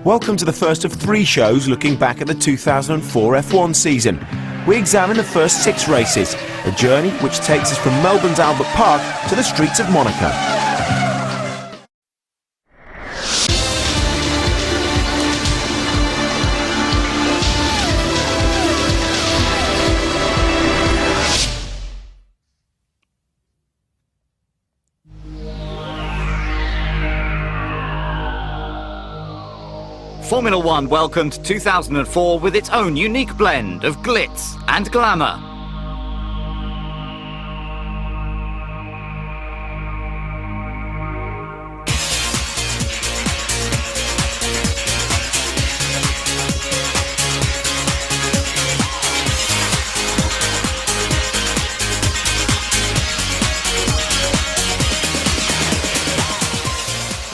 Welcome to the first of 3 shows looking back at the 2004 F1 season. We examine the first 6 races, a journey which takes us from Melbourne's Albert Park to the streets of Monaco. Formula One welcomed 2004 with its own unique blend of glitz and glamour.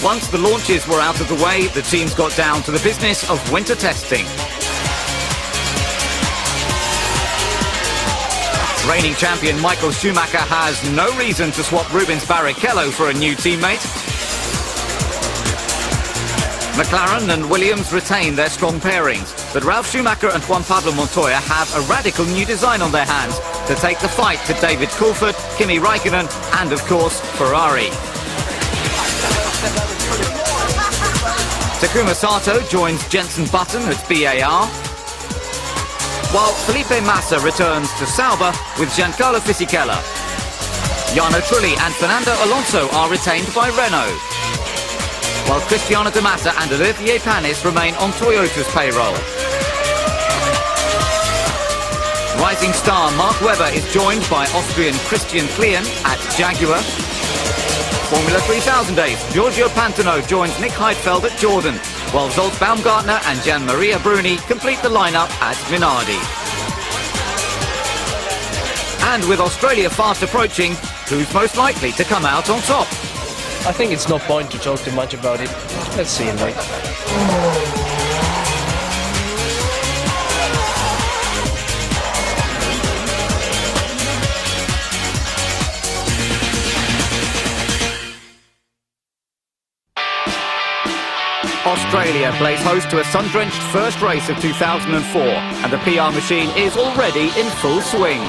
Once the launches were out of the way, the teams got down to the business of winter testing. Reigning champion Michael Schumacher has no reason to swap Rubens Barrichello for a new teammate. McLaren and Williams retain their strong pairings, but Ralf Schumacher and Juan Pablo Montoya have a radical new design on their hands to take the fight to David Coulthard, Kimi Raikkonen and, of course, Ferrari. Takuma Sato joins Jenson Button at BAR, while Felipe Massa returns to Sauber with Giancarlo Fisichella. Jarno Trulli and Fernando Alonso are retained by Renault, while Cristiano De Massa and Olivier Panis remain on Toyota's payroll. Rising star Mark Webber is joined by Austrian Christian Klien at Jaguar. Formula 3000 ace Giorgio Pantano joins Nick Heidfeld at Jordan, while Zolt Baumgartner and Gian Maria Bruni complete the lineup at Minardi. And with Australia fast approaching, who's most likely to come out on top? I think it's no point to talk too much about it. Let's see, mate. Australia plays host to a sun-drenched first race of 2004, and the PR machine is already in full swing.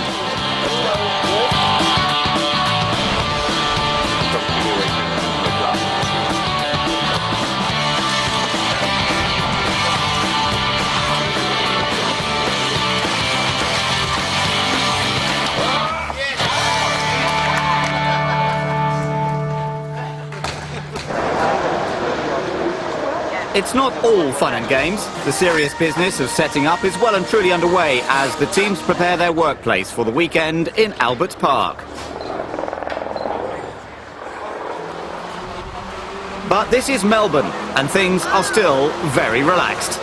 It's not all fun and games. The serious business of setting up is well and truly underway as the teams prepare their workplace for the weekend in Albert Park. But this is Melbourne, and things are still very relaxed.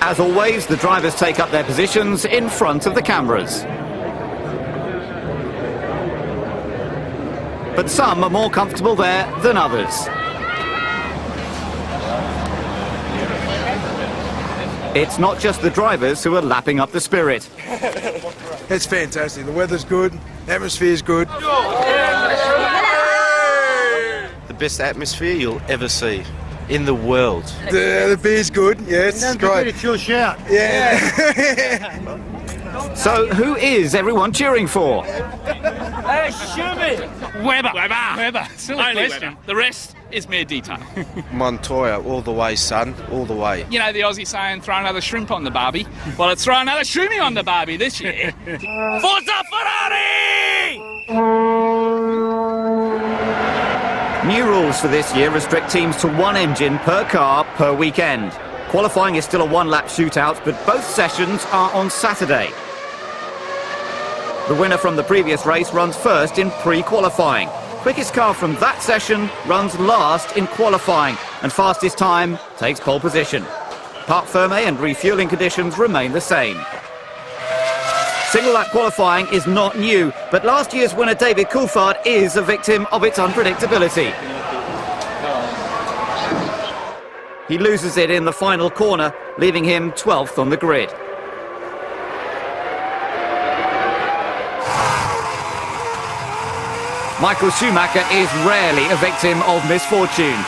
As always, the drivers take up their positions in front of the cameras. But some are more comfortable there than others. It's not just the drivers who are lapping up the spirit. It's fantastic. The weather's good, the atmosphere's good. The best atmosphere you'll ever see in the world. The beer's good, yeah, it's great. It's your shout. Yeah. So who is everyone cheering for? Webber. Silly question. The rest is mere detail. Montoya, all the way, son, all the way. You know the Aussie saying, throw another shrimp on the barbie? Well, it's throw another shroomie on the barbie this year. Forza Ferrari! New rules for this year restrict teams to 1 engine per car per weekend. Qualifying is still a 1-lap shootout, but both sessions are on Saturday. The winner from the previous race runs first in pre-qualifying. quickest car from that session runs last in qualifying, and fastest time takes pole position. Parc fermé and refuelling conditions remain the same. Single lap qualifying is not new, but last year's winner David Coulthard is a victim of its unpredictability. He loses it in the final corner, leaving him 12th on the grid. Michael Schumacher is rarely a victim of misfortune.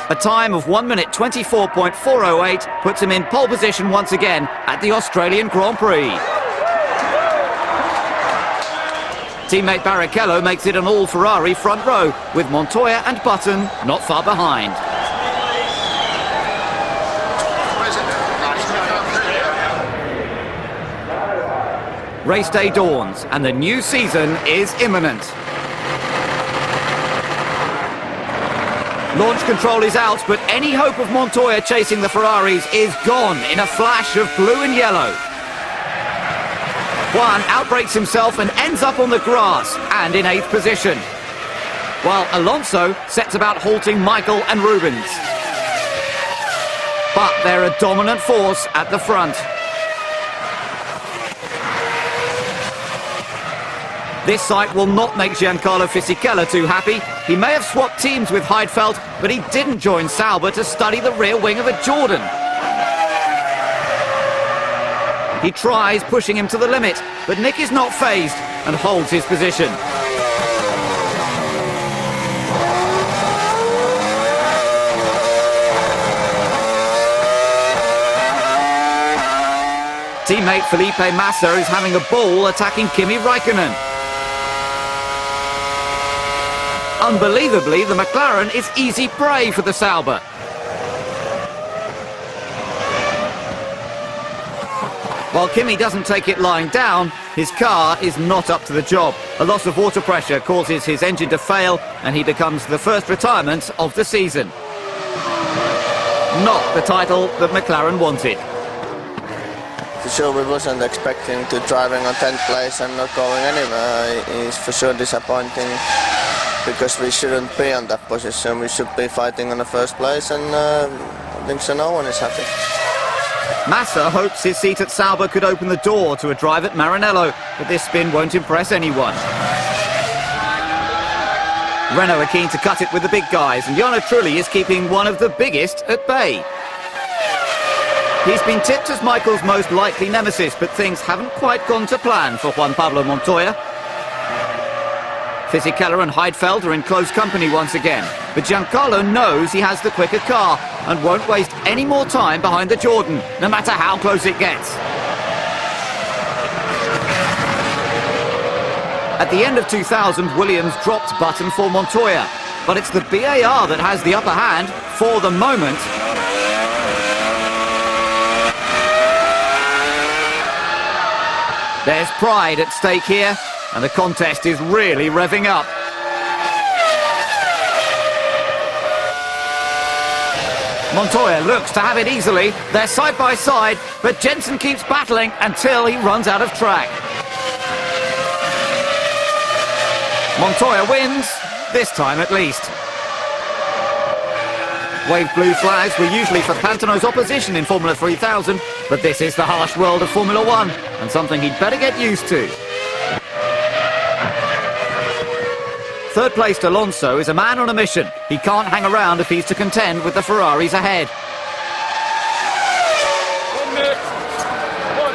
A time of 1 minute 24.408 puts him in pole position once again at the Australian Grand Prix. Teammate Barrichello makes it an all-Ferrari front row, with Montoya and Button not far behind. Race day dawns, and the new season is imminent. Launch control is out, but any hope of Montoya chasing the Ferraris is gone in a flash of blue and yellow. Juan outbrakes himself and ends up on the grass and in 8th position, while Alonso sets about halting Michael and Rubens. But they're a dominant force at the front. This sight will not make Giancarlo Fisichella too happy. He may have swapped teams with Heidfeld, but he didn't join Sauber to study the rear wing of a Jordan. He tries pushing him to the limit, but Nick is not fazed and holds his position. Teammate Felipe Massa is having a ball attacking Kimi Raikkonen. Unbelievably, the McLaren is easy prey for the Sauber. While Kimi doesn't take it lying down, his car is not up to the job. A loss of water pressure causes his engine to fail, and he becomes the first retirement of the season. Not the title that McLaren wanted. For sure, we wasn't expecting to driving on 10th place and not going anywhere. It's for sure disappointing, because we shouldn't be on that position. We should be fighting on the first place, and I think so no one is happy. Massa hopes his seat at Sauber could open the door to a drive at Maranello, but this spin won't impress anyone. Renault are keen to cut it with the big guys, and Jarno Trulli is keeping one of the biggest at bay. He's been tipped as Michael's most likely nemesis, but things haven't quite gone to plan for Juan Pablo Montoya. Fisichella and Heidfeld are in close company once again, but Giancarlo knows he has the quicker car and won't waste any more time behind the Jordan, no matter how close it gets. At the end of 2000, Williams dropped Button for Montoya, but it's the BAR that has the upper hand for the moment. There's pride at stake here, and the contest is really revving up. Montoya looks to have it easily. They're side by side, but Jensen keeps battling until he runs out of track. Montoya wins, this time at least. Wave blue flags were usually for Pantano's opposition in Formula 3000, but this is the harsh world of Formula 1, and something he'd better get used to. Third-placed Alonso is a man on a mission. He can't hang around if he's to contend with the Ferraris ahead.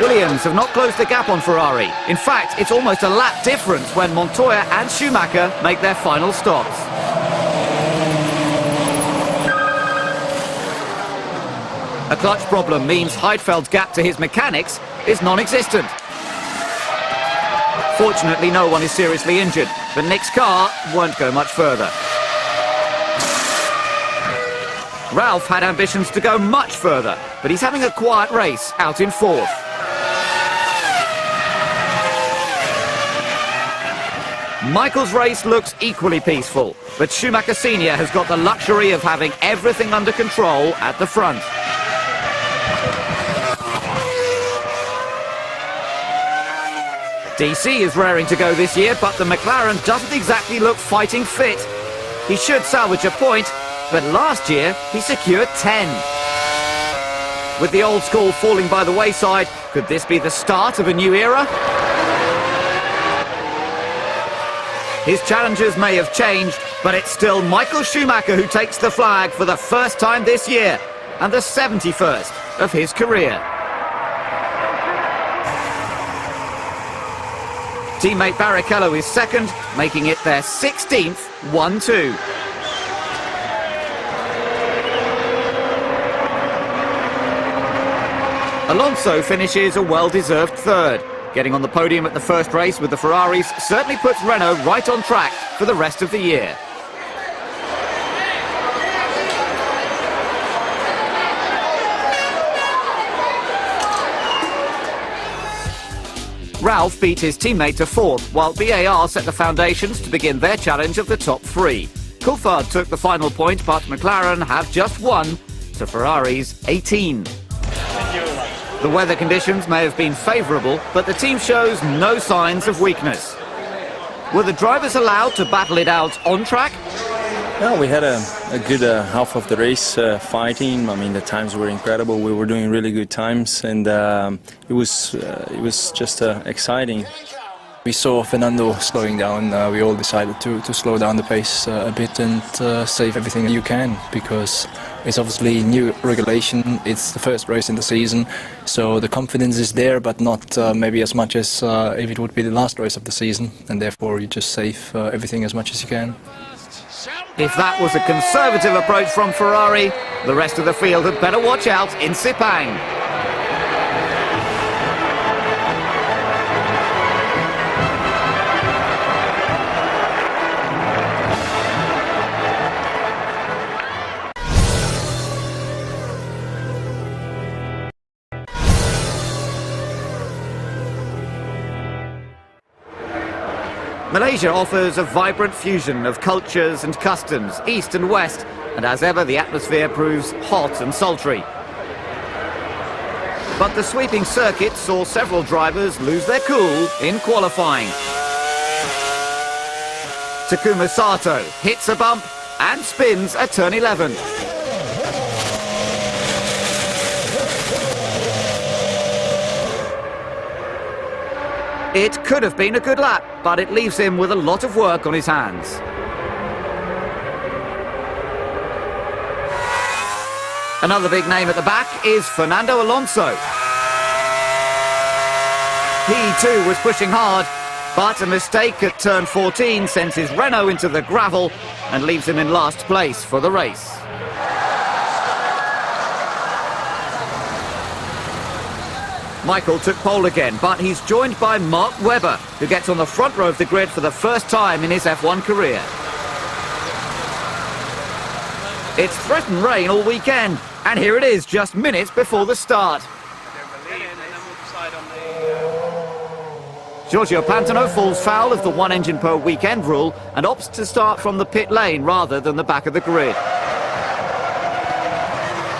Williams have not closed the gap on Ferrari. In fact, it's almost a lap difference when Montoya and Schumacher make their final stops. A clutch problem means Heidfeld's gap to his mechanics is non-existent. Fortunately, no one is seriously injured, but Nick's car won't go much further. Ralph had ambitions to go much further, but he's having a quiet race out in fourth. Michael's race looks equally peaceful, but Schumacher Sr. has got the luxury of having everything under control at the front. DC is raring to go this year, but the McLaren doesn't exactly look fighting fit. He should salvage a point, but last year he secured 10. With the old school falling by the wayside, could this be the start of a new era? His challenges may have changed, but it's still Michael Schumacher who takes the flag for the first time this year, and the 71st of his career. Teammate Barrichello is second, making it their 16th 1-2. Alonso finishes a well-deserved third. Getting on the podium at the first race with the Ferraris certainly puts Renault right on track for the rest of the year. Ralph beat his teammate to fourth, while BAR set the foundations to begin their challenge of the top three. Coulthard took the final point, but McLaren have just one to Ferrari's 18. The weather conditions may have been favourable, but the team shows no signs of weakness. Were the drivers allowed to battle it out on track? Yeah, we had a good half of the race fighting. I mean, the times were incredible. We were doing really good times, and it was just exciting. We saw Fernando slowing down. We all decided to slow down the pace a bit and save everything you can, because it's obviously new regulation. It's the first race in the season, so the confidence is there, but not maybe as much as if it would be the last race of the season, and therefore you just save everything as much as you can. If that was a conservative approach from Ferrari, the rest of the field had better watch out in Sepang. Malaysia offers a vibrant fusion of cultures and customs, east and west, and as ever the atmosphere proves hot and sultry. But the sweeping circuit saw several drivers lose their cool in qualifying. Takuma Sato hits a bump and spins at turn 11. It could have been a good lap, but it leaves him with a lot of work on his hands. Another big name at the back is Fernando Alonso. He too was pushing hard, but a mistake at turn 14 sends his Renault into the gravel and leaves him in last place for the race. Michael took pole again, but he's joined by Mark Webber, who gets on the front row of the grid for the first time in his F1 career. It's threatened rain all weekend, and here it is just minutes before the start. Giorgio Pantano falls foul of the one engine per weekend rule and opts to start from the pit lane rather than the back of the grid.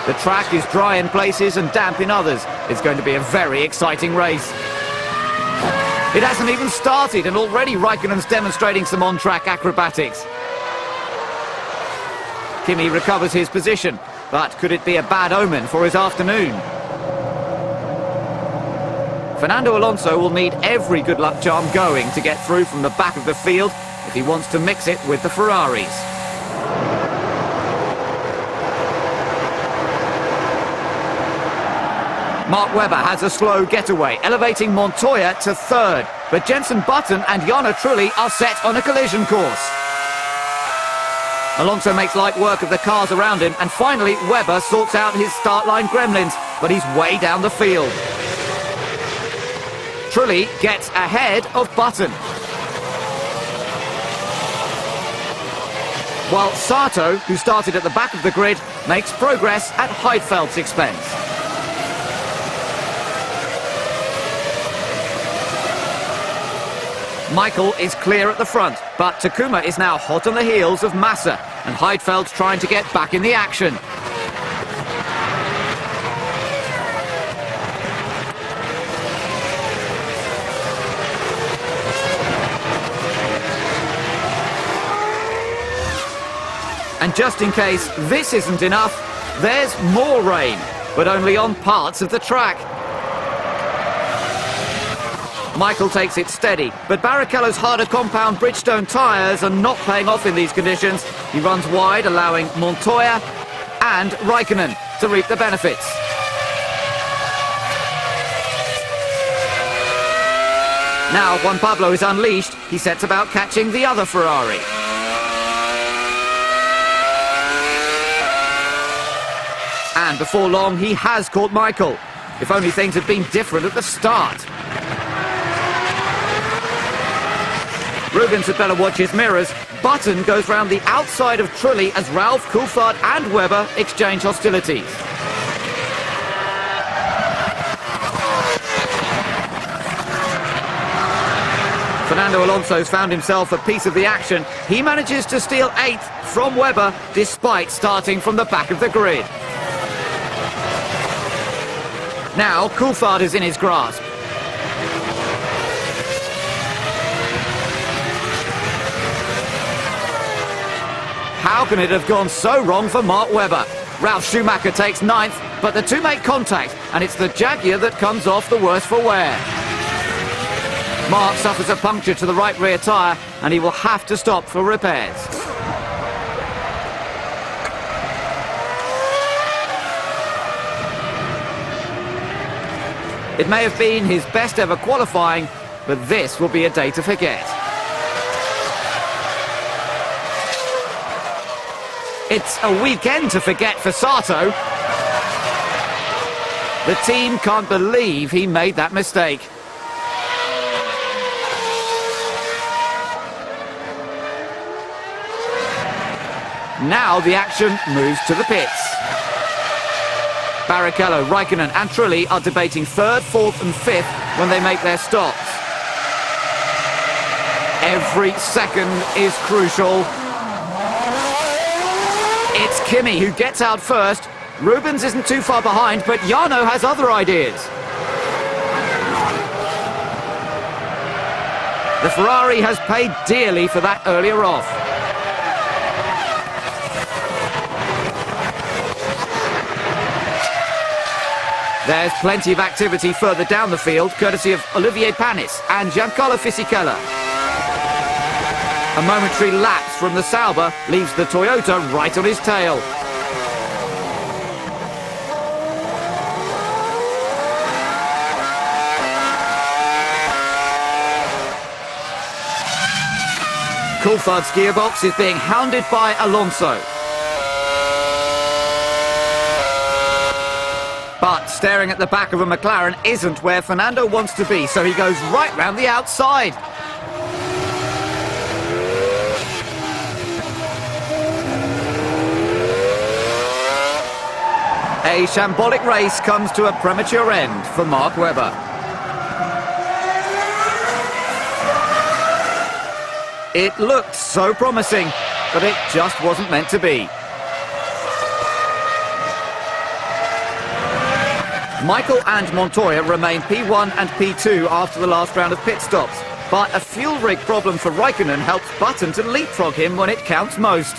The track is dry in places and damp in others. It's going to be a very exciting race. It hasn't even started and already Raikkonen's demonstrating some on-track acrobatics. Kimi recovers his position, but could it be a bad omen for his afternoon? Fernando Alonso will need every good luck charm going to get through from the back of the field if he wants to mix it with the Ferraris. Mark Webber has a slow getaway, elevating Montoya to third. But Jenson Button and Jarno Trulli are set on a collision course. Alonso makes light work of the cars around him, and finally Webber sorts out his start line gremlins, but he's way down the field. Trulli gets ahead of Button, while Sato, who started at the back of the grid, makes progress at Heidfeld's expense. Michael is clear at the front, but Takuma is now hot on the heels of Massa, and Heidfeld's trying to get back in the action. And just in case this isn't enough, there's more rain, but only on parts of the track. Michael takes it steady, but Barrichello's harder compound Bridgestone tyres are not paying off in these conditions. He runs wide, allowing Montoya and Raikkonen to reap the benefits. Now Juan Pablo is unleashed, he sets about catching the other Ferrari. And before long, he has caught Michael. If only things had been different at the start. Rubens had better watch his mirrors. Button goes round the outside of Trulli as Ralph, Coulthard and Webber exchange hostilities. Fernando Alonso's found himself a piece of the action. He manages to steal 8th from Webber despite starting from the back of the grid. Now Coulthard is in his grasp. How can it have gone so wrong for Mark Webber? Ralf Schumacher takes 9th, but the two make contact, and it's the Jaguar that comes off the worse for wear. Mark suffers a puncture to the right rear tyre, and he will have to stop for repairs. It may have been his best ever qualifying, but this will be a day to forget. It's a weekend to forget for Sato. The team can't believe he made that mistake. Now the action moves to the pits. Barrichello, Raikkonen and Trulli are debating 3rd, 4th and 5th when they make their stops. Every second is crucial. It's Kimi who gets out first. Rubens isn't too far behind, but Jarno has other ideas. The Ferrari has paid dearly for that earlier off. There's plenty of activity further down the field, courtesy of Olivier Panis and Giancarlo Fisichella. A momentary lapse from the Sauber leaves the Toyota right on his tail. Coulthard's gearbox is being hounded by Alonso. But staring at the back of a McLaren isn't where Fernando wants to be, so he goes right round the outside. A shambolic race comes to a premature end for Mark Webber. It looked so promising, but it just wasn't meant to be. Michael and Montoya remain P1 and P2 after the last round of pit stops, but a fuel rig problem for Raikkonen helps Button to leapfrog him when it counts most.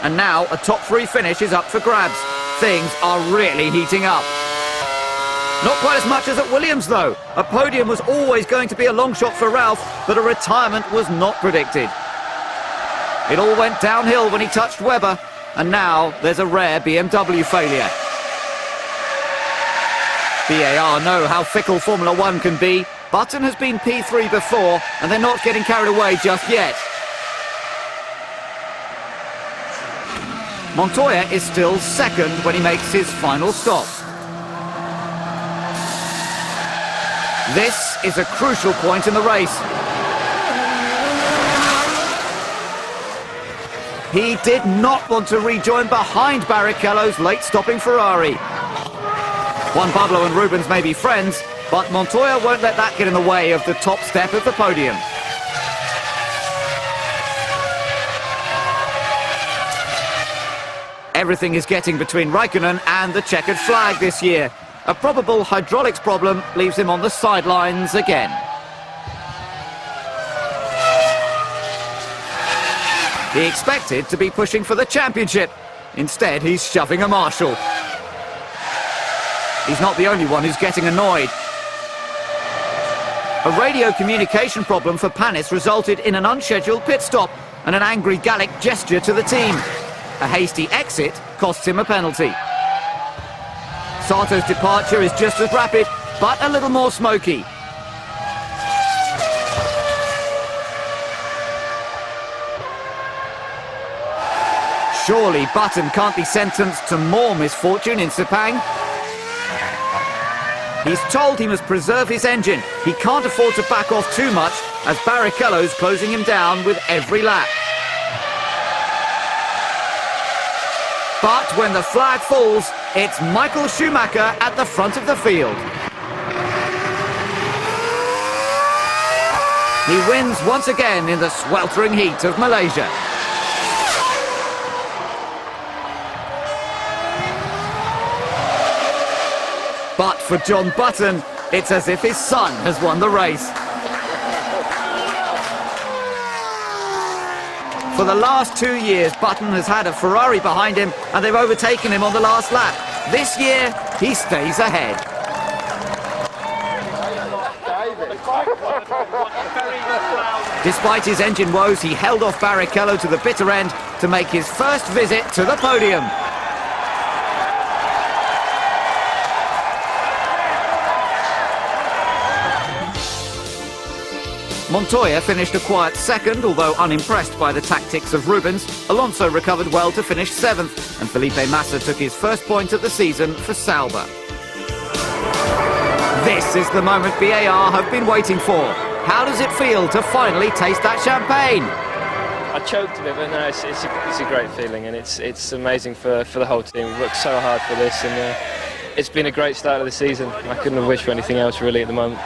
And now a top 3 finish is up for grabs. Things are really heating up. Not quite as much as at Williams though. A podium was always going to be a long shot for Ralph, but a retirement was not predicted. It all went downhill when he touched Webber, and now there's a rare BMW failure. BAR know how fickle Formula 1 can be. Button has been P3 before, and they're not getting carried away just yet. Montoya is still second when he makes his final stop. This is a crucial point in the race. He did not want to rejoin behind Barrichello's late stopping Ferrari. Juan Pablo and Rubens may be friends, but Montoya won't let that get in the way of the top step of the podium. Everything is getting between Raikkonen and the checkered flag this year. A probable hydraulics problem leaves him on the sidelines again. He expected to be pushing for the championship. Instead, he's shoving a marshal. He's not the only one who's getting annoyed. A radio communication problem for Panis resulted in an unscheduled pit stop and an angry Gallic gesture to the team. A hasty exit costs him a penalty. Sato's departure is just as rapid, but a little more smoky. Surely Button can't be sentenced to more misfortune in Sepang. He's told he must preserve his engine. He can't afford to back off too much as Barrichello's closing him down with every lap. But when the flag falls, it's Michael Schumacher at the front of the field. He wins once again in the sweltering heat of Malaysia. But for John Button, it's as if his son has won the race. For the last 2 years, Button has had a Ferrari behind him and they've overtaken him on the last lap. This year, he stays ahead. Despite his engine woes, he held off Barrichello to the bitter end to make his first visit to the podium. Montoya finished a quiet second, although unimpressed by the tactics of Rubens. Alonso recovered well to finish 7th, and Felipe Massa took his first point of the season for Sauber. This is the moment BAR have been waiting for. How does it feel to finally taste that champagne? I choked a bit, but no, it's a great feeling, and it's amazing for the whole team. We worked so hard for this, and it's been a great start of the season. I couldn't have wished for anything else really at the moment.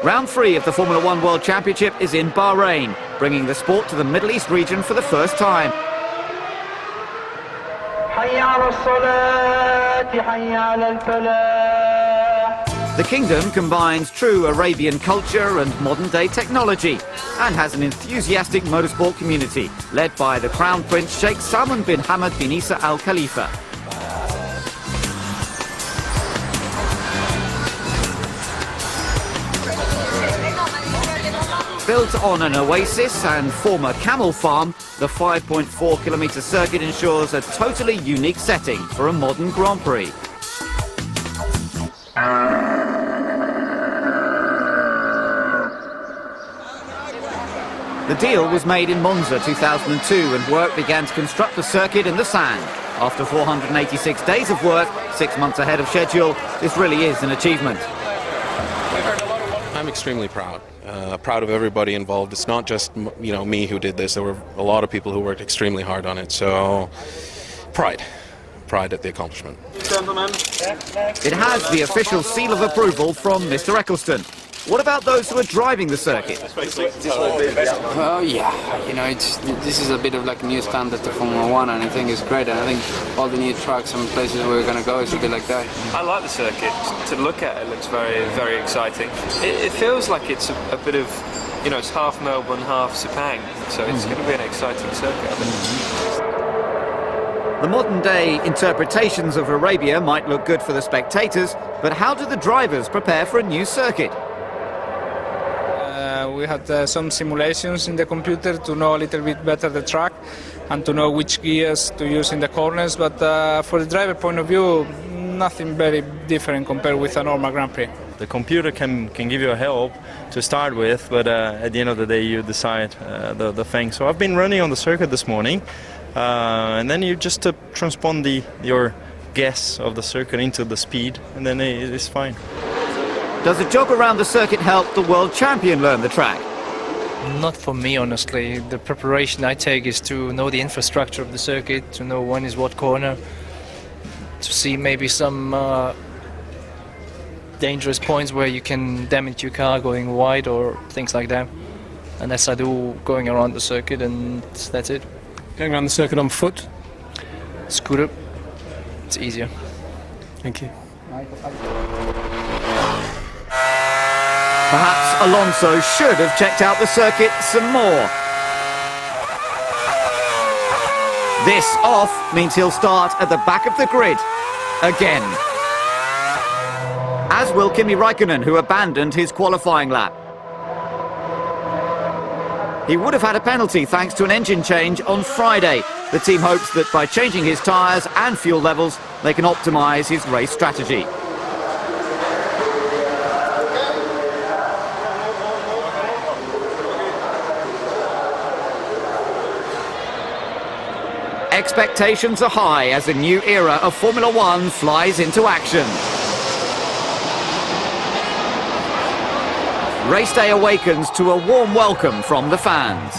Round 3 of the Formula 1 World Championship is in Bahrain, bringing the sport to the Middle East region for the first time. The kingdom combines true Arabian culture and modern-day technology and has an enthusiastic motorsport community led by the Crown Prince Sheikh Salman bin Hamad bin Isa Al Khalifa. Built on an oasis and former camel farm, the 5.4-kilometre circuit ensures a totally unique setting for a modern Grand Prix. The deal was made in Monza 2002 and work began to construct the circuit in the sand. After 486 days of work, 6 months ahead of schedule, this really is an achievement. I'm extremely proud. Proud of everybody involved. It's not just me who did this. There were a lot of people who worked extremely hard on it. So, pride at the accomplishment. It has the official seal of approval from Mr. Eccleston. What about those who are driving the circuit? Well, yeah, this is a bit of like a new standard to Formula 1, and I think it's great. And I think all the new tracks and places we're going to go is a bit like that. I like the circuit. To look at it looks very, very exciting. It feels like it's a bit of, it's half Melbourne, half Sepang, so it's going to be an exciting circuit, I think. The modern-day interpretations of Arabia might look good for the spectators, but how do the drivers prepare for a new circuit? We had some simulations in the computer to know a little bit better the track and to know which gears to use in the corners, but for the driver point of view, nothing very different compared with a normal Grand Prix. The computer can give you a help to start with, but at the end of the day you decide the thing. So I've been running on the circuit this morning, and then you just transpond your guess of the circuit into the speed, and then it's fine. Does a jog around the circuit help the world champion learn the track? Not for me, honestly. The preparation I take is to know the infrastructure of the circuit, to know when is what corner, to see maybe some dangerous points where you can damage your car going wide or things like that. And as I do going around the circuit, and that's it. Going around the circuit on foot. Scooter. It's easier. Thank you. Perhaps Alonso should have checked out the circuit some more. This off means he'll start at the back of the grid again. As will Kimi Räikkönen, who abandoned his qualifying lap. He would have had a penalty thanks to an engine change on Friday. The team hopes that by changing his tyres and fuel levels, they can optimise his race strategy. Expectations are high as a new era of Formula One flies into action. Race day awakens to a warm welcome from the fans.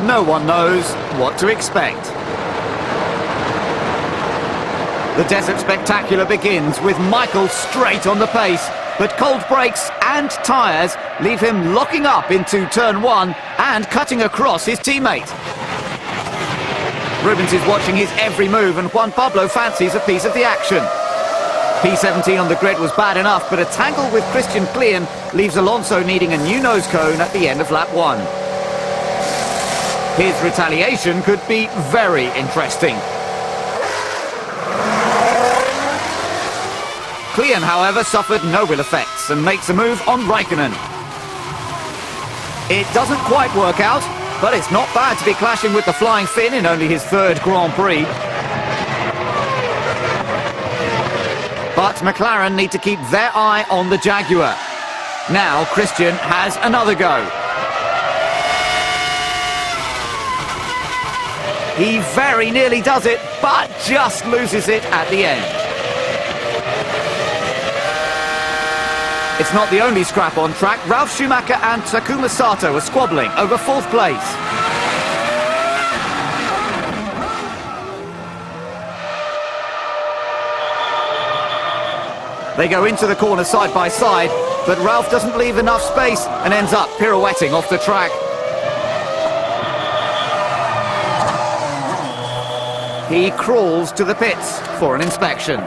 No one knows what to expect. The Desert Spectacular begins with Michael straight on the pace, but cold brakes and tyres leave him locking up into turn 1 and cutting across his teammate. Rubens is watching his every move and Juan Pablo fancies a piece of the action. P17 on the grid was bad enough, but a tangle with Christian Klein leaves Alonso needing a new nose cone at the end of lap 1. His retaliation could be very interesting. Klein, however, suffered no ill effects and makes a move on Räikkönen. It doesn't quite work out, but it's not bad to be clashing with the Flying Finn in only his 3rd Grand Prix. But McLaren need to keep their eye on the Jaguar. Now Christian has another go. He very nearly does it, but just loses it at the end. It's not the only scrap on track. Ralf Schumacher and Takuma Sato are squabbling over 4th place. They go into the corner side by side, but Ralf doesn't leave enough space and ends up pirouetting off the track. He crawls to the pits for an inspection.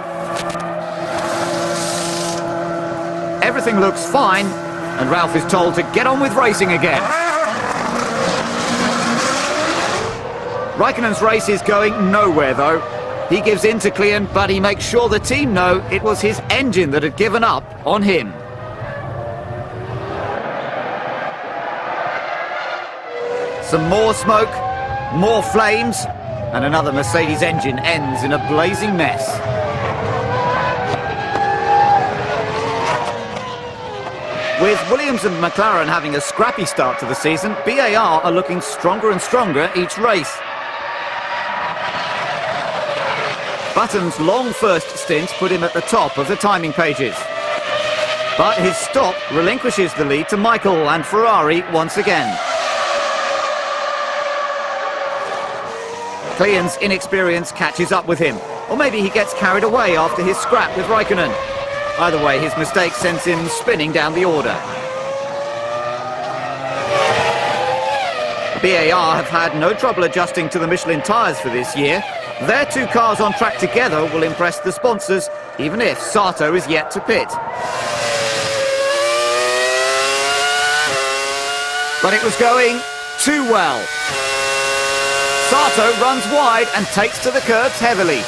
Everything looks fine, and Ralf is told to get on with racing again. Räikkönen's race is going nowhere though. He gives in to Klein, but he makes sure the team know it was his engine that had given up on him. Some more smoke, more flames, and another Mercedes engine ends in a blazing mess. With Williams and McLaren having a scrappy start to the season, BAR are looking stronger and stronger each race. Button's long first stint put him at the top of the timing pages. But his stop relinquishes the lead to Michael and Ferrari once again. Klein's inexperience catches up with him, or maybe he gets carried away after his scrap with Räikkönen. Either way, his mistake sends him spinning down the order. BAR have had no trouble adjusting to the Michelin tyres for this year. Their 2 cars on track together will impress the sponsors, even if Sato is yet to pit. But it was going too well. Sato runs wide and takes to the curbs heavily.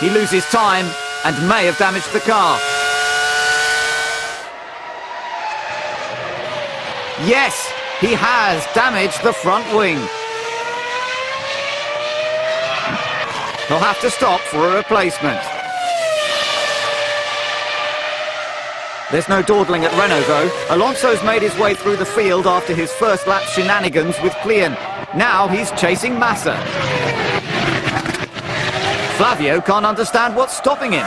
He loses time and may have damaged the car. Yes, he has damaged the front wing. He'll have to stop for a replacement. There's no dawdling at Renault though. Alonso's made his way through the field after his first lap shenanigans with Klein. Now he's chasing Massa. Flavio can't understand what's stopping him.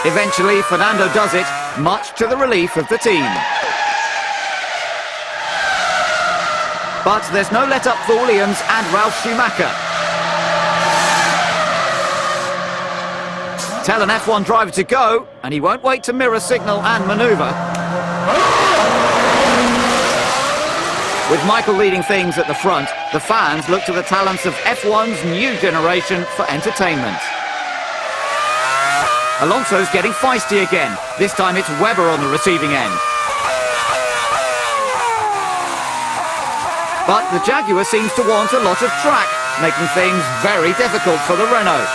Eventually, Fernando does it, much to the relief of the team. But there's no let-up for Williams and Ralf Schumacher. Tell an F1 driver to go, and he won't wait to mirror signal and manoeuvre. With Michael leading things at the front, the fans look to the talents of F1's new generation for entertainment. Alonso's getting feisty again. This time it's Webber on the receiving end. But the Jaguar seems to want a lot of track, making things very difficult for the Renault.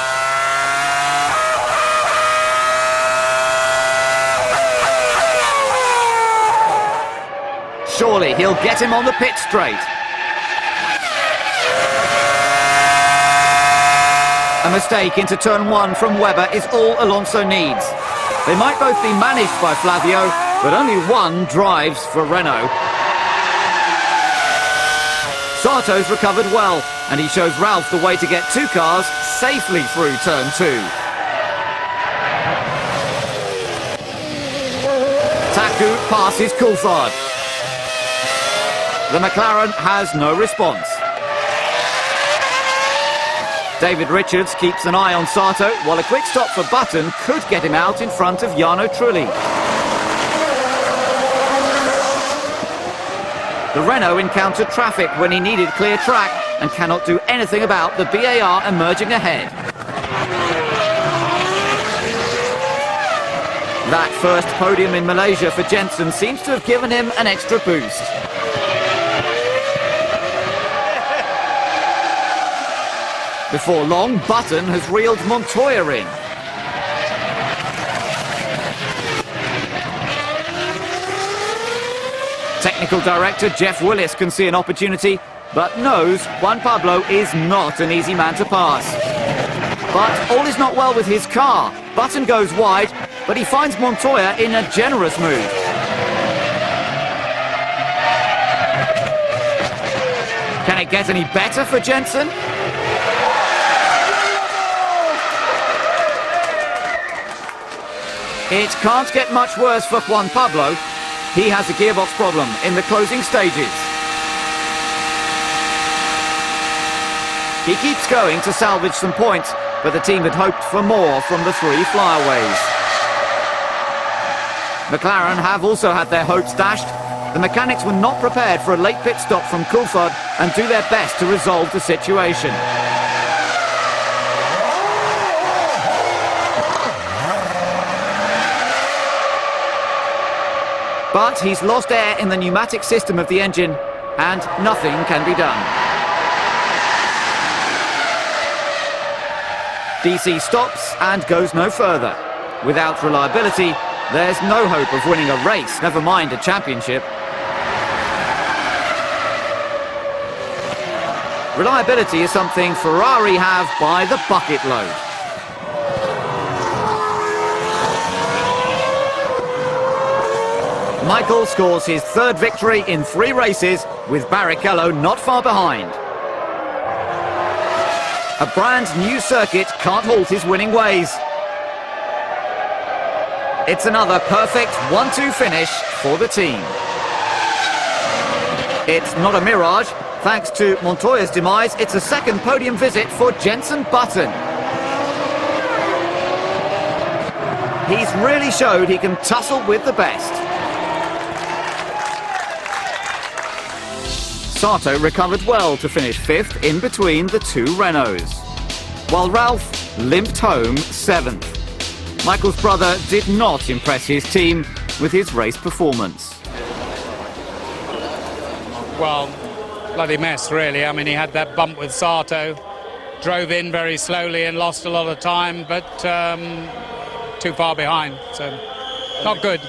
Surely he'll get him on the pit straight. A mistake into turn 1 from Webber is all Alonso needs. They might both be managed by Flavio, but only one drives for Renault. Sato's recovered well, and he shows Ralf the way to get 2 cars safely through turn 2. Taku passes Coulthard. The McLaren has no response. David Richards keeps an eye on Sato, while a quick stop for Button could get him out in front of Jarno Trulli. The Renault encountered traffic when he needed clear track and cannot do anything about the BAR emerging ahead. That first podium in Malaysia for Jensen seems to have given him an extra boost. Before long, Button has reeled Montoya in. Technical director Jeff Willis can see an opportunity, but knows Juan Pablo is not an easy man to pass. But all is not well with his car. Button goes wide, but he finds Montoya in a generous mood. Can it get any better for Jensen? It can't get much worse for Juan Pablo. He has a gearbox problem in the closing stages. He keeps going to salvage some points, but the team had hoped for more from the 3 flyaways. McLaren have also had their hopes dashed. The mechanics were not prepared for a late pit stop from Coulthard and do their best to resolve the situation. But he's lost air in the pneumatic system of the engine, and nothing can be done. DC stops and goes no further. Without reliability, there's no hope of winning a race, never mind a championship. Reliability is something Ferrari have by the bucket load. Michael scores his 3rd victory in 3 races, with Barrichello not far behind. A brand new circuit can't halt his winning ways. It's another perfect 1-2 finish for the team. It's not a mirage. Thanks to Montoya's demise, it's a 2nd podium visit for Jenson Button. He's really showed he can tussle with the best. Sato recovered well to finish 5th in between the 2 Renaults, while Ralf limped home 7th. Michael's brother did not impress his team with his race performance. Well, bloody mess really. I mean, he had that bump with Sato, drove in very slowly and lost a lot of time, but too far behind, so not good.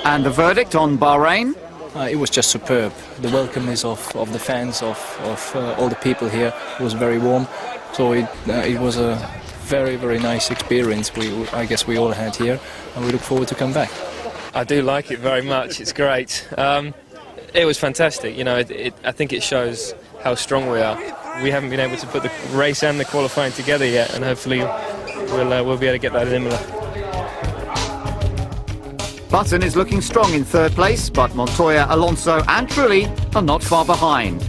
And the verdict on Bahrain? It was just superb. The welcomeness of the fans, of all the people here was very warm. So it was a very, very nice experience I guess we all had here, and we look forward to come back. I do like it very much. It's great. It was fantastic. You know, I think it shows how strong we are. We haven't been able to put the race and the qualifying together yet, and hopefully we'll be able to get that in Imola. Button is looking strong in third place, but Montoya, Alonso and Trulli are not far behind.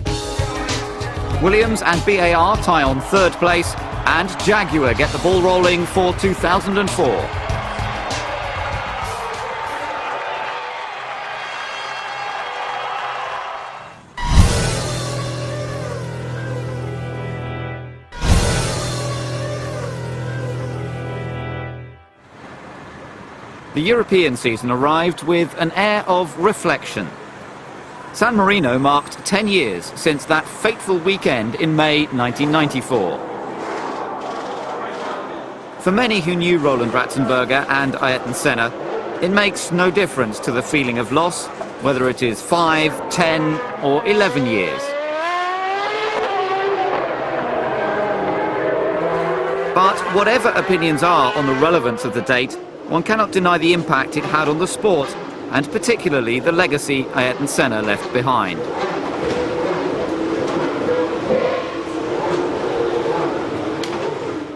Williams and BAR tie on third place, and Jaguar get the ball rolling for 2004. The European season arrived with an air of reflection. San Marino marked 10 years since that fateful weekend in May 1994. For many who knew Roland Ratzenberger and Ayrton Senna, it makes no difference to the feeling of loss, whether it is 5, 10 or 11 years. But whatever opinions are on the relevance of the date, one cannot deny the impact it had on the sport, and particularly the legacy Ayrton Senna left behind.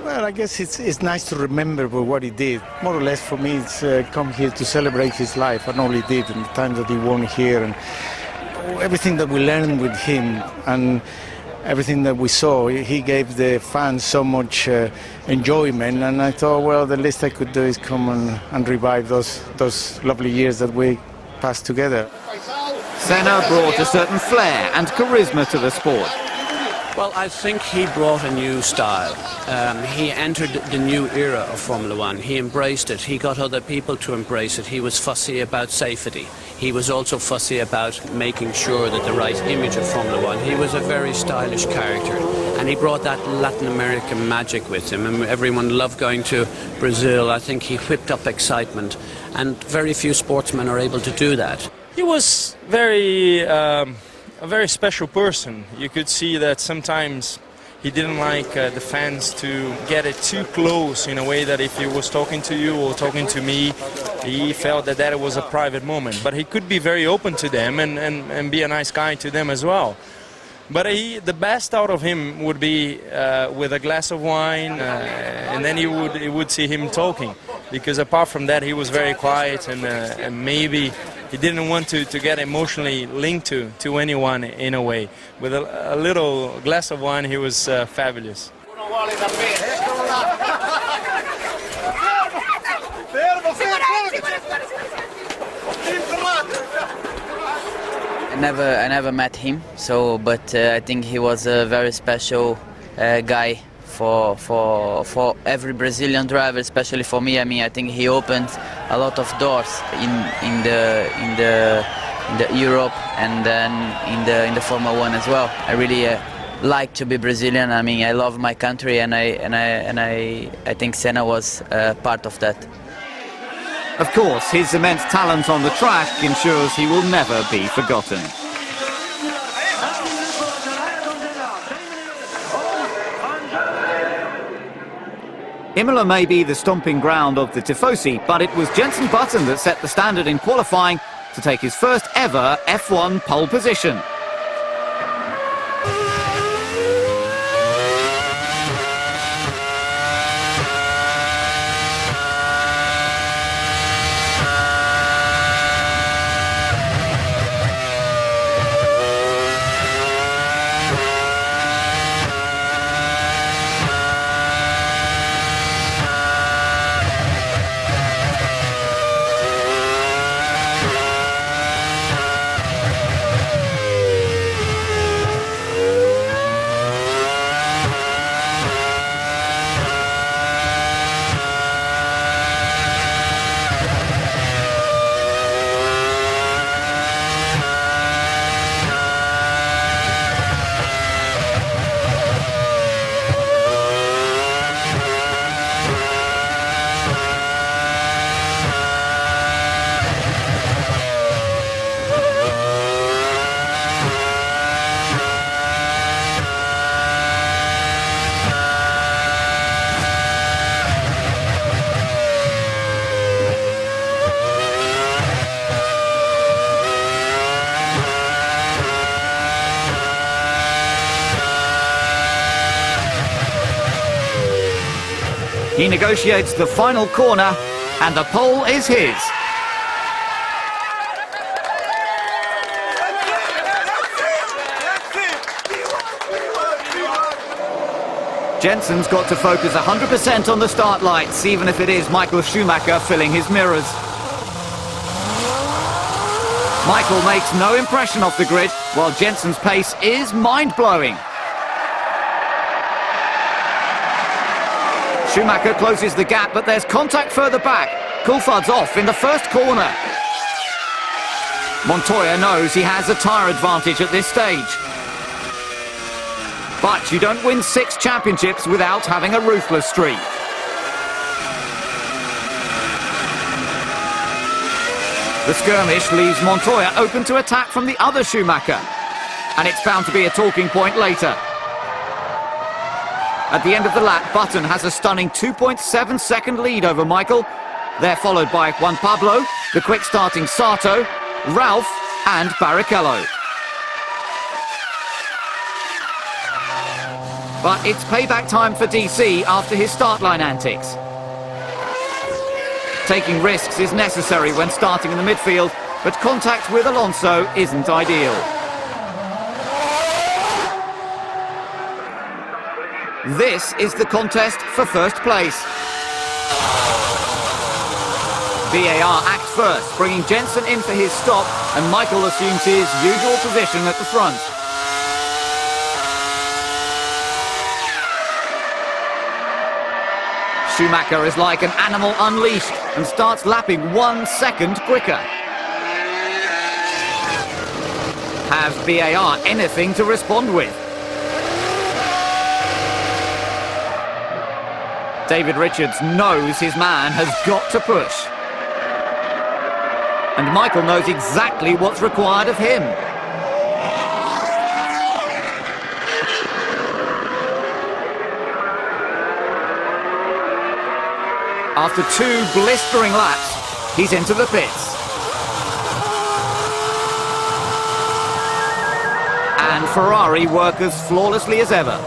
Well, I guess it's nice to remember what he did. More or less for me, it's come here to celebrate his life and all he did and the time that he won here and everything that we learned with him and everything that we saw. He gave the fans so much enjoyment, and I thought, well, the least I could do is come and revive those lovely years that we passed together. Senna brought a certain flair and charisma to the sport. Well, I think he brought a new style. He entered the new era of Formula One. He embraced it. He got other people to embrace it. He was fussy about safety. He was also fussy about making sure that the right image of Formula One. He was a very stylish character, and he brought that Latin American magic with him. And everyone loved going to Brazil. I think he whipped up excitement, and very few sportsmen are able to do that. He was a very special person. You could see that sometimes he didn't like the fans to get it too close, in a way that if he was talking to you or talking to me, he felt that was a private moment. But he could be very open to them and be a nice guy to them as well. But the best out of him would be with a glass of wine, and then you would see him talking. Because apart from that, he was very quiet, and maybe he didn't want to get emotionally linked to anyone in a way. With a little glass of wine, he was fabulous. I never met him, but I think he was a very special guy for every Brazilian driver, especially for me. I mean, I think he opened a lot of doors in the Europe and then in the Formula One as well. I really like to be Brazilian. I mean, I love my country, and I think Senna was part of that. Of course, his immense talent on the track ensures he will never be forgotten. Imola may be the stomping ground of the Tifosi, but it was Jenson Button that set the standard in qualifying to take his first ever F1 pole position. He negotiates the final corner, and the pole is his. Jensen's got to focus 100% on the start lights, even if it is Michael Schumacher filling his mirrors. Michael makes no impression off the grid, while Jensen's pace is mind-blowing. Schumacher closes the gap, but there's contact further back. Coulthard's off in the first corner. Montoya knows he has a tyre advantage at this stage. But you don't win 6 championships without having a ruthless streak. The skirmish leaves Montoya open to attack from the other Schumacher. And it's bound to be a talking point later. At the end of the lap, Button has a stunning 2.7 second lead over Michael. They're followed by Juan Pablo, the quick-starting Sato, Ralph and Barrichello. But it's payback time for DC after his start line antics. Taking risks is necessary when starting in the midfield, but contact with Alonso isn't ideal. This is the contest for first place. VAR act first, bringing Jensen in for his stop, and Michael assumes his usual position at the front. Schumacher is like an animal unleashed and starts lapping 1 second quicker. Have VAR anything to respond with? David Richards knows his man has got to push. And Michael knows exactly what's required of him. After 2 blistering laps, he's into the pits. And Ferrari work as flawlessly as ever.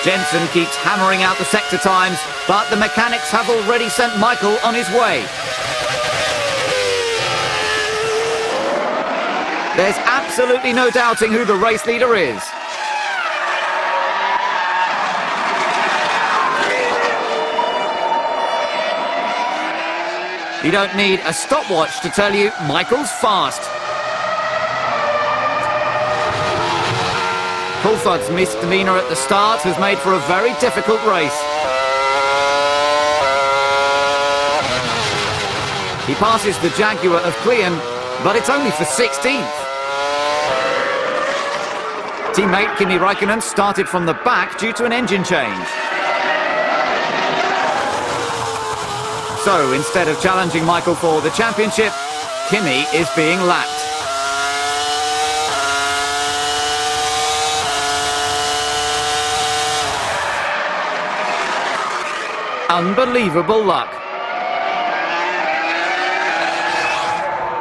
Jensen keeps hammering out the sector times, but the mechanics have already sent Michael on his way. There's absolutely no doubting who the race leader is. You don't need a stopwatch to tell you Michael's fast. Coulthard's misdemeanour at the start has made for a very difficult race. He passes the Jaguar of Cleon, but it's only for 16th. Teammate Kimi Räikkönen started from the back due to an engine change. So instead of challenging Michael for the championship, Kimi is being lapped. Unbelievable luck.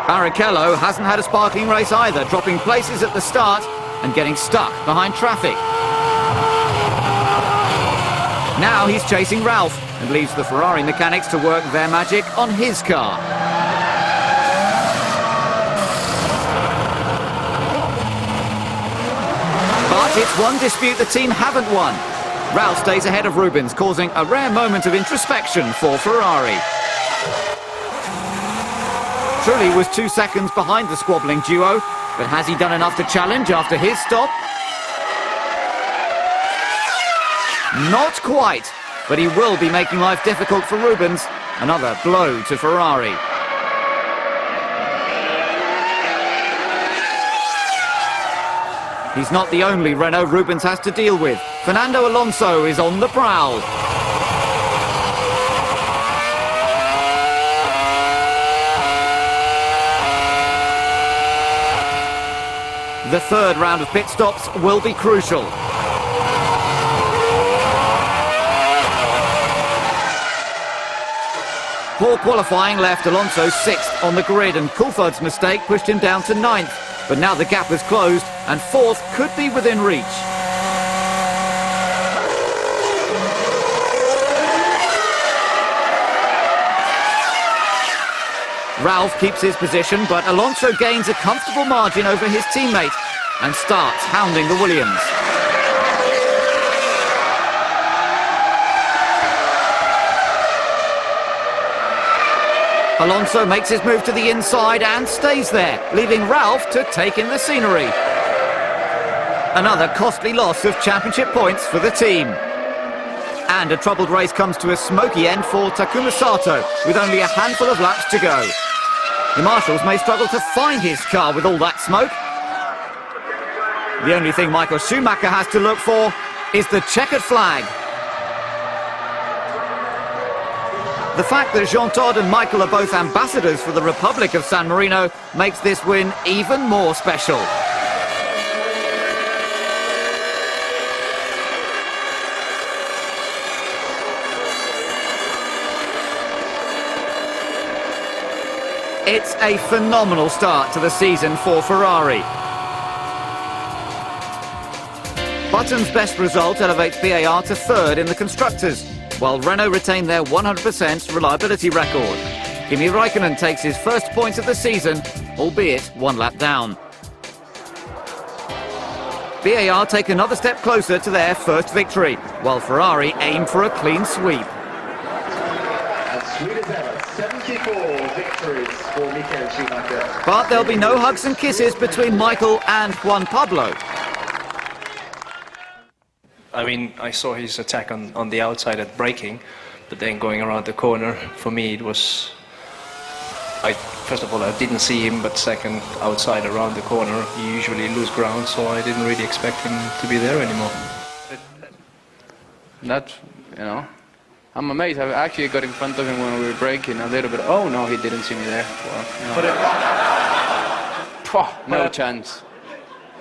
Barrichello hasn't had a sparkling race either, dropping places at the start and getting stuck behind traffic. Now he's chasing Ralph and leaves the Ferrari mechanics to work their magic on his car. But it's one dispute the team haven't won. Ralph stays ahead of Rubens, causing a rare moment of introspection for Ferrari. Trulli was 2 seconds behind the squabbling duo, but has he done enough to challenge after his stop? Not quite, but he will be making life difficult for Rubens. Another blow to Ferrari. He's not the only Renault Rubens has to deal with. Fernando Alonso is on the prowl. The third round of pit stops will be crucial. Poor qualifying left Alonso 6th on the grid, and Coulthard's mistake pushed him down to 9th. But now the gap has closed, and 4th could be within reach. Ralph keeps his position, but Alonso gains a comfortable margin over his teammate and starts hounding the Williams. Alonso makes his move to the inside and stays there, leaving Ralph to take in the scenery. Another costly loss of championship points for the team. And a troubled race comes to a smoky end for Takuma Sato, with only a handful of laps to go. The marshals may struggle to find his car with all that smoke. The only thing Michael Schumacher has to look for is the checkered flag. The fact that Jean-Todt and Michael are both ambassadors for the Republic of San Marino makes this win even more special. It's a phenomenal start to the season for Ferrari. Button's best result elevates BAR to third in the Constructors, while Renault retain their 100% reliability record. Kimi Raikkonen takes his first points of the season, albeit one lap down. BAR take another step closer to their first victory, while Ferrari aim for a clean sweep. As sweet as ever, 74 victories for Michael Schumacher. But there'll be no hugs and kisses between Michael and Juan Pablo. I mean, I saw his attack on the outside at braking, but then going around the corner, for me it was... First of all, I didn't see him, but second, outside around the corner, you usually lose ground, so I didn't really expect him to be there anymore. That, you know, I'm amazed. I actually got in front of him when we were braking a little bit. Oh no, he didn't see me there. Well, no chance.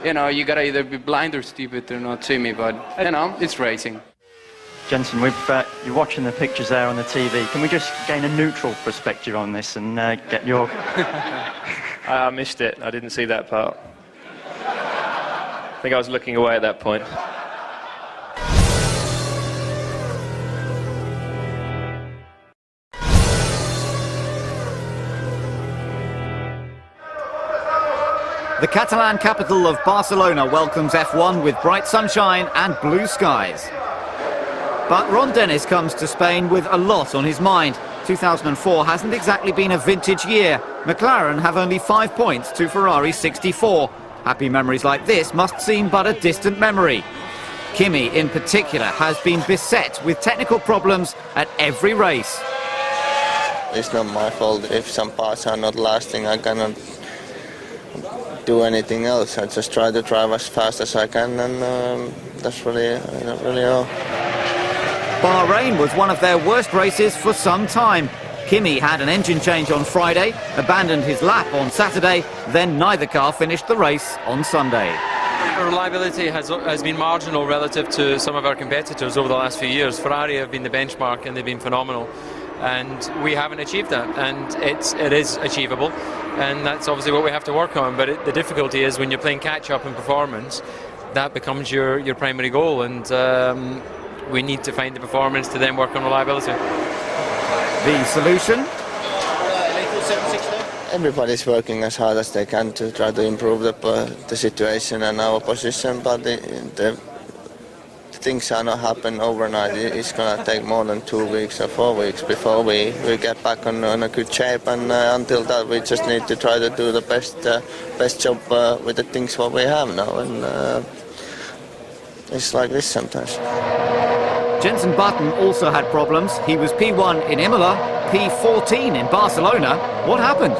You know, you gotta either be blind or stupid to not see me, but, you know, it's racing. Jensen, you're watching the pictures there on the TV. Can we just gain a neutral perspective on this and get your... I missed it. I didn't see that part. I think I was looking away at that point. The Catalan capital of Barcelona welcomes F1 with bright sunshine and blue skies. But Ron Dennis comes to Spain with a lot on his mind. 2004 hasn't exactly been a vintage year. McLaren have only 5 points to Ferrari's 64. Happy memories like this must seem but a distant memory. Kimi, in particular, has been beset with technical problems at every race. It's not my fault if some parts are not lasting. I cannot do anything else. I just try to drive as fast as I can, and that's really all. Bahrain was one of their worst races for some time. Kimi had an engine change on Friday, abandoned his lap on Saturday, then neither car finished the race on Sunday. Reliability has been marginal relative to some of our competitors over the last few years. Ferrari have been the benchmark and they've been phenomenal, and we haven't achieved that, and it is achievable, and that's obviously what we have to work on. But the difficulty is when you're playing catch-up in performance, that becomes your primary goal, and we need to find the performance to then work on reliability. The solution? Everybody's working as hard as they can to try to improve the situation and our position, but the things are not happening overnight. It's going to take more than 2 weeks or 4 weeks before we get back on a good shape, and until that we just need to try to do the best job with the things what we have now, and it's like this sometimes. Jenson Button also had problems. He was P1 in Imola, P14 in Barcelona. What happened?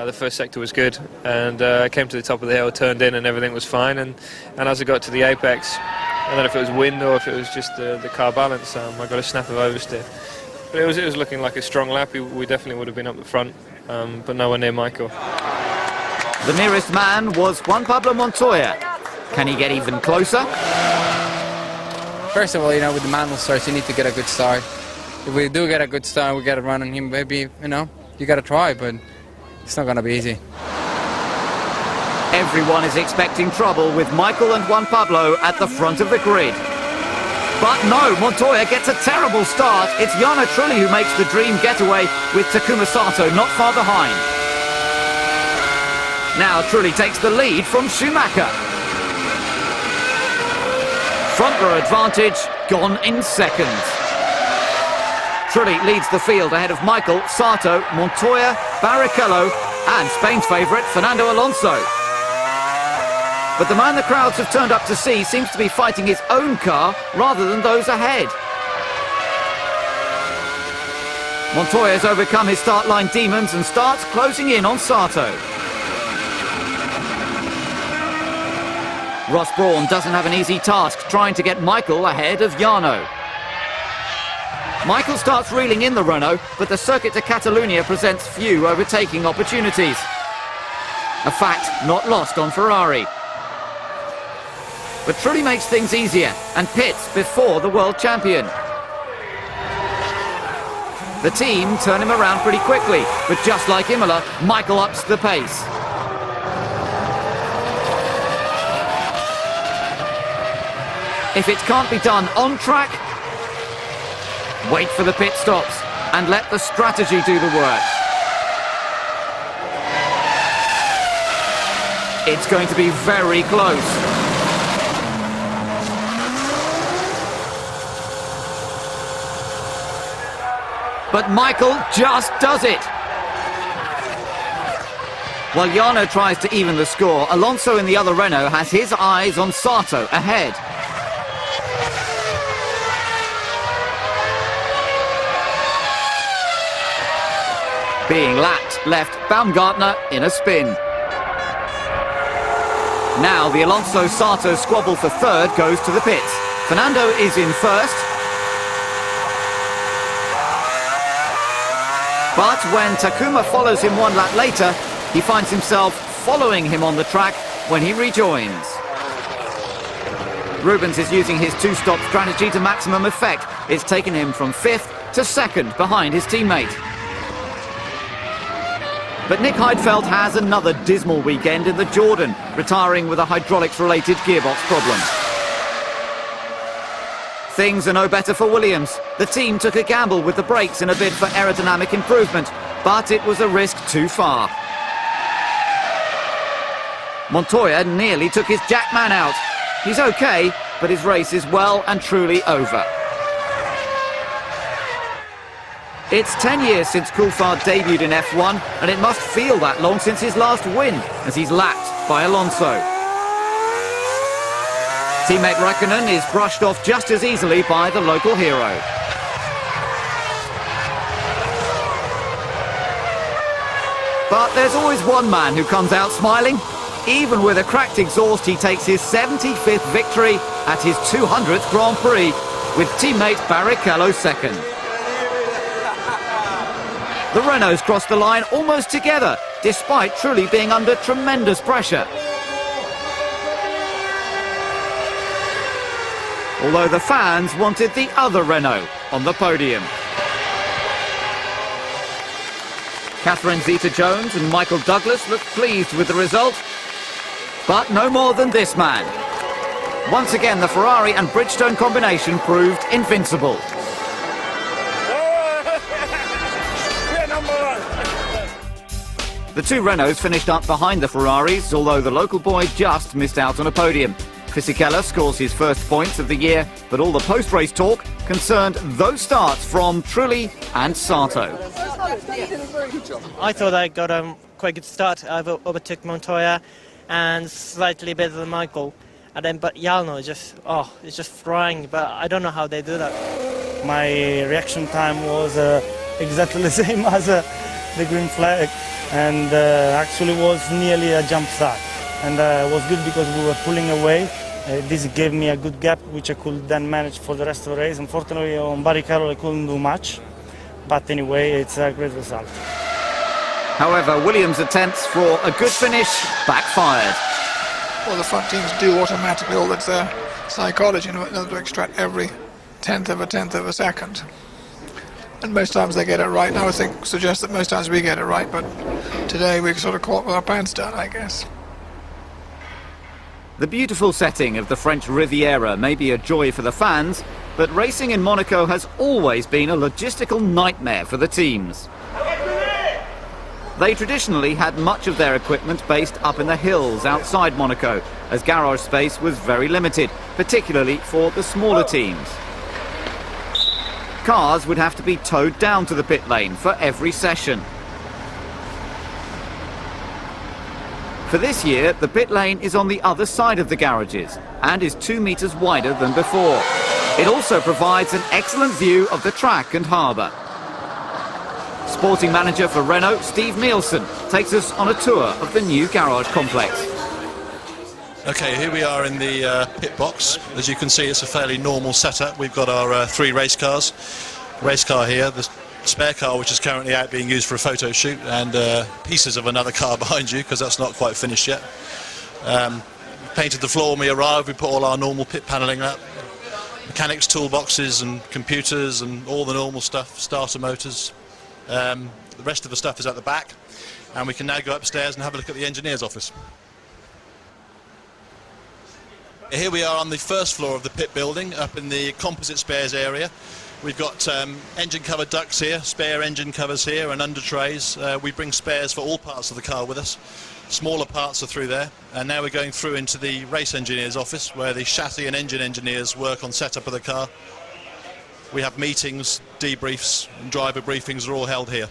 The first sector was good, and I came to the top of the hill, turned in, and everything was fine. And as I got to the apex, I don't know if it was wind or if it was just the car balance, I got a snap of oversteer. But it was looking like a strong lap. We definitely would have been up the front, but nowhere near Michael. The nearest man was Juan Pablo Montoya. Can he get even closer? First of all, you know, with the manual starts, you need to get a good start. If we do get a good start, we got to run on him, maybe, you know, you got to try, but it's not going to be easy. Everyone is expecting trouble with Michael and Juan Pablo at the front of the grid. But no, Montoya gets a terrible start. It's Jarno Trulli who makes the dream getaway with Takuma Sato not far behind. Now Trulli takes the lead from Schumacher. Front row advantage gone in seconds. Trulli leads the field ahead of Michael, Sato, Montoya, Barrichello and Spain's favourite Fernando Alonso. But the man the crowds have turned up to see seems to be fighting his own car rather than those ahead. Montoya has overcome his start line demons and starts closing in on Sato. Ross Brawn doesn't have an easy task trying to get Michael ahead of Jarno. Michael starts reeling in the Renault, but the circuit to Catalunya presents few overtaking opportunities. A fact not lost on Ferrari. But Trulli makes things easier and pits before the world champion. The team turn him around pretty quickly, but just like Imola, Michael ups the pace. If it can't be done on track, wait for the pit stops and let the strategy do the work. It's going to be very close. But Michael just does it. While Jarno tries to even the score, Alonso in the other Renault has his eyes on Sato ahead. Being lapped left Baumgartner in a spin. Now the Alonso-Sato squabble for third goes to the pits. Fernando is in first. But when Takuma follows him one lap later, he finds himself following him on the track when he rejoins. Rubens is using his two-stop strategy to maximum effect. It's taken him from 5th to 2nd behind his teammate. But Nick Heidfeld has another dismal weekend in the Jordan, retiring with a hydraulics-related gearbox problem. Things are no better for Williams. The team took a gamble with the brakes in a bid for aerodynamic improvement, but it was a risk too far. Montoya nearly took his jackman out. He's okay, but his race is well and truly over. It's 10 years since Coulthard debuted in F1, and it must feel that long since his last win, as he's lapped by Alonso. Teammate Raikkonen is brushed off just as easily by the local hero. But there's always one man who comes out smiling. Even with a cracked exhaust, he takes his 75th victory at his 200th Grand Prix, with teammate Barrichello second. The Renaults crossed the line almost together, despite Trulli being under tremendous pressure. Although the fans wanted the other Renault on the podium. Catherine Zeta-Jones and Michael Douglas looked pleased with the result, but no more than this man. Once again, the Ferrari and Bridgestone combination proved invincible. The two Renaults finished up behind the Ferraris, although the local boy just missed out on a podium. Fisichella scores his first points of the year, but all the post-race talk concerned those starts from Trulli and Sato. I thought I got a quite good start. I overtook Montoya and slightly better than Michael. And then, but Jarno is just flying, but I don't know how they do that. My reaction time was exactly the same as the green flag, and actually was nearly a jump start. And it was good because we were pulling away. This gave me a good gap, which I could then manage for the rest of the race. Unfortunately, on Barrichello, I couldn't do much. But anyway, it's a great result. However, Williams' attempts for a good finish backfired. Well, the front teams do automatically all that's their psychology in order to extract every tenth of a second. And most times they get it right. And I would suggest that most times we get it right, but today we sort of caught with our pants down, I guess. The beautiful setting of the French Riviera may be a joy for the fans, but racing in Monaco has always been a logistical nightmare for the teams. They traditionally had much of their equipment based up in the hills outside Monaco, as garage space was very limited, particularly for the smaller teams. Cars would have to be towed down to the pit lane for every session. For this year, the pit lane is on the other side of the garages and is 2 meters wider than before. It also provides an excellent view of the track and harbour. Sporting manager for Renault, Steve Nielsen, takes us on a tour of the new garage complex. Okay, here we are in the pit box. As you can see, it's a fairly normal setup. We've got our 3 race cars. Race car here, the spare car which is currently out being used for a photo shoot, and pieces of another car behind you because that's not quite finished yet. Painted the floor when we arrived. We put all our normal pit panelling up. Mechanics toolboxes and computers and all the normal stuff, starter motors. The rest of the stuff is at the back, and we can now go upstairs and have a look at the engineer's office. Here we are on the first floor of the pit building, up in the composite spares area. We've got engine cover ducts here, spare engine covers here, and under trays. We bring spares for all parts of the car with us. Smaller parts are through there, and now we're going through into the race engineer's office, where the chassis and engine engineers work on setup of the car. We have meetings, debriefs, and driver briefings are all held here.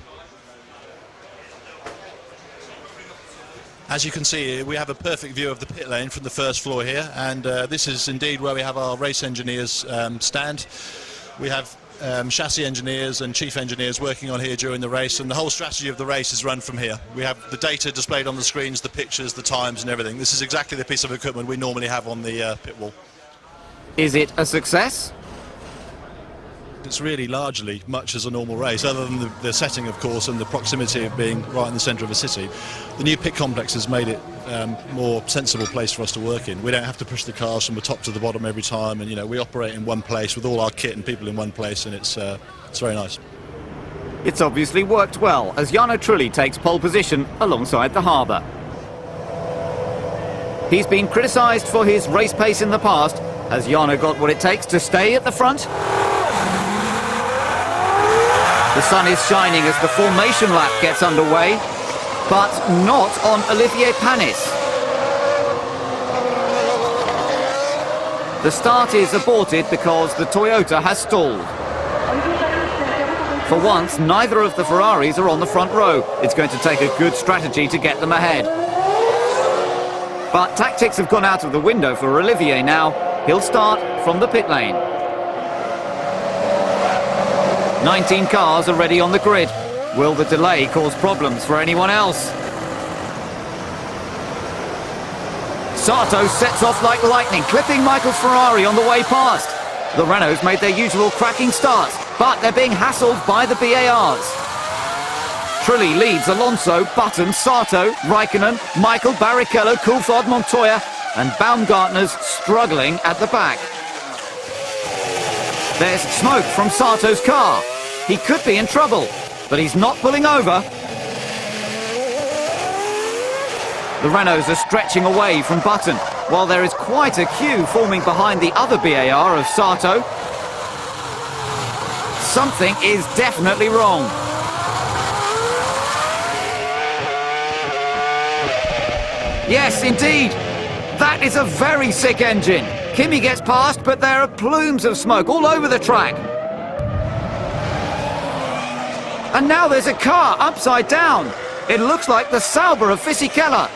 As you can see, we have a perfect view of the pit lane from the first floor here, and this is indeed where we have our race engineers stand. We have chassis engineers and chief engineers working on here during the race, and the whole strategy of the race is run from here. We have the data displayed on the screens, the pictures, the times and everything. This is exactly the piece of equipment we normally have on the pit wall. Is it a success? It's really largely much as a normal race, other than the setting, of course, and the proximity of being right in the centre of a city. The new pit complex has made it a more sensible place for us to work in. We don't have to push the cars from the top to the bottom every time, and we operate in one place with all our kit and people in one place, and it's very nice. It's obviously worked well, as Jarno Trulli takes pole position alongside the harbour. He's been criticised for his race pace in the past. Has Jarno got what it takes to stay at the front? The sun is shining as the formation lap gets underway, but not on Olivier Panis. The start is aborted because the Toyota has stalled. For once, neither of the Ferraris are on the front row. It's going to take a good strategy to get them ahead. But tactics have gone out of the window for Olivier now. He'll start from the pit lane. 19 cars are ready on the grid. Will the delay cause problems for anyone else? Sato sets off like lightning, clipping Michael's Ferrari on the way past. The Renaults made their usual cracking starts, but they're being hassled by the BARs. Trulli leads Alonso, Button, Sato, Raikkonen, Michael, Barrichello, Coulthard, Montoya, and Baumgartner's struggling at the back. There's smoke from Sato's car. He could be in trouble, but he's not pulling over. The Renaults are stretching away from Button, while there is quite a queue forming behind the other BAR of Sato. Something is definitely wrong. Yes, indeed. That is a very sick engine. Kimi gets past, but there are plumes of smoke all over the track. And now there's a car upside down. It looks like the Sauber of Fisichella.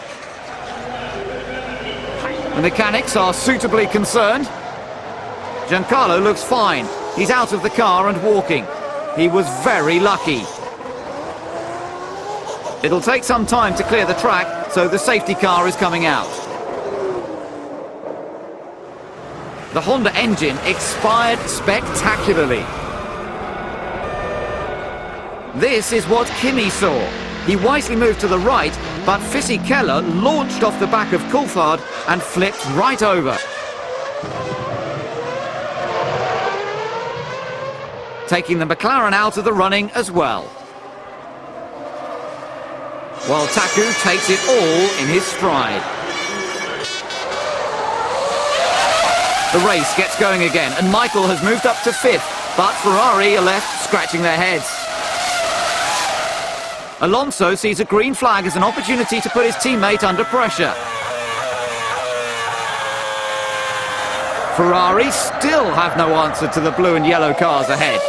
The mechanics are suitably concerned. Giancarlo looks fine. He's out of the car and walking. He was very lucky. It'll take some time to clear the track, so the safety car is coming out. The Honda engine expired spectacularly. This is what Kimi saw. He wisely moved to the right, but Fisichella launched off the back of Coulthard and flipped right over. Taking the McLaren out of the running as well. While Taku takes it all in his stride. The race gets going again, and Michael has moved up to 5th, but Ferrari are left scratching their heads. Alonso sees a green flag as an opportunity to put his teammate under pressure. Ferrari still have no answer to the blue and yellow cars ahead.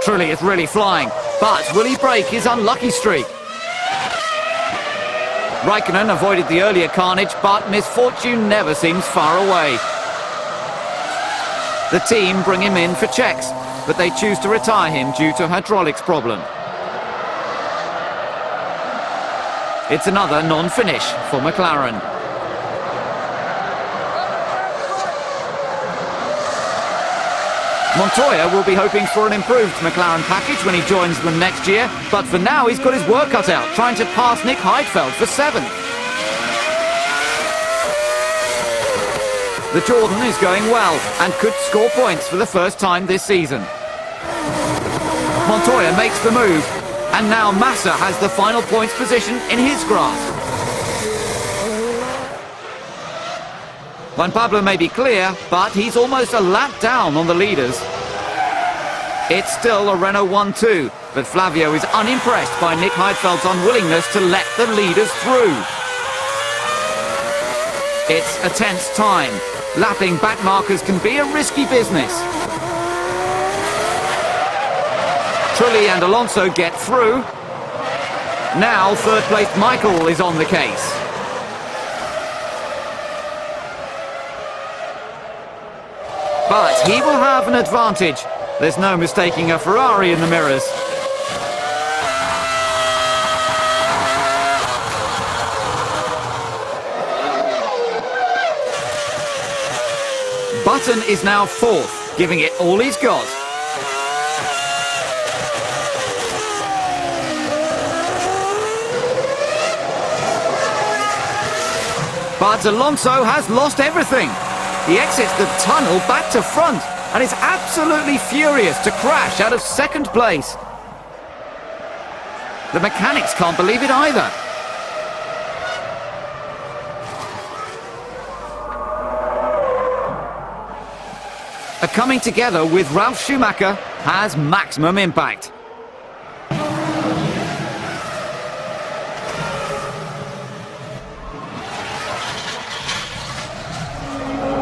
Trulli is really flying, but will he break his unlucky streak? Raikkonen avoided the earlier carnage, but misfortune never seems far away. The team bring him in for checks, but they choose to retire him due to hydraulics problem. It's another non-finish for McLaren. Montoya will be hoping for an improved McLaren package when he joins them next year, but for now he's got his work cut out, trying to pass Nick Heidfeld for 7th. The Jordan is going well and could score points for the first time this season. Montoya makes the move, and now Massa has the final points position in his grasp. Juan Pablo may be clear, but he's almost a lap down on the leaders. It's still a Renault 1-2, but Flavio is unimpressed by Nick Heidfeld's unwillingness to let the leaders through. It's a tense time. Lapping back markers can be a risky business. Trulli and Alonso get through. Now third-placed Michael is on the case. But he will have an advantage. There's no mistaking a Ferrari in the mirrors. Button is now 4th, giving it all he's got. But Alonso has lost everything. He exits the tunnel back to front and is absolutely furious to crash out of 2nd place. The mechanics can't believe it either. A coming together with Ralf Schumacher has maximum impact.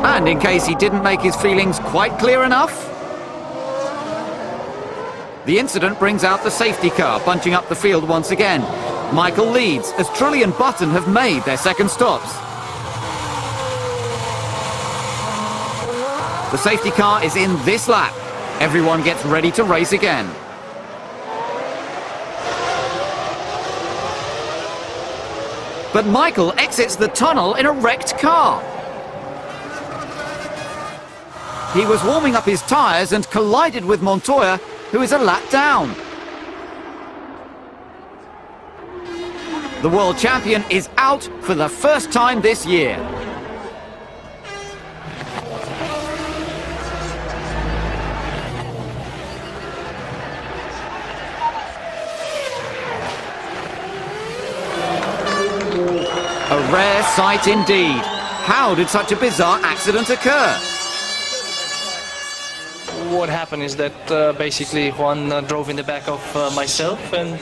And in case he didn't make his feelings quite clear enough, the incident brings out the safety car, bunching up the field once again. Michael leads as Trulli and Button have made their 2nd stops. The safety car is in this lap. Everyone gets ready to race again. But Michael exits the tunnel in a wrecked car. He was warming up his tyres and collided with Montoya, who is a lap down. The world champion is out for the first time this year. A rare sight indeed. How did such a bizarre accident occur? What happened is that basically Juan drove in the back of myself, and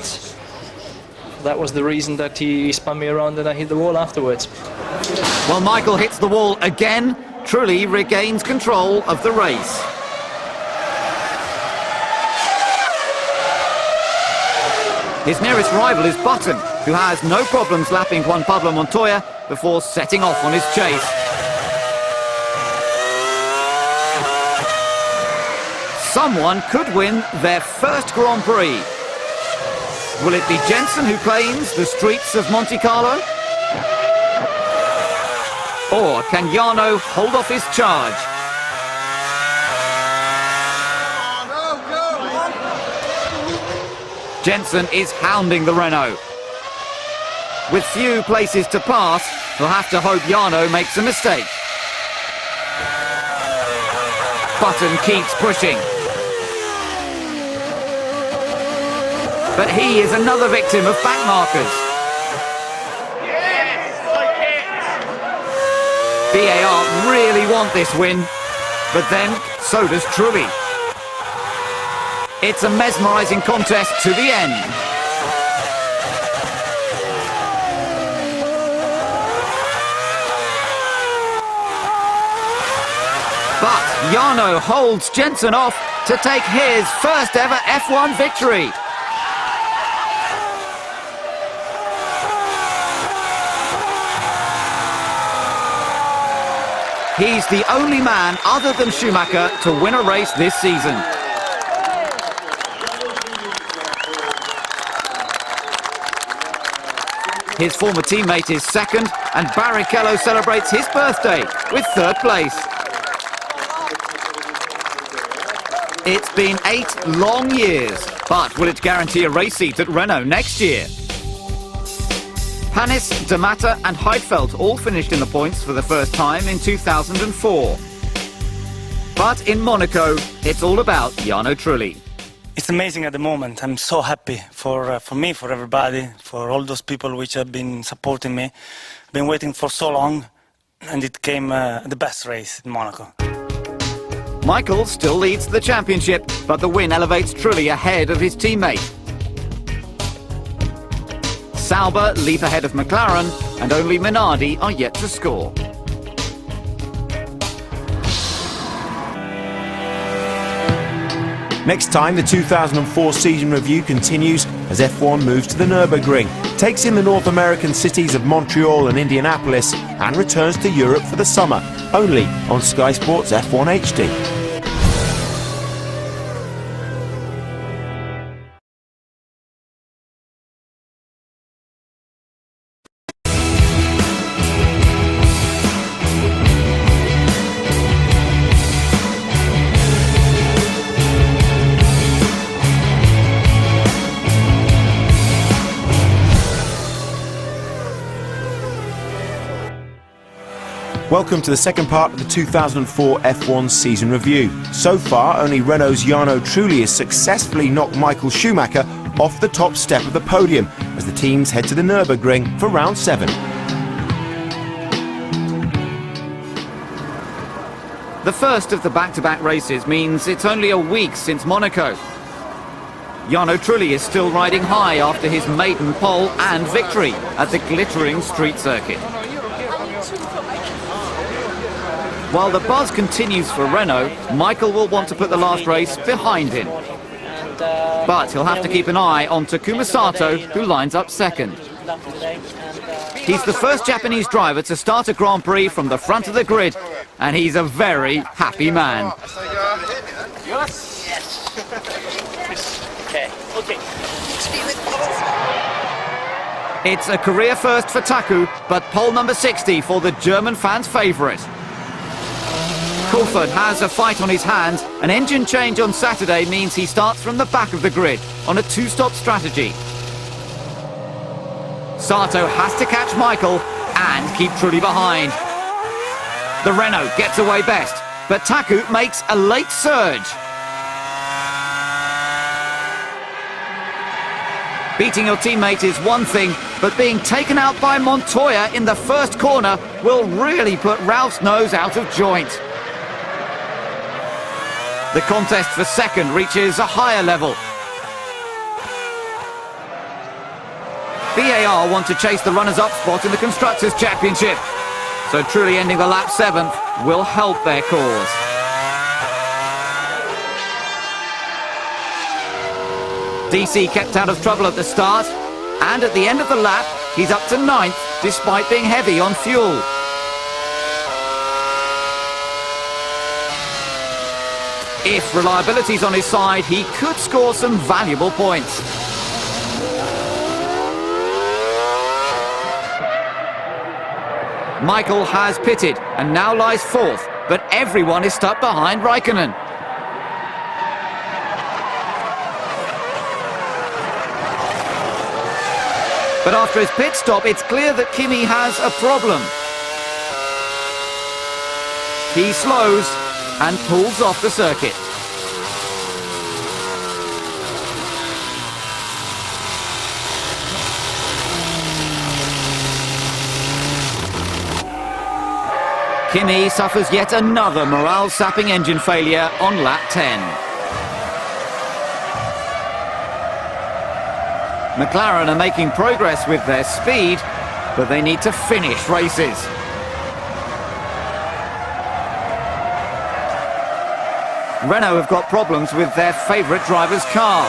that was the reason that he spun me around and I hit the wall afterwards. While Michael hits the wall again, Trulli regains control of the race. His nearest rival is Button, who has no problems lapping Juan Pablo Montoya before setting off on his chase. Someone could win their first Grand Prix. Will it be Jensen who claims the streets of Monte Carlo? Or can Jarno hold off his charge? Jensen is hounding the Renault. With few places to pass, he'll have to hope Jarno makes a mistake. Button keeps pushing. But he is another victim of back markers. VAR really want this win, but then so does Trulli. It's a mesmerising contest to the end. But Jarno holds Jensen off to take his first ever F1 victory. He's the only man other than Schumacher to win a race this season. His former teammate is second, and Barrichello celebrates his birthday with third place. It's been 8 long years, but will it guarantee a race seat at Renault next year? Hannes, De Matter and Heidfeld all finished in the points for the first time in 2004. But in Monaco, it's all about Jarno Trulli. It's amazing at the moment. I'm so happy for me, for everybody, for all those people which have been supporting me. Been waiting for so long, and it came the best race in Monaco. Michael still leads the championship, but the win elevates Trulli ahead of his teammate. Sauber leap ahead of McLaren, and only Minardi are yet to score. Next time, the 2004 season review continues as F1 moves to the Nürburgring, takes in the North American cities of Montreal and Indianapolis, and returns to Europe for the summer, only on Sky Sports F1 HD. Welcome to the second part of the 2004 F1 season review. So far, only Renault's Jarno Trulli has successfully knocked Michael Schumacher off the top step of the podium as the teams head to the Nürburgring for round 7. The first of the back-to-back races means it's only a week since Monaco. Jarno Trulli is still riding high after his maiden pole and victory at the glittering street circuit. While the buzz continues for Renault, Michael will want to put the last race behind him. But he'll have to keep an eye on Takuma Sato, who lines up second. He's the first Japanese driver to start a Grand Prix from the front of the grid, and he's a very happy man. Yes. Okay. It's a career first for Taku, but pole number 60 for the German fans' favourite. Coulthard has a fight on his hands. An engine change on Saturday means he starts from the back of the grid on a 2-stop strategy. Sato has to catch Michael and keep Trulli behind. The Renault gets away best, but Taku makes a late surge. Beating your teammate is one thing, but being taken out by Montoya in the first corner will really put Ralph's nose out of joint. The contest for second reaches a higher level. VAR want to chase the runners-up spot in the Constructors' Championship, so Trulli ending the lap 7th will help their cause. DC kept out of trouble at the start, and at the end of the lap, he's up to 9th despite being heavy on fuel. If reliability's on his side, he could score some valuable points. Michael has pitted and now lies 4th, but everyone is stuck behind Raikkonen. But after his pit stop, it's clear that Kimi has a problem. He slows and pulls off the circuit. Kimi suffers yet another morale-sapping engine failure on lap 10. McLaren are making progress with their speed, but they need to finish races. Renault have got problems with their favourite driver's car.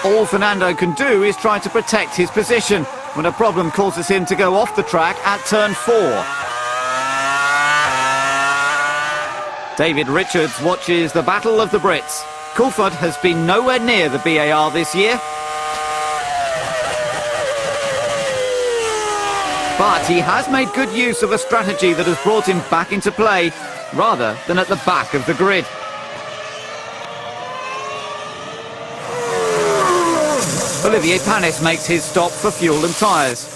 All Fernando can do is try to protect his position when a problem causes him to go off the track at turn 4. David Richards watches the Battle of the Brits. Coulthard has been nowhere near the BAR this year. But he has made good use of a strategy that has brought him back into play, rather than at the back of the grid. Olivier Panis makes his stop for fuel and tyres.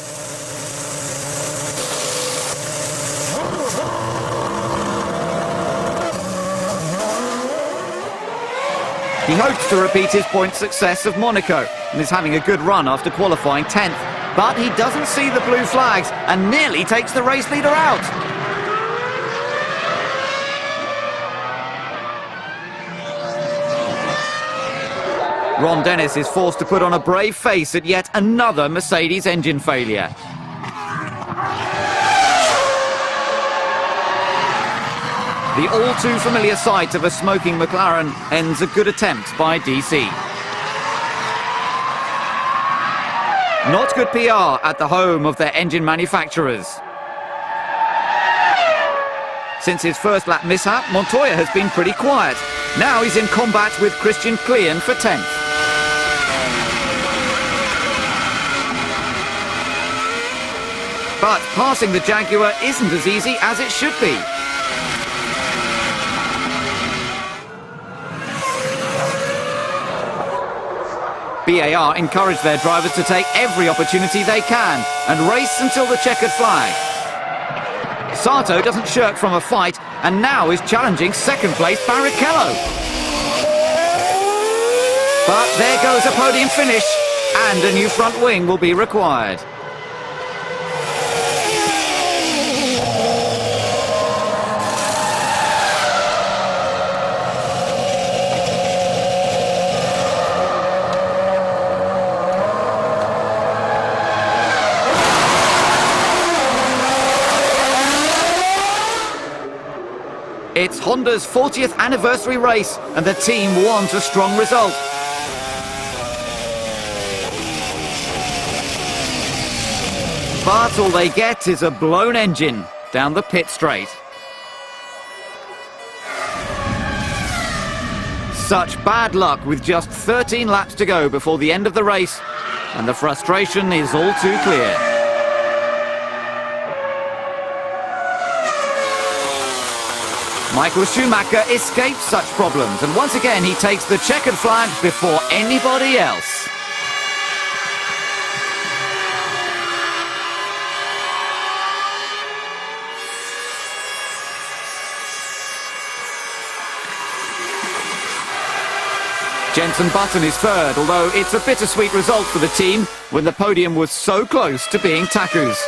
He hopes to repeat his point success of Monaco and is having a good run after qualifying 10th. But he doesn't see the blue flags and nearly takes the race leader out. Ron Dennis is forced to put on a brave face at yet another Mercedes engine failure. The all-too-familiar sight of a smoking McLaren ends a good attempt by DC. Not good PR at the home of their engine manufacturers. Since his first lap mishap, Montoya has been pretty quiet. Now he's in combat with Christian Klein for 10th. But passing the Jaguar isn't as easy as it should be. BAR encourage their drivers to take every opportunity they can and race until the checkered flag. Sato doesn't shirk from a fight and now is challenging second place Barrichello. But there goes a podium finish and a new front wing will be required. It's Honda's 40th anniversary race, and the team wants a strong result. But all they get is a blown engine down the pit straight. Such bad luck with just 13 laps to go before the end of the race, and the frustration is all too clear. Michael Schumacher escapes such problems, and once again he takes the checkered flag before anybody else. Jenson Button is third, although it's a bittersweet result for the team when the podium was so close to being Taku's.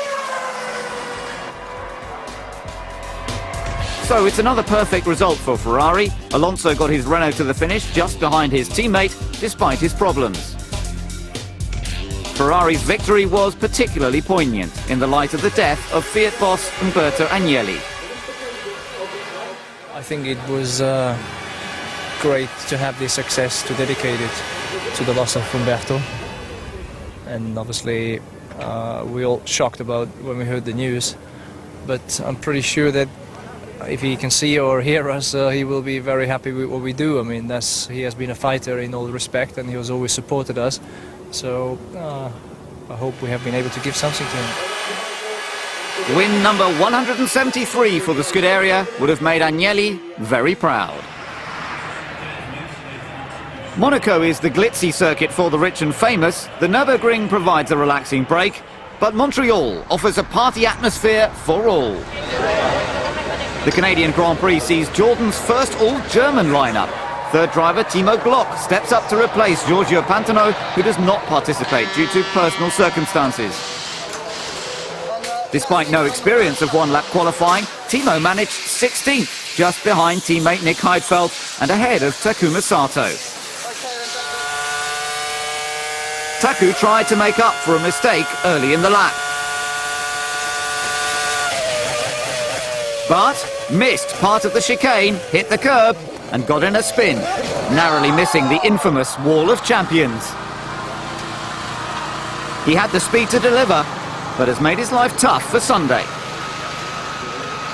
So it's another perfect result for Ferrari. Alonso got his Renault to the finish just behind his teammate, despite his problems. Ferrari's victory was particularly poignant in the light of the death of Fiat boss Umberto Agnelli. I think it was great to have this success to dedicate it to the loss of Umberto. And obviously we all shocked about when we heard the news. But I'm pretty sure that if he can see or hear us, he will be very happy with what we do. I mean, he has been a fighter in all respect, and he has always supported us. So I hope we have been able to give something to him. Win number 173 for the Scuderia would have made Agnelli very proud. Monaco is the glitzy circuit for the rich and famous. The Nürburgring provides a relaxing break, but Montreal offers a party atmosphere for all. The Canadian Grand Prix sees Jordan's first all-German lineup. Third driver Timo Glock steps up to replace Giorgio Pantano, who does not participate due to personal circumstances. Despite no experience of one-lap qualifying, Timo managed 16th, just behind teammate Nick Heidfeld and ahead of Takuma Sato. Taku tried to make up for a mistake early in the lap. but missed part of the chicane, hit the curb and got in a spin, narrowly missing the infamous Wall of Champions. He had the speed to deliver, but has made his life tough for Sunday.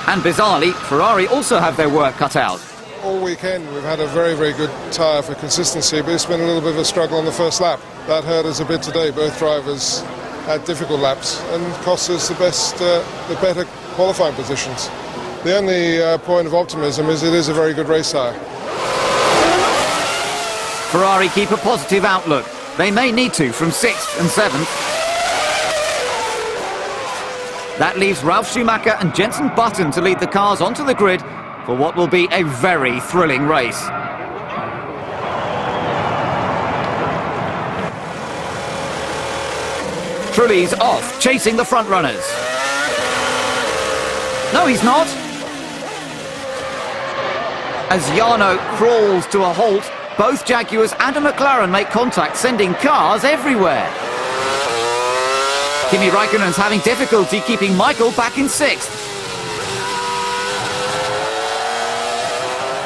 And bizarrely, Ferrari also have their work cut out. All weekend we've had a very, very good tyre for consistency, but it's been a little bit of a struggle on the first lap. That hurt us a bit today. Both drivers had difficult laps and cost us the better qualifying positions. The only point of optimism is it is a very good race tyre. Ferrari keep a positive outlook. They may need to from 6th and 7th. That leaves Ralf Schumacher and Jenson Button to lead the cars onto the grid for what will be a very thrilling race. Trulli's off, chasing the front runners. No, he's not. As Jarno crawls to a halt, both Jaguars and a McLaren make contact, sending cars everywhere. Kimi Räikkönen's having difficulty keeping Michael back in 6th.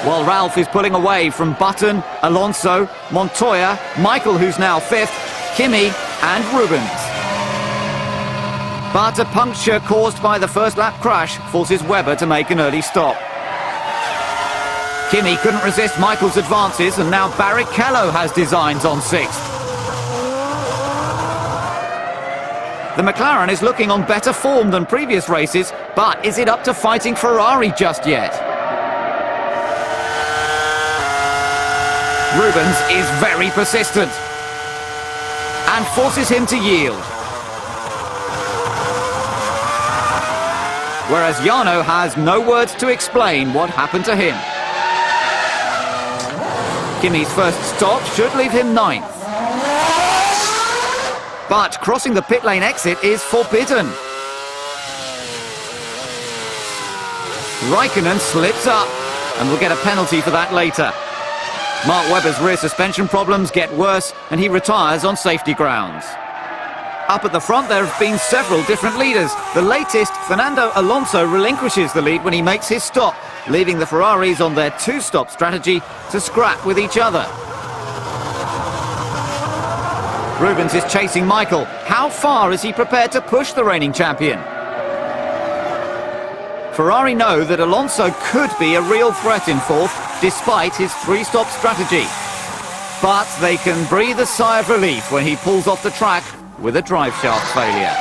While Ralf is pulling away from Button, Alonso, Montoya, Michael, who's now 5th, Kimi and Rubens. But a puncture caused by the first lap crash forces Webber to make an early stop. Kimi couldn't resist Michael's advances, and now Barrichello has designs on 6th. The McLaren is looking on better form than previous races, but is it up to fighting Ferrari just yet? Rubens is very persistent and forces him to yield. Whereas Jarno has no words to explain what happened to him. Kimi's first stop should leave him 9th. But crossing the pit lane exit is forbidden. Räikkönen slips up and will get a penalty for that later. Mark Webber's rear suspension problems get worse and he retires on safety grounds. Up at the front there have been several different leaders. The latest, Fernando Alonso, relinquishes the lead when he makes his stop, leaving the Ferraris on their 2-stop strategy to scrap with each other. Rubens is chasing Michael. How far is he prepared to push the reigning champion? Ferrari know that Alonso could be a real threat in 4th, despite his 3-stop strategy. But they can breathe a sigh of relief when he pulls off the track with a drive shaft failure.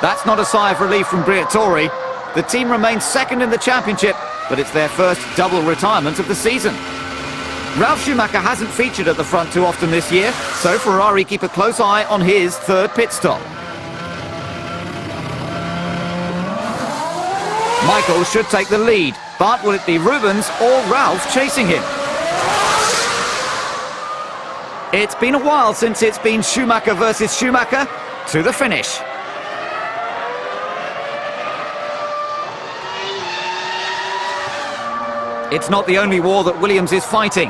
That's not a sigh of relief from Briatore. The team remains 2nd in the championship, but it's their first double retirement of the season. Ralf Schumacher hasn't featured at the front too often this year, so Ferrari keep a close eye on his 3rd pit stop. Michael should take the lead, but will it be Rubens or Ralf chasing him? It's been a while since it's been Schumacher versus Schumacher to the finish. It's not the only war that Williams is fighting.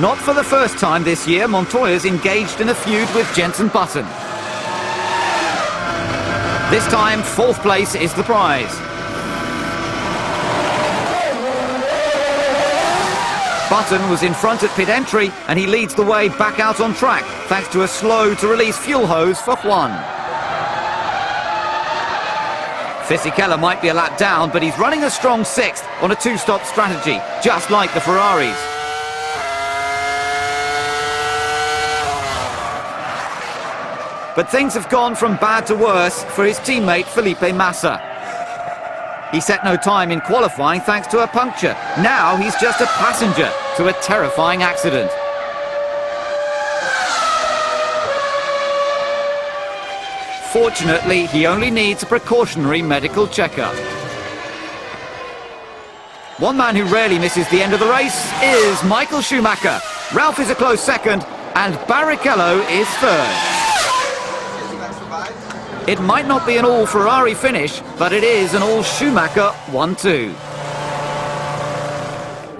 Not for the first time this year, Montoya's engaged in a feud with Jenson Button. This time, 4th place is the prize. Button was in front at pit entry and he leads the way back out on track thanks to a slow-to-release fuel hose for Juan. Fisichella might be a lap down, but he's running a strong 6th on a 2-stop strategy, just like the Ferraris. But things have gone from bad to worse for his teammate Felipe Massa. He set no time in qualifying thanks to a puncture. Now he's just a passenger to a terrifying accident. Fortunately, he only needs a precautionary medical checkup. One man who rarely misses the end of the race is Michael Schumacher. Ralf is a close 2nd and Barrichello is 3rd. It might not be an all-Ferrari finish, but it is an all-Schumacher 1-2.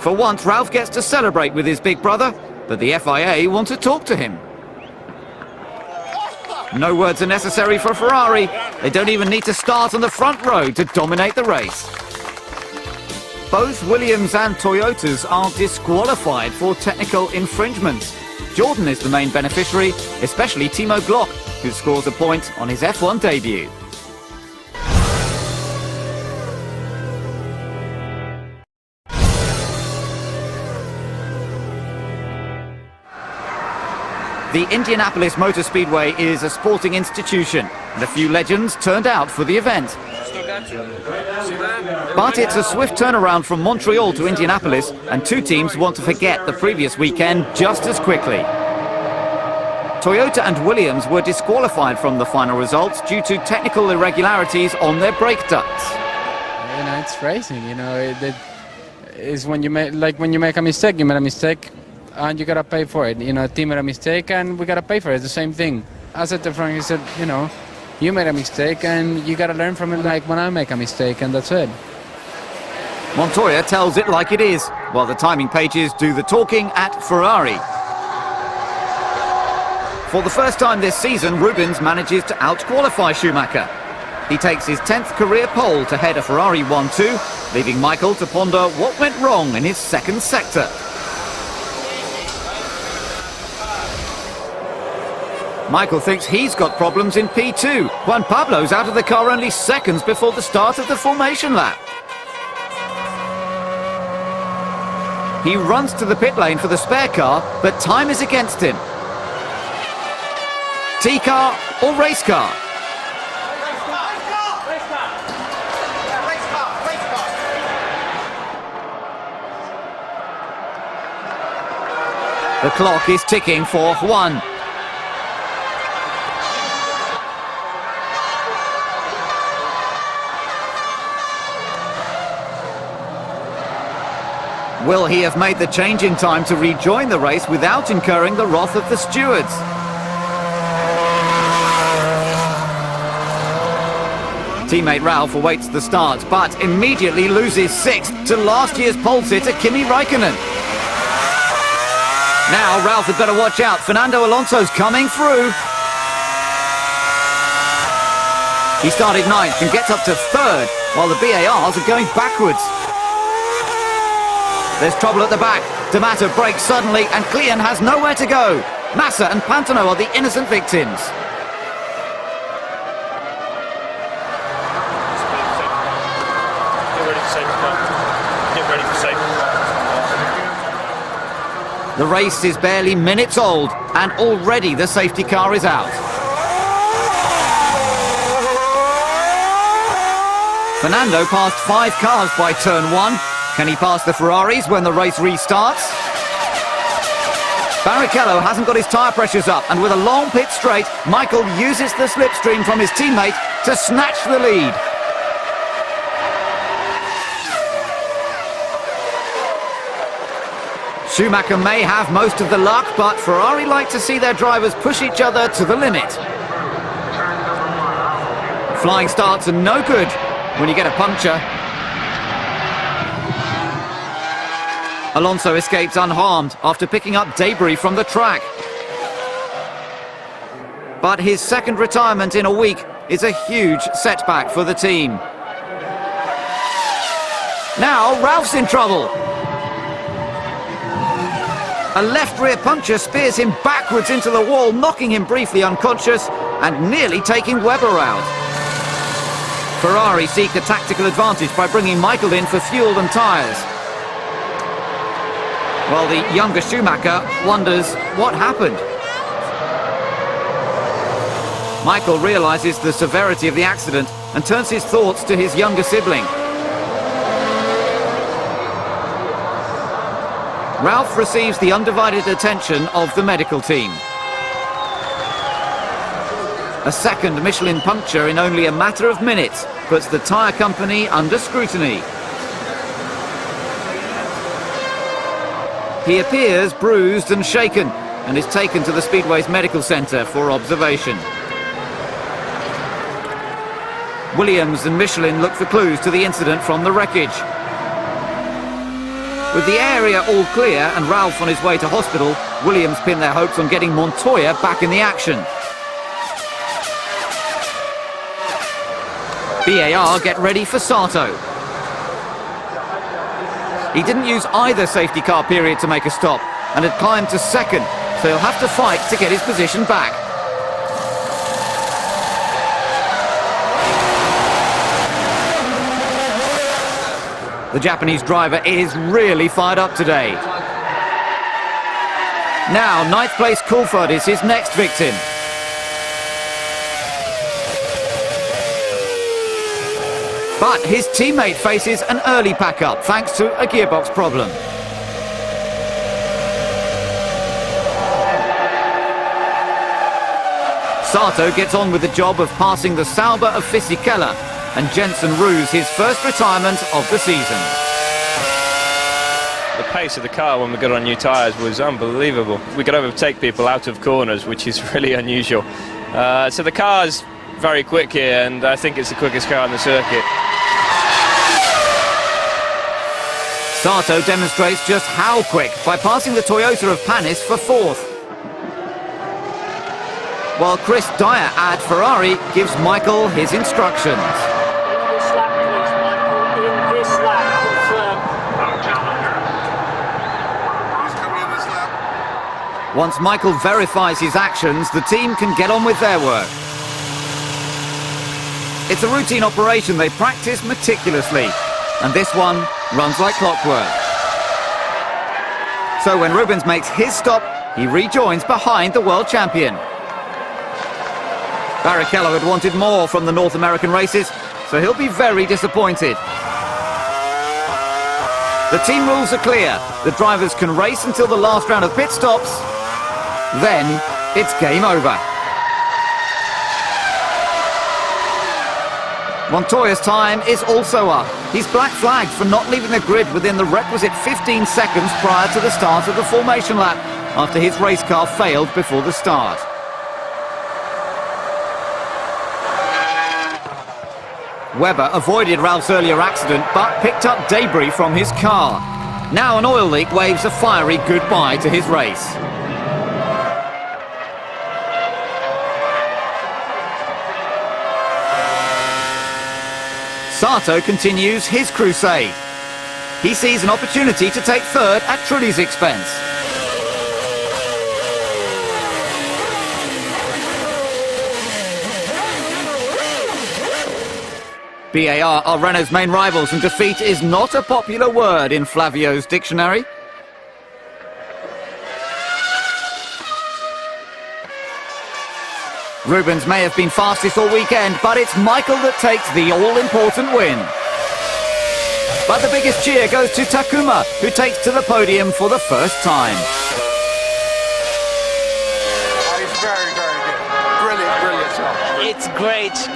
For once, Ralf gets to celebrate with his big brother, but the FIA want to talk to him. No words are necessary for Ferrari. They don't even need to start on the front row to dominate the race. both Williams and Toyotas are disqualified for technical infringements. Jordan is the main beneficiary, especially Timo Glock, who scores a point on his F1 debut. The Indianapolis Motor Speedway is a sporting institution, and a few legends turned out for the event. But it's a swift turnaround from Montreal to Indianapolis, and two teams want to forget the previous weekend just as quickly. Toyota and Williams were disqualified from the final results due to technical irregularities on their brake ducts. You know, it's racing. You know, it is when you make a mistake, you made a mistake, and you gotta pay for it. You know, a team made a mistake, and we gotta pay for it. It's the same thing. I said to Frank, he said, you know, you made a mistake, and you gotta learn from it. Like when I make a mistake, and that's it. Montoya tells it like it is, while the timing pages do the talking at Ferrari. For the first time this season, Rubens manages to out-qualify Schumacher. He takes his 10th career pole to head a Ferrari 1-2, leaving Michael to ponder what went wrong in his second sector. Michael thinks he's got problems in P2. Juan Pablo's out of the car only seconds before the start of the formation lap. He runs to the pit lane for the spare car, but time is against him. T-car or race car? The clock is ticking for Juan. Will he have made the change in time to rejoin the race without incurring the wrath of the stewards? Teammate Ralph awaits the start, but immediately loses 6th to last year's pole sitter Kimi Räikkönen. Now Ralph had better watch out. Fernando Alonso's coming through. He started 9th and gets up to 3rd, while the BARs are going backwards. There's trouble at the back. D'Amato brakes suddenly, and Klein has nowhere to go. Massa and Pantano are the innocent victims. Get ready for safety. The race is barely minutes old, and already the safety car is out. Fernando passed 5 cars by turn 1. Can he pass the Ferraris when the race restarts? Barrichello hasn't got his tyre pressures up, and with a long pit straight, Michael uses the slipstream from his teammate to snatch the lead. Schumacher may have most of the luck, but Ferrari like to see their drivers push each other to the limit. Flying starts are no good when you get a puncture. Alonso escapes unharmed after picking up debris from the track. But his second retirement in a week is a huge setback for the team. Now Ralph's in trouble. A left rear puncture spears him backwards into the wall, knocking him briefly unconscious and nearly taking Webber out. Ferrari seek a tactical advantage by bringing Michael in for fuel and tyres. While the younger Schumacher wonders what happened. Michael realises the severity of the accident and turns his thoughts to his younger sibling. Ralph receives the undivided attention of the medical team. A second Michelin puncture in only a matter of minutes puts the tyre company under scrutiny. He appears bruised and shaken and is taken to the Speedway's medical centre for observation. Williams and Michelin look for clues to the incident from the wreckage. With the area all clear and Ralph on his way to hospital, Williams pin their hopes on getting Montoya back in the action. BAR get ready for Sato. He didn't use either safety car period to make a stop and had climbed to second, so he'll have to fight to get his position back. The Japanese driver is really fired up today. Now, 9th place Coulthard is his next victim. But his teammate faces an early pack-up thanks to a gearbox problem. Sato gets on with the job of passing the Sauber of Fisichella, and Jensen rues his first retirement of the season. The pace of the car when we got on new tyres was unbelievable. We could overtake people out of corners, which is really unusual. So the car's very quick here, and I think it's the quickest car on the circuit. Sato demonstrates just how quick by passing the Toyota of Panis for 4th. While Chris Dyer at Ferrari gives Michael his instructions. Once Michael verifies his actions, the team can get on with their work. It's a routine operation they practice meticulously, and this one runs like clockwork. So when Rubens makes his stop, he rejoins behind the world champion. Barrichello had wanted more from the North American races, so he'll be very disappointed. The team rules are clear. The drivers can race until the last round of pit stops. Then it's game over. Montoya's time is also up. He's black flagged for not leaving the grid within the requisite 15 seconds prior to the start of the formation lap, after his race car failed before the start. Webber avoided Ralph's earlier accident, but picked up debris from his car. Now an oil leak waves a fiery goodbye to his race. Sato continues his crusade. He sees an opportunity to take 3rd at Trulli's expense. BAR are Renault's main rivals, and defeat is not a popular word in Flavio's dictionary. Rubens may have been fastest all weekend, but it's Michael that takes the all-important win. But the biggest cheer goes to Takuma, who takes to the podium for the first time. It's very, very good. Brilliant, brilliant job. It's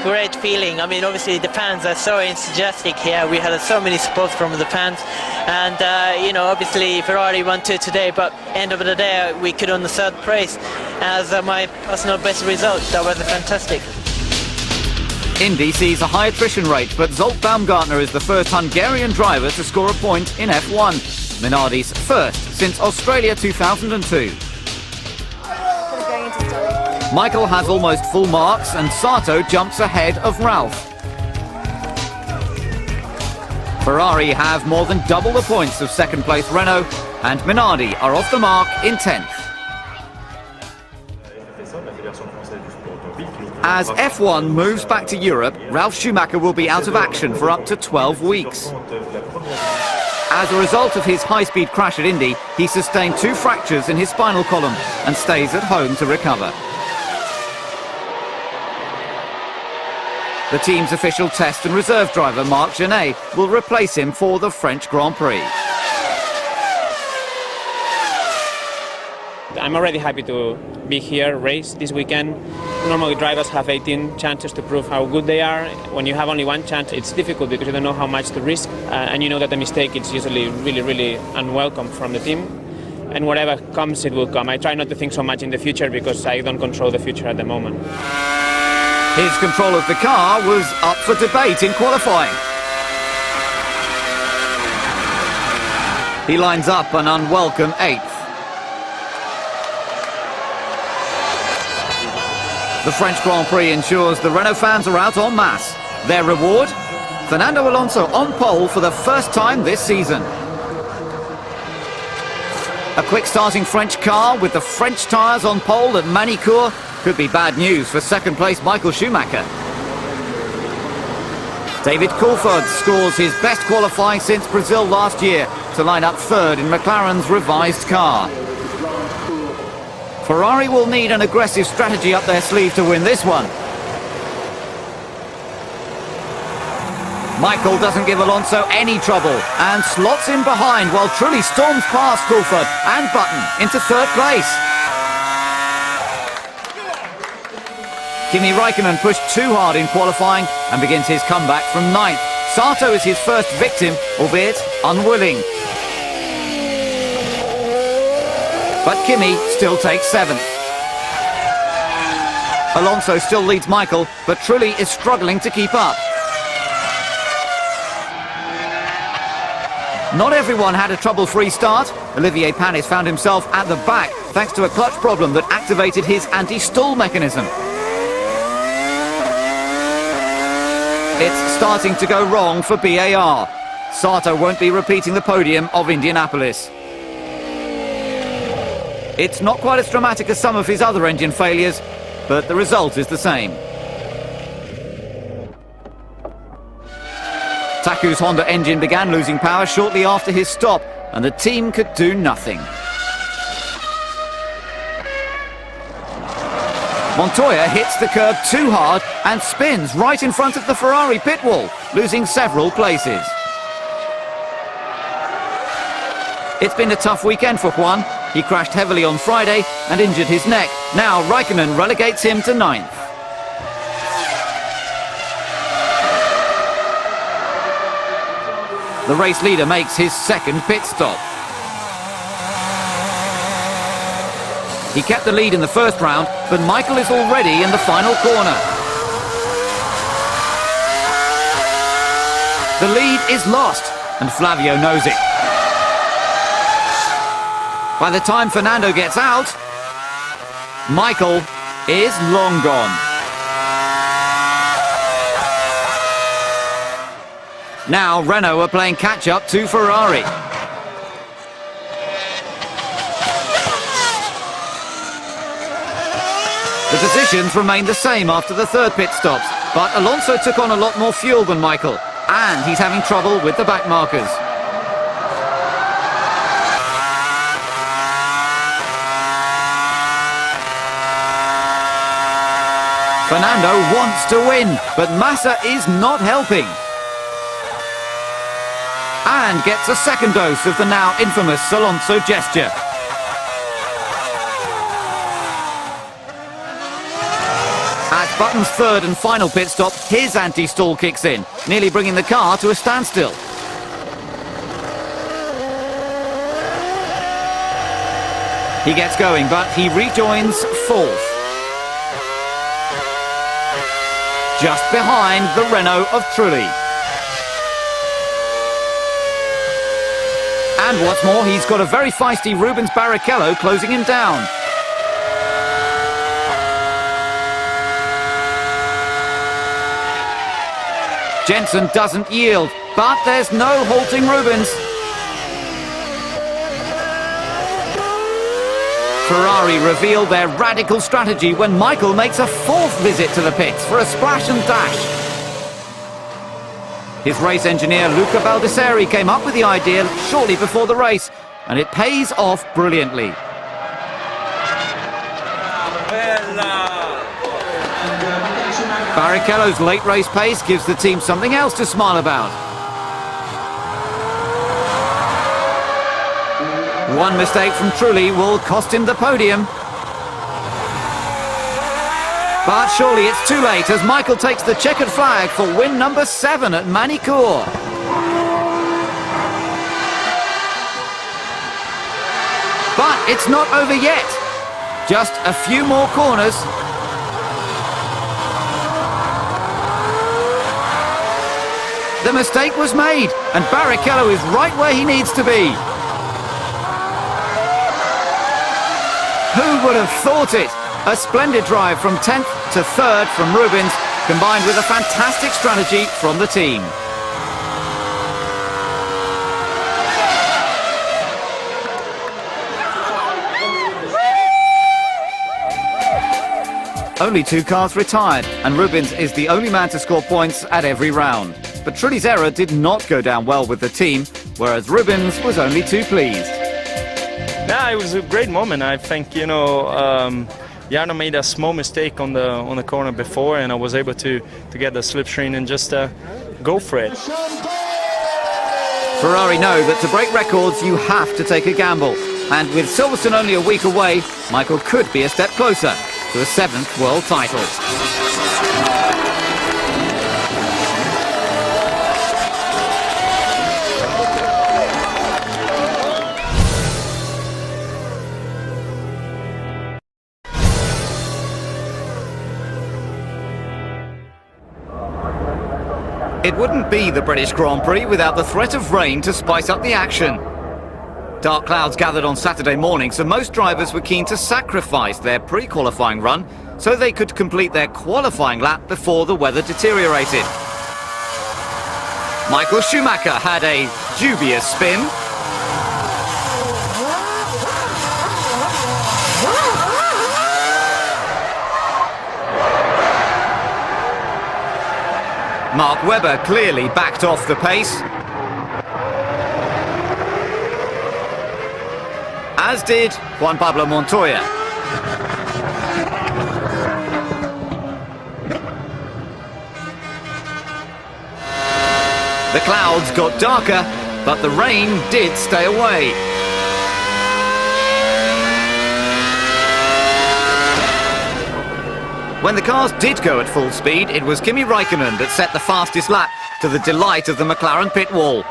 great feeling. I mean, obviously the fans are so enthusiastic here. We had so many support from the fans, and you know, obviously Ferrari won today, but end of the day we could on the 3rd place as my personal best result. That was fantastic. Indy sees a high attrition rate, but Zolt Baumgartner is the first Hungarian driver to score a point in F1. Minardi's first since Australia 2002. Michael has almost full marks, and Sato jumps ahead of Ralph. Ferrari have more than double the points of 2nd place Renault, and Minardi are off the mark in 10th. As F1 moves back to Europe, Ralf Schumacher will be out of action for up to 12 weeks. As a result of his high-speed crash at Indy, he sustained 2 fractures in his spinal column and stays at home to recover. The team's official test and reserve driver, Marc Genet, will replace him for the French Grand Prix. I'm already happy to be here, race this weekend. Normally drivers have 18 chances to prove how good they are. When you have only 1 chance, it's difficult because you don't know how much to risk, and you know that a mistake is usually really unwelcome from the team. And whatever comes, it will come. I try not to think so much in the future because I don't control the future at the moment. His control of the car was up for debate in qualifying. He lines up an unwelcome 8th. The French Grand Prix ensures the Renault fans are out en masse. Their reward? Fernando Alonso on pole for the first time this season. A quick starting French car with the French tyres on pole at Manicourt could be bad news for second place Michael Schumacher. David Coulthard scores his best qualifying since Brazil last year to line up third in McLaren's revised car. Ferrari will need an aggressive strategy up their sleeve to win this one. Michael doesn't give Alonso any trouble and slots in behind while Trulli storms past Coulthard and Button into third place. Kimi Räikkönen pushed too hard in qualifying and begins his comeback from ninth. Sato is his first victim, albeit unwilling. But Kimi still takes seventh. Alonso still leads Michael, but Trulli is struggling to keep up. Not everyone had a trouble-free start. Olivier Panis found himself at the back thanks to a clutch problem that activated his anti-stall mechanism. It's starting to go wrong for BAR. Sato won't be repeating the podium of Indianapolis. It's not quite as dramatic as some of his other engine failures, but the result is the same. Taku's Honda engine began losing power shortly after his stop, and the team could do nothing. Montoya hits the curb too hard and spins right in front of the Ferrari pit wall, losing several places. It's been a tough weekend for Juan. He crashed heavily on Friday and injured his neck. Now Räikkönen relegates him to ninth. The race leader makes his second pit stop. He kept the lead in the first round, but Michael is already in the final corner. The lead is lost, and Flavio knows it. By the time Fernando gets out, Michael is long gone. Now Renault are playing catch-up to Ferrari. The positions remain the same after the third pit stops, but Alonso took on a lot more fuel than Michael, and he's having trouble with the back markers. Fernando wants to win, but Massa is not helping. And gets a second dose of the now infamous Alonso gesture. At Button's third and final pit stop, his anti-stall kicks in, nearly bringing the car to a standstill. He gets going, but he rejoins fourth. Just behind the Renault of Trulli. And what's more, he's got a very feisty Rubens Barrichello closing him down. Jensen doesn't yield, but there's no halting Rubens. Ferrari reveal their radical strategy when Michael makes a fourth visit to the pits for a splash and dash. His race engineer Luca Baldessari came up with the idea shortly before the race, and it pays off brilliantly. Barrichello's late race pace gives the team something else to smile about. One mistake from Trulli will cost him the podium. But surely it's too late as Michael takes the checkered flag for win number 7 at Manicourt. But it's not over yet. Just a few more corners. The mistake was made, and Barrichello is right where he needs to be. Who would have thought it? A splendid drive from 10th to 3rd from Rubens, combined with a fantastic strategy from the team. only 2 cars retired, and Rubens is the only man to score points at every round. But Trulli's error did not go down well with the team, whereas Rubens was only too pleased. Yeah, it was a great moment. I think, Jarno made a small mistake on the corner before, and I was able to get the slipstream and just go for it. Ferrari know that to break records you have to take a gamble, and with Silverstone only a week away, Michael could be a step closer to a 7th world title. It wouldn't be the British Grand Prix without the threat of rain to spice up the action. Dark clouds gathered on Saturday morning, so most drivers were keen to sacrifice their pre-qualifying run so they could complete their qualifying lap before the weather deteriorated. Michael Schumacher had a dubious spin. Mark Webber clearly backed off the pace, as did Juan Pablo Montoya. The clouds got darker, but the rain did stay away. When the cars did go at full speed, it was Kimi Räikkönen that set the fastest lap, to the delight of the McLaren pit wall.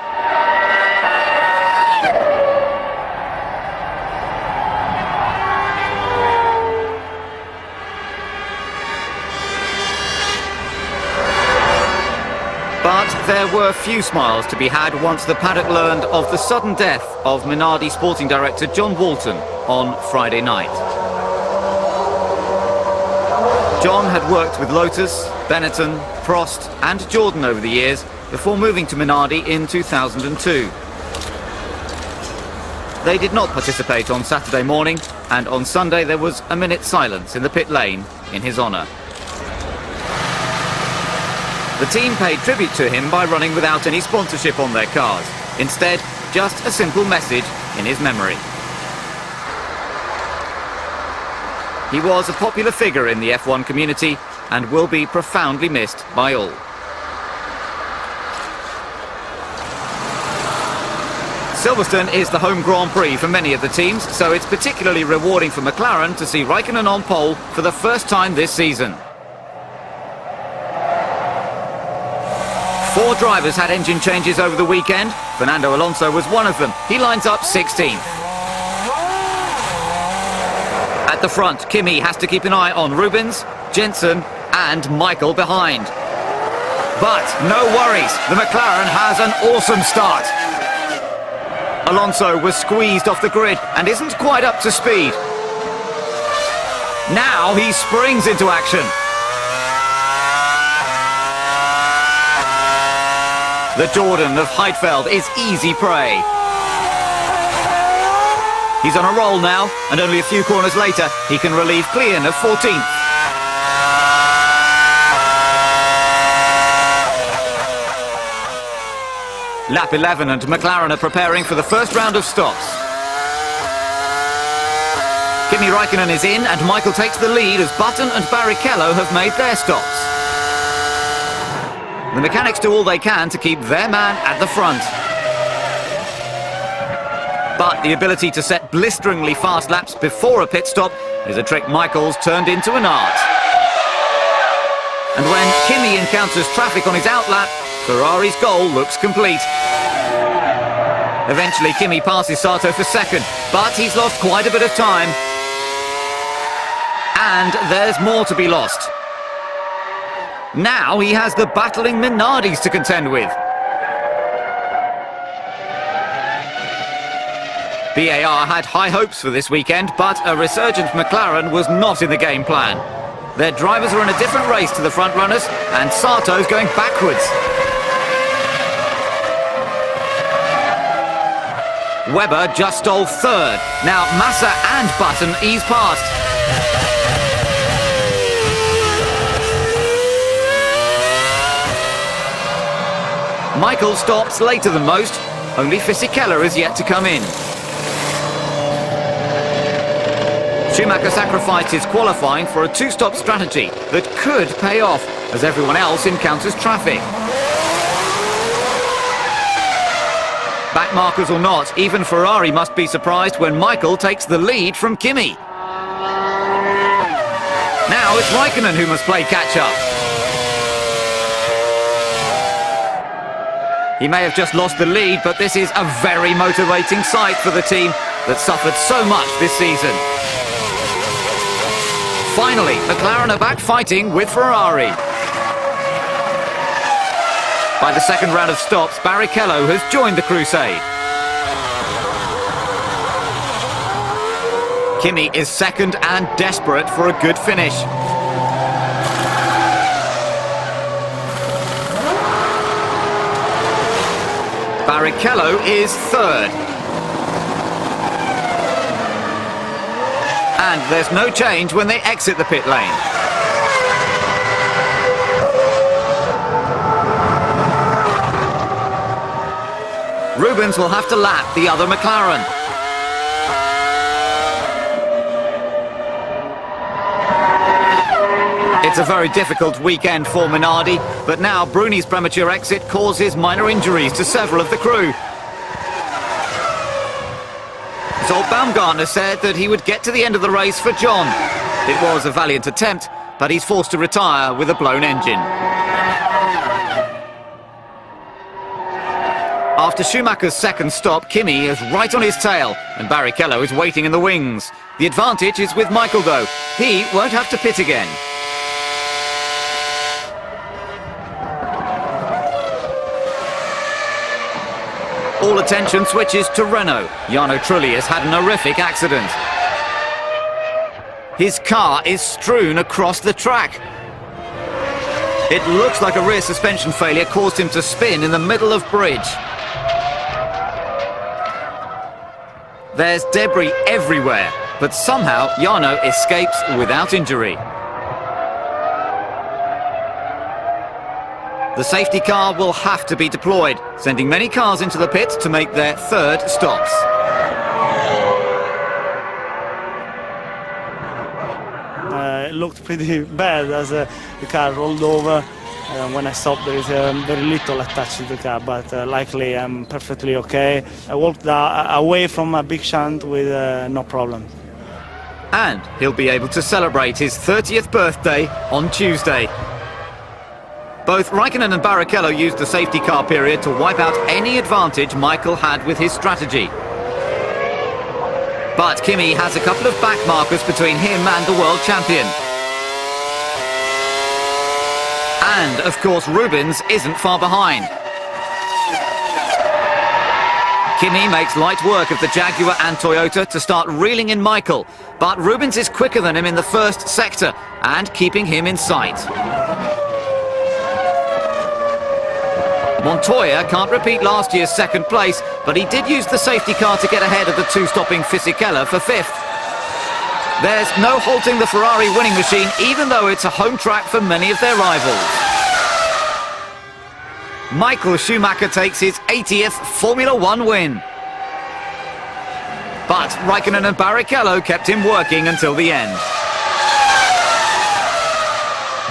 But there were few smiles to be had once the paddock learned of the sudden death of Minardi sporting director John Walton on Friday night. John had worked with Lotus, Benetton, Prost and Jordan over the years before moving to Minardi in 2002. They did not participate on Saturday morning, and on Sunday there was a minute's silence in the pit lane in his honour. The team paid tribute to him by running without any sponsorship on their cars. Instead, just a simple message in his memory. He was a popular figure in the F1 community and will be profoundly missed by all. Silverstone is the home Grand Prix for many of the teams, so it's particularly rewarding for McLaren to see Räikkönen on pole for the first time this season. 4 drivers had engine changes over the weekend. Fernando Alonso was one of them. He lines up 16th. At the front, Kimi has to keep an eye on Rubens, Jensen and Michael behind. But no worries, the McLaren has an awesome start. Alonso was squeezed off the grid and isn't quite up to speed. Now he springs into action. The Jordan of Heidfeld is easy prey. He's on a roll now, and only a few corners later, he can relieve Klein of 14th. Lap 11 and McLaren are preparing for the first round of stops. Kimi Räikkönen is in, and Michael takes the lead as Button and Barrichello have made their stops. The mechanics do all they can to keep their man at the front. But the ability to set blisteringly fast laps before a pit stop is a trick Michael's turned into an art. And when Kimi encounters traffic on his outlap, Ferrari's goal looks complete. Eventually Kimi passes Sato for second, but he's lost quite a bit of time. And there's more to be lost. Now he has the battling Minardis to contend with. BAR had high hopes for this weekend, but a resurgent McLaren was not in the game plan. Their drivers are in a different race to the front runners, and Sato's going backwards. Webber just stole third. Now Massa and Button ease past. Michael stops later than most. Only Fisichella is yet to come in. Schumacher sacrificed his qualifying for a two-stop strategy that could pay off as everyone else encounters traffic. Backmarkers or not, even Ferrari must be surprised when Michael takes the lead from Kimi. Now it's Raikkonen who must play catch-up. He may have just lost the lead, but this is a very motivating sight for the team that suffered so much this season. Finally, McLaren are back fighting with Ferrari. By the second round of stops, Barrichello has joined the crusade. Kimi is second and desperate for a good finish. Barrichello is third. And there's no change when they exit the pit lane. Rubens will have to lap the other McLaren. It's a very difficult weekend for Minardi, but now Bruni's premature exit causes minor injuries to several of the crew. Zoltan Baumgartner said that he would get to the end of the race for John. It was a valiant attempt, but he's forced to retire with a blown engine. After Schumacher's second stop, Kimi is right on his tail, and Barrichello is waiting in the wings. The advantage is with Michael, though. He won't have to pit again. All attention switches to Renault. Jarno Trulli has had an horrific accident. His car is strewn across the track. It looks like a rear suspension failure caused him to spin in the middle of bridge. There's debris everywhere, but somehow Jarno escapes without injury. The safety car will have to be deployed, sending many cars into the pit to make their third stops. It looked pretty bad as the car rolled over. When I stopped, there is very little attached to the car, but luckily I'm perfectly okay. I walked away from a big shunt with no problem. And he'll be able to celebrate his 30th birthday on Tuesday. Both Raikkonen and Barrichello used the safety car period to wipe out any advantage Michael had with his strategy. But Kimi has a couple of back markers between him and the world champion. And, of course, Rubens isn't far behind. Kimi makes light work of the Jaguar and Toyota to start reeling in Michael, but Rubens is quicker than him in the first sector and keeping him in sight. Montoya can't repeat last year's second place, but he did use the safety car to get ahead of the two-stopping Fisichella for fifth. There's no halting the Ferrari winning machine, even though it's a home track for many of their rivals. Michael Schumacher takes his 80th Formula One win. But Raikkonen and Barrichello kept him working until the end.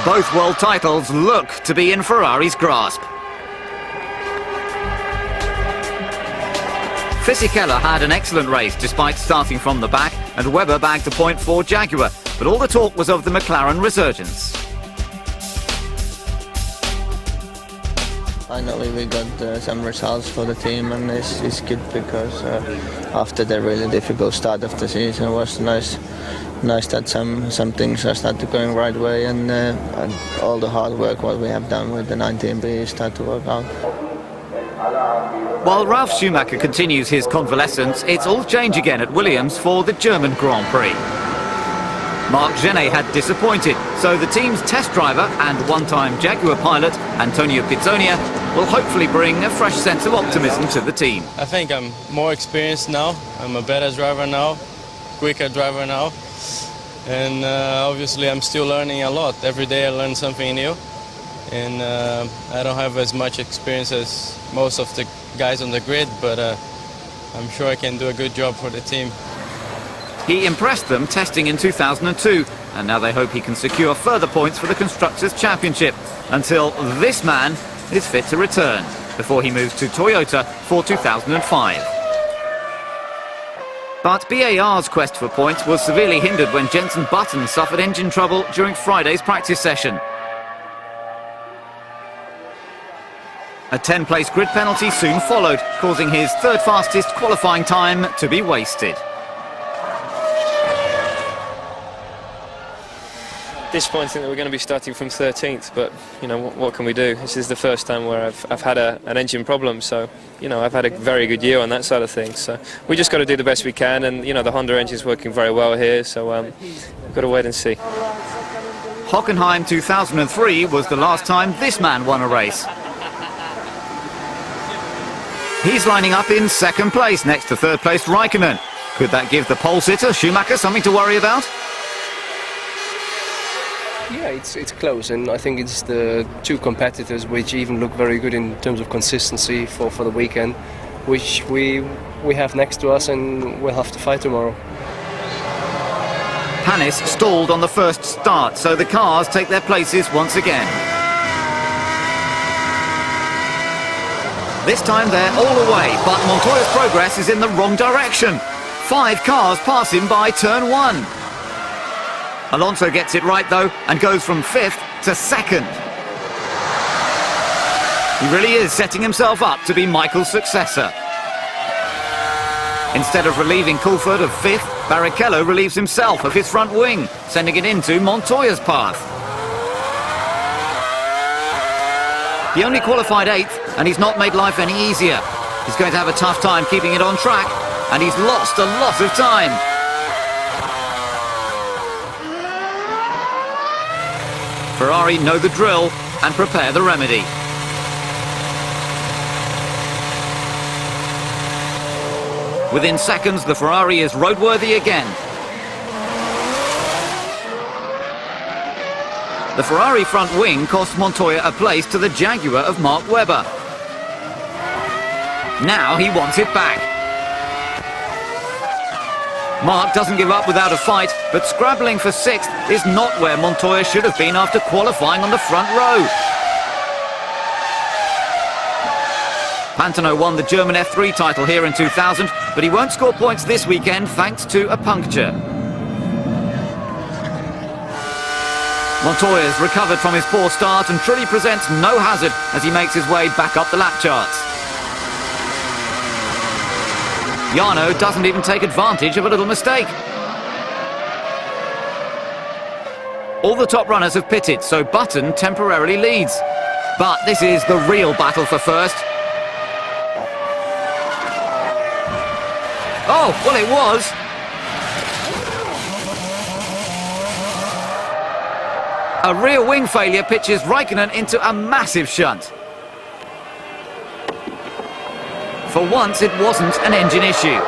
Both world titles look to be in Ferrari's grasp. Fisichella had an excellent race despite starting from the back, and Webber bagged a point for Jaguar, but all the talk was of the McLaren resurgence. Finally we got some results for the team, and it's good because after the really difficult start of the season, it was nice that some things are started going right way, and all the hard work what we have done with the 19B start to work out. While Ralf Schumacher continues his convalescence, it's all change again at Williams for the German Grand Prix. Marc Genet had disappointed, so the team's test driver and one-time Jaguar pilot, Antonio Pizzonia, will hopefully bring a fresh sense of optimism to the team. I think I'm more experienced now. I'm a better driver now, quicker driver now. And obviously I'm still learning a lot. Every day I learn something new. and I don't have as much experience as most of the guys on the grid, but I'm sure I can do a good job for the team. He impressed them testing in 2002, and now they hope he can secure further points for the Constructors' Championship until this man is fit to return before he moves to Toyota for 2005. But BAR's quest for points was severely hindered when Jenson Button suffered engine trouble during Friday's practice session. A 10-place grid penalty soon followed, causing his third fastest qualifying time to be wasted. Disappointing that we're going to be starting from 13th, but you know what can we do? This is the first time where I've had an engine problem, so you know I've had a very good year on that side of things. So we just got to do the best we can, and you know the Honda engine's working very well here, so we've got to wait and see. Hockenheim 2003 was the last time this man won a race. He's lining up in second place next to third place Raikkonen. Could that give the pole sitter Schumacher something to worry about? Yeah, it's close, and I think it's the two competitors which even look very good in terms of consistency for the weekend, which we have next to us, and we'll have to fight tomorrow. Panis stalled on the first start, so the cars take their places once again. This time they're all away, but Montoya's progress is in the wrong direction. 5 cars pass him by turn 1. Alonso gets it right though and goes from 5th to 2nd. He really is setting himself up to be Michael's successor. Instead of relieving Coulthard of 5th, Barrichello relieves himself of his front wing, sending it into Montoya's path. He only qualified 8th, and he's not made life any easier. He's going to have a tough time keeping it on track, and he's lost a lot of time. Ferrari know the drill and prepare the remedy. Within seconds, the Ferrari is roadworthy again. The Ferrari front wing cost Montoya a place to the Jaguar of Mark Webber. Now he wants it back. Mark doesn't give up without a fight, but scrabbling for 6th is not where Montoya should have been after qualifying on the front row. Pantano won the German F3 title here in 2000, but he won't score points this weekend thanks to a puncture. Montoya's recovered from his poor start and truly presents no hazard as he makes his way back up the lap charts. Jarno doesn't even take advantage of a little mistake. All the top runners have pitted, so Button temporarily leads. But this is the real battle for first. Oh, well it was. A rear wing failure pitches Raikkonen into a massive shunt. For once, it wasn't an engine issue.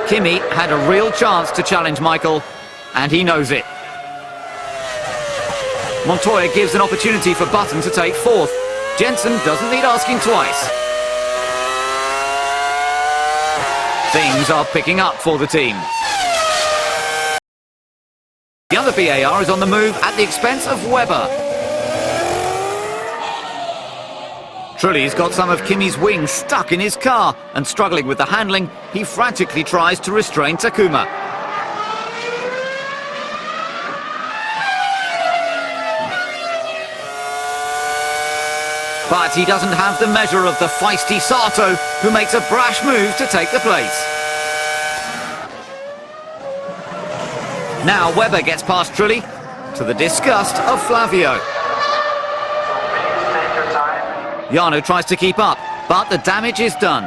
Kimi had a real chance to challenge Michael, and he knows it. Montoya gives an opportunity for Button to take 4th. Jenson doesn't need asking twice. Things are picking up for the team. The other BAR is on the move at the expense of Webber. Trulli's got some of Kimi's wings stuck in his car, and struggling with the handling, he frantically tries to restrain Takuma. But he doesn't have the measure of the feisty Sato, who makes a brash move to take the place. Now Webber gets past Trulli, to the disgust of Flavio. Jarno tries to keep up, but the damage is done.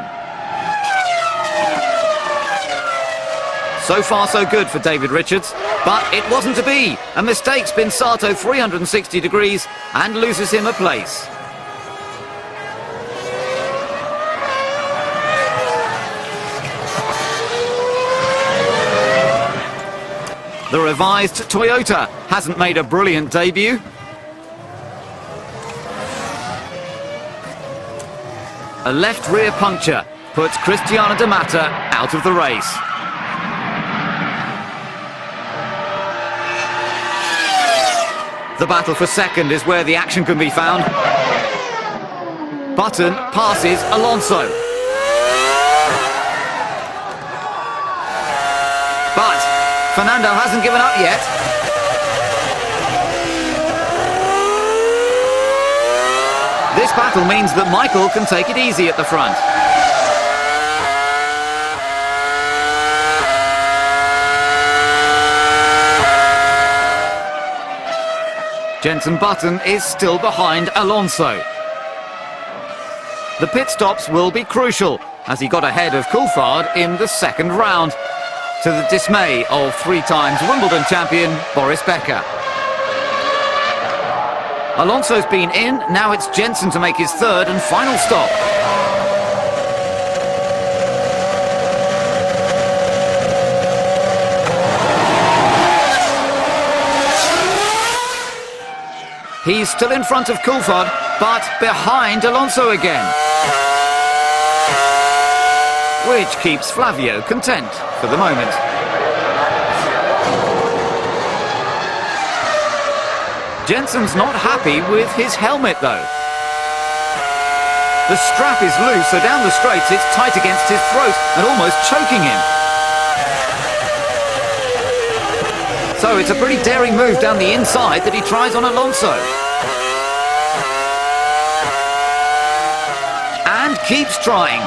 So far so good for David Richards, but it wasn't to be. A mistake spins Sato 360 degrees and loses him a place. The revised Toyota hasn't made a brilliant debut. A left rear puncture puts Cristiano de Mata out of the race. The battle for second is where the action can be found. Button passes Alonso. But Fernando hasn't given up yet. This battle means that Michael can take it easy at the front. Jenson Button is still behind Alonso. The pit stops will be crucial, as he got ahead of Coulthard in the second round, to the dismay of three-times Wimbledon champion Boris Becker. Alonso's been in, now it's Jenson to make his third and final stop. He's still in front of Coulthard, but behind Alonso again. Which keeps Flavio content for the moment. Jenson's not happy with his helmet though. The strap is loose, so down the straights it's tight against his throat and almost choking him. So it's a pretty daring move down the inside that he tries on Alonso. And keeps trying.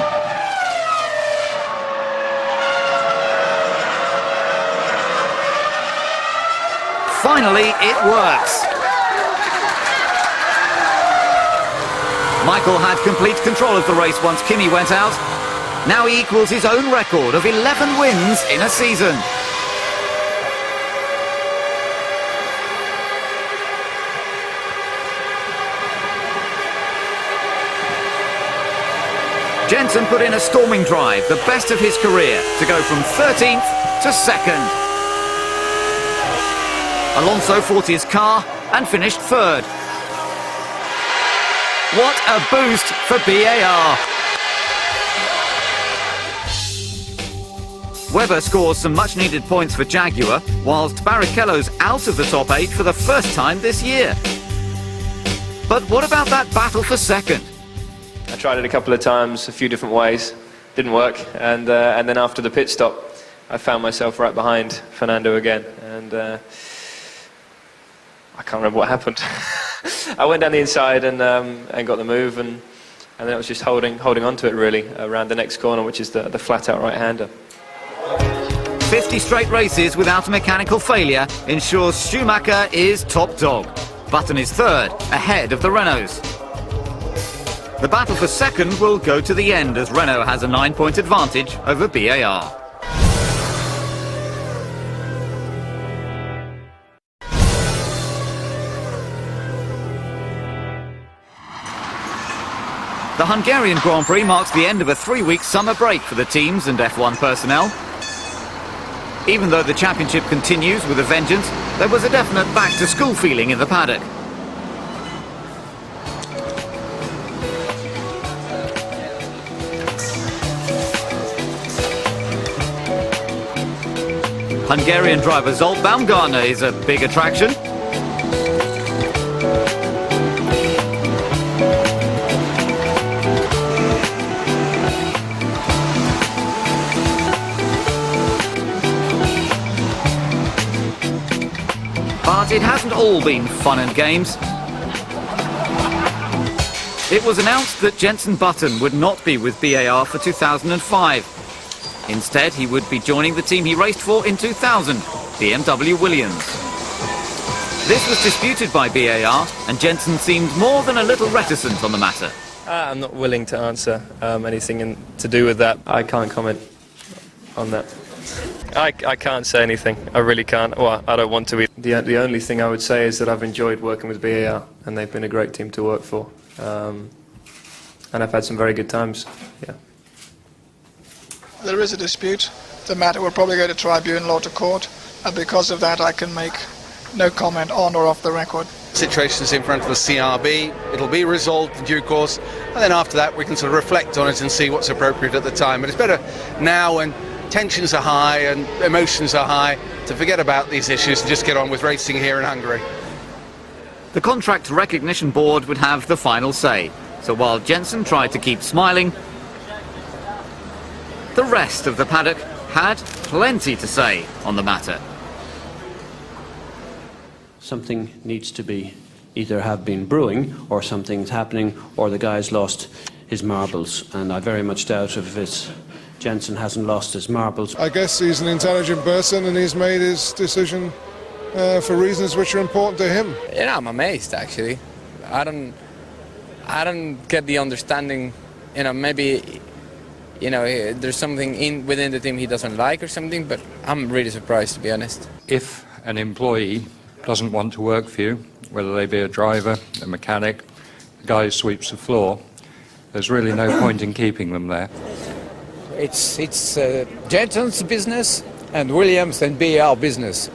Finally, it works. Michael had complete control of the race once Kimi went out. Now he equals his own record of 11 wins in a season. Jenson put in a storming drive, the best of his career, to go from 13th to 2nd. Alonso fought his car and finished third. What a boost for BAR. Webber scores some much-needed points for Jaguar, whilst Barrichello's out of the top 8 for the first time this year. But what about that battle for second? I tried it a couple of times, a few different ways, didn't work, and then after the pit stop, I found myself right behind Fernando again, and I can't remember what happened. I went down the inside and got the move, and then I was just holding on to it really around the next corner, which is the flat-out right-hander. 50 straight races without a mechanical failure ensures Schumacher is top dog. Button is third, ahead of the Renaults. The battle for second will go to the end as Renault has a 9-point advantage over BAR. The Hungarian Grand Prix marks the end of a 3-week summer break for the teams and F1 personnel. Even though the championship continues with a vengeance, there was a definite back-to-school feeling in the paddock. Hungarian driver Zsolt Baumgartner is a big attraction. But it hasn't all been fun and games. It was announced that Jenson Button would not be with BAR for 2005. Instead, he would be joining the team he raced for in 2000, BMW Williams. This was disputed by BAR, and Jenson seemed more than a little reticent on the matter. I'm not willing to answer anything to do with that. I can't comment on that. I can't say anything. I really can't. Well, I don't want to be. The only thing I would say is that I've enjoyed working with BAR, and they've been a great team to work for. And I've had some very good times. Yeah. There is a dispute. The matter will probably go to tribunal or to court, and because of that I can make no comment on or off the record. situations in front of the CRB. It'll be resolved in due course, and then after that we can sort of reflect on it and see what's appropriate at the time. But it's better now when tensions are high and emotions are high to forget about these issues and just get on with racing here in Hungary. The Contract Recognition Board would have the final say. So while Jensen tried to keep smiling, the rest of the paddock had plenty to say on the matter. Something needs to be either have been brewing, or something's happening, or the guy's lost his marbles. And I very much doubt if it's Jensen hasn't lost his marbles. I guess he's an intelligent person and he's made his decision for reasons which are important to him. Yeah, I'm amazed actually. I don't get the understanding, you know, maybe, you know, there's something within the team he doesn't like or something, but I'm really surprised, to be honest. If an employee doesn't want to work for you, whether they be a driver, a mechanic, a guy who sweeps the floor, there's really no point in keeping them there. It's Jensen's business and Williams and BAR business.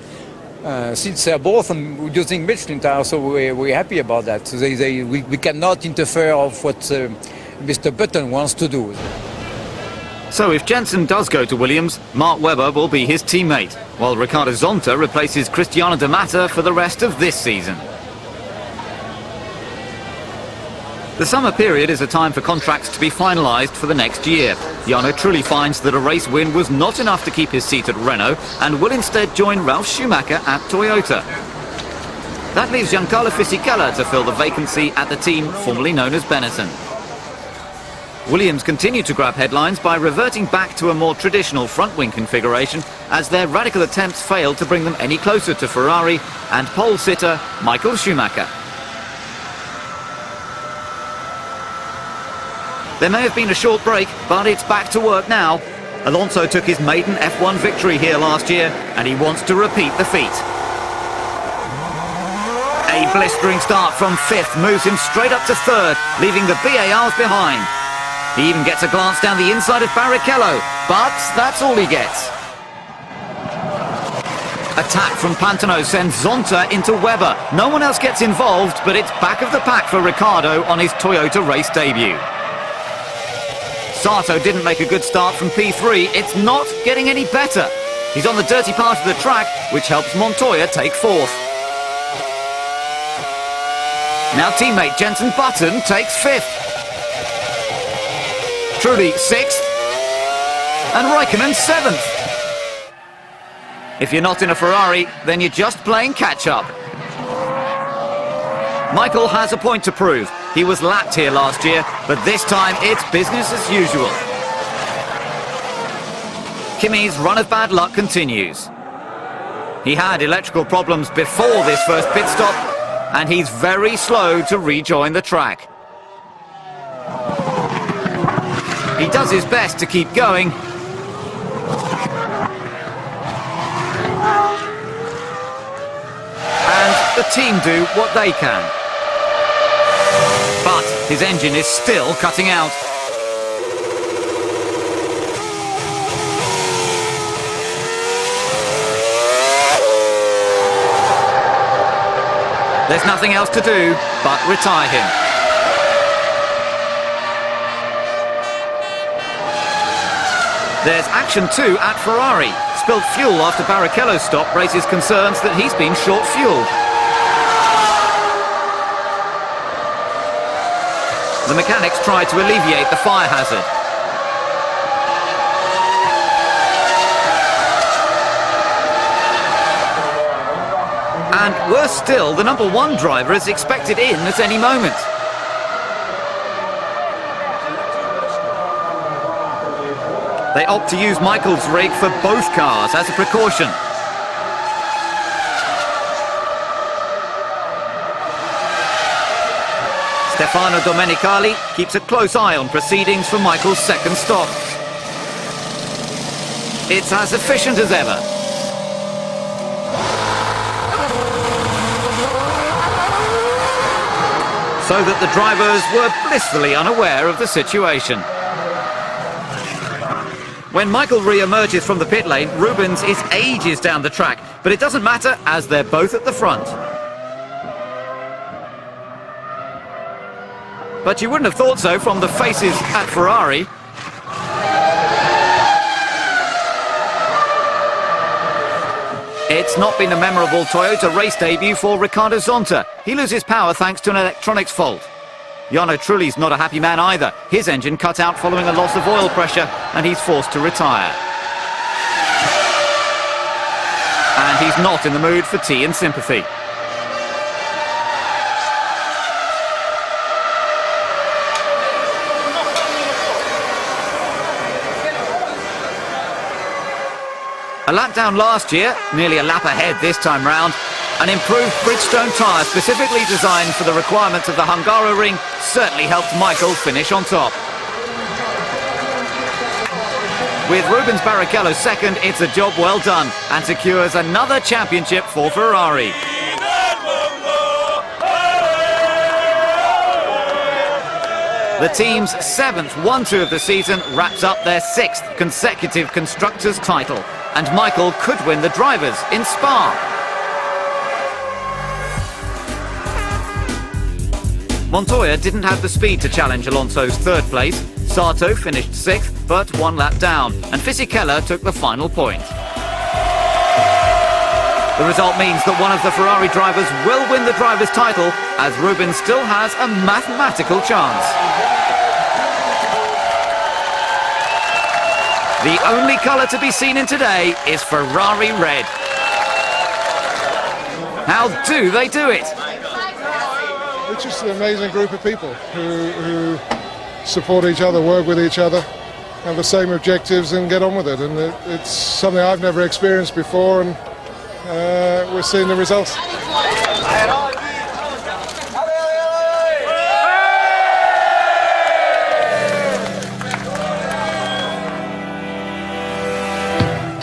Since they're both using Michelin tires, so we're happy about that. So we cannot interfere of what Mr. Button wants to do. So if Jensen does go to Williams, Mark Webber will be his teammate, while Ricardo Zonta replaces Cristiano De Mata for the rest of this season. The summer period is a time for contracts to be finalised for the next year. Jarno Trulli finds that a race win was not enough to keep his seat at Renault and will instead join Ralf Schumacher at Toyota. That leaves Giancarlo Fisichella to fill the vacancy at the team formerly known as Benetton. Williams continue to grab headlines by reverting back to a more traditional front-wing configuration as their radical attempts failed to bring them any closer to Ferrari and pole sitter Michael Schumacher. There may have been a short break, but it's back to work now. Alonso took his maiden F1 victory here last year, and he wants to repeat the feat. A blistering start from 5th moves him straight up to 3rd, leaving the BARs behind. He even gets a glance down the inside of Barrichello, but that's all he gets. Attack from Pantano sends Zonta into Webber. No one else gets involved, but it's back of the pack for Ricciardo on his Toyota race debut. Sato didn't make a good start from P3. It's not getting any better. He's on the dirty part of the track, which helps Montoya take 4th. Now teammate Jensen Button takes 5th. Trulli 6th. And Raikkonen 7th. If you're not in a Ferrari, then you're just playing catch-up. Michael has a point to prove. He was lapped here last year, but this time it's business as usual. Kimi's run of bad luck continues. He had electrical problems before this first pit stop, and he's very slow to rejoin the track. He does his best to keep going. And the team do what they can. But his engine is still cutting out. There's nothing else to do but retire him. There's action too at Ferrari. Spilled fuel after Barrichello's stop raises concerns that he's been short-fueled. The mechanics try to alleviate the fire hazard. And worse still, the number 1 driver is expected in at any moment. They opt to use Michael's rig for both cars as a precaution. Stefano Domenicali keeps a close eye on proceedings for Michael's second stop. It's as efficient as ever. So that the drivers were blissfully unaware of the situation. When Michael re-emerges from the pit lane, Rubens is ages down the track, but it doesn't matter as they're both at the front. But you wouldn't have thought so from the faces at Ferrari. It's not been a memorable Toyota race debut for Riccardo Zonta. He loses power thanks to an electronics fault. Jarno Trulli's not a happy man either. His engine cut out following a loss of oil pressure and he's forced to retire. And he's not in the mood for tea and sympathy. A lap down last year, nearly a lap ahead this time round. An improved Bridgestone tyre specifically designed for the requirements of the Hungaroring certainly helped Michael finish on top. With Rubens Barrichello second, it's a job well done and secures another championship for Ferrari. The team's 7th 1-2 of the season wraps up their 6th consecutive Constructors' title, and Michael could win the drivers in Spa. Montoya didn't have the speed to challenge Alonso's 3rd place. Sato finished 6th, but 1 lap down, and Fisichella took the final point. The result means that one of the Ferrari drivers will win the drivers' title, as Rubens still has a mathematical chance. The only colour to be seen in today is Ferrari red. How do they do it? It's just an amazing group of people who support each other, work with each other, have the same objectives and get on with it. And it's something I've never experienced before, and we're seeing the results.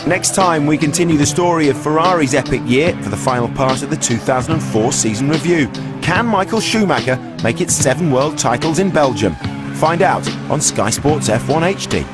Next time, we continue the story of Ferrari's epic year for the final part of the 2004 season review. Can Michael Schumacher make it 7 world titles in Belgium? Find out on Sky Sports F1 HD.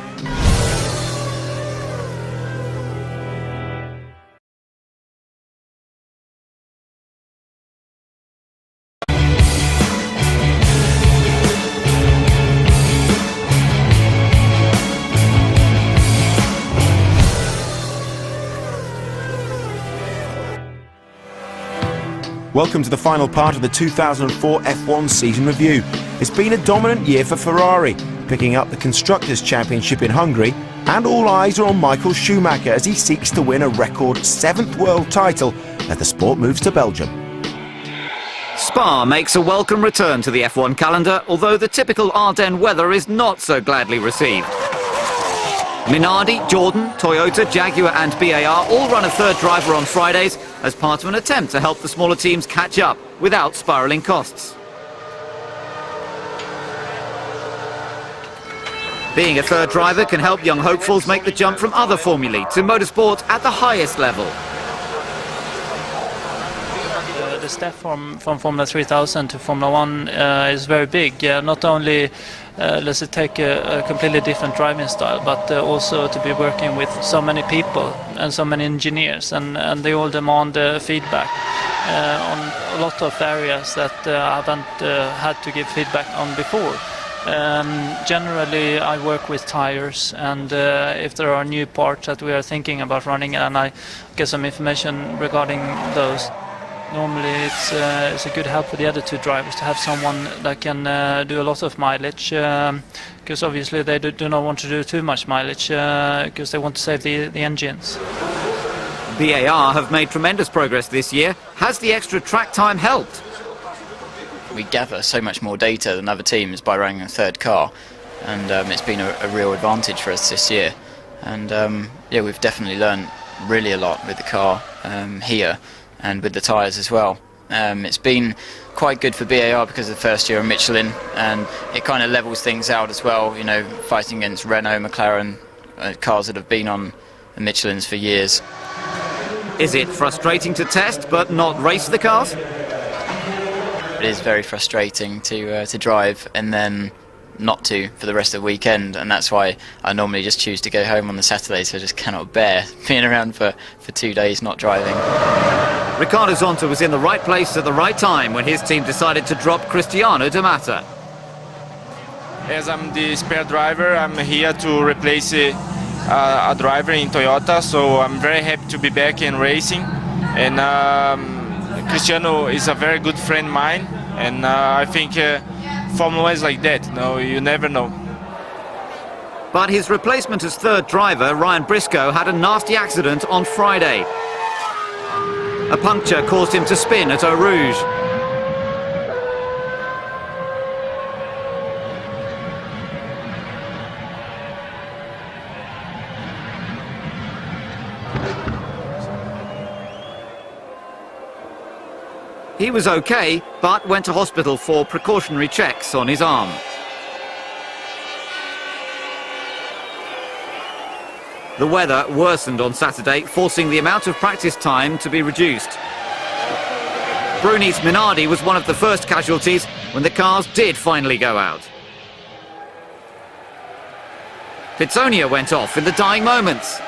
Welcome to the final part of the 2004 F1 season review. It's been a dominant year for Ferrari, picking up the Constructors' Championship in Hungary, and all eyes are on Michael Schumacher as he seeks to win a record 7th world title as the sport moves to Belgium. Spa makes a welcome return to the F1 calendar, although the typical Ardennes weather is not so gladly received. Minardi, Jordan, Toyota, Jaguar and BAR all run a 3rd driver on Fridays as part of an attempt to help the smaller teams catch up without spiralling costs. Being a 3rd driver can help young hopefuls make the jump from other formulae to motorsport at the highest level. The step from Formula 3000 to Formula 1 is very big. Not only let's say take a completely different driving style, but also to be working with so many people and so many engineers, and they all demand feedback on a lot of areas that I haven't had to give feedback on before. Generally I work with tires, and if there are new parts that we are thinking about running, and I get some information regarding those. Normally it's a good help for the other 2 drivers to have someone that can do a lot of mileage, because obviously they do not want to do too much mileage because they want to save the engines. BAR have made tremendous progress this year. Has the extra track time helped? We gather so much more data than other teams by running a 3rd car, and it's been a real advantage for us this year. And yeah, we've definitely learned really a lot with the car here, and with the tyres as well. It's been quite good for BAR because of the 1st year of Michelin, and it kind of levels things out as well, you know, fighting against Renault, McLaren, cars that have been on the Michelins for years. Is it frustrating to test but not race the cars? It is very frustrating to drive and then not to for the rest of the weekend, and that's why I normally just choose to go home on the Saturday, so I just cannot bear being around for 2 days not driving. Riccardo Zonta was in the right place at the right time when his team decided to drop Cristiano D'Amata. as I'm the spare driver, I'm here to replace a driver in Toyota, so I'm very happy to be back in racing. And Cristiano is a very good friend of mine, and I think Formula 1 is like that, you never know. But his replacement as third driver, Ryan Briscoe, had a nasty accident on Friday. A puncture caused him to spin at Eau Rouge. He was okay, but went to hospital for precautionary checks on his arm. The weather worsened on Saturday, forcing the amount of practice time to be reduced. Bruni's Minardi was one of the first casualties when the cars did finally go out. Pizzonia went off in the dying moments.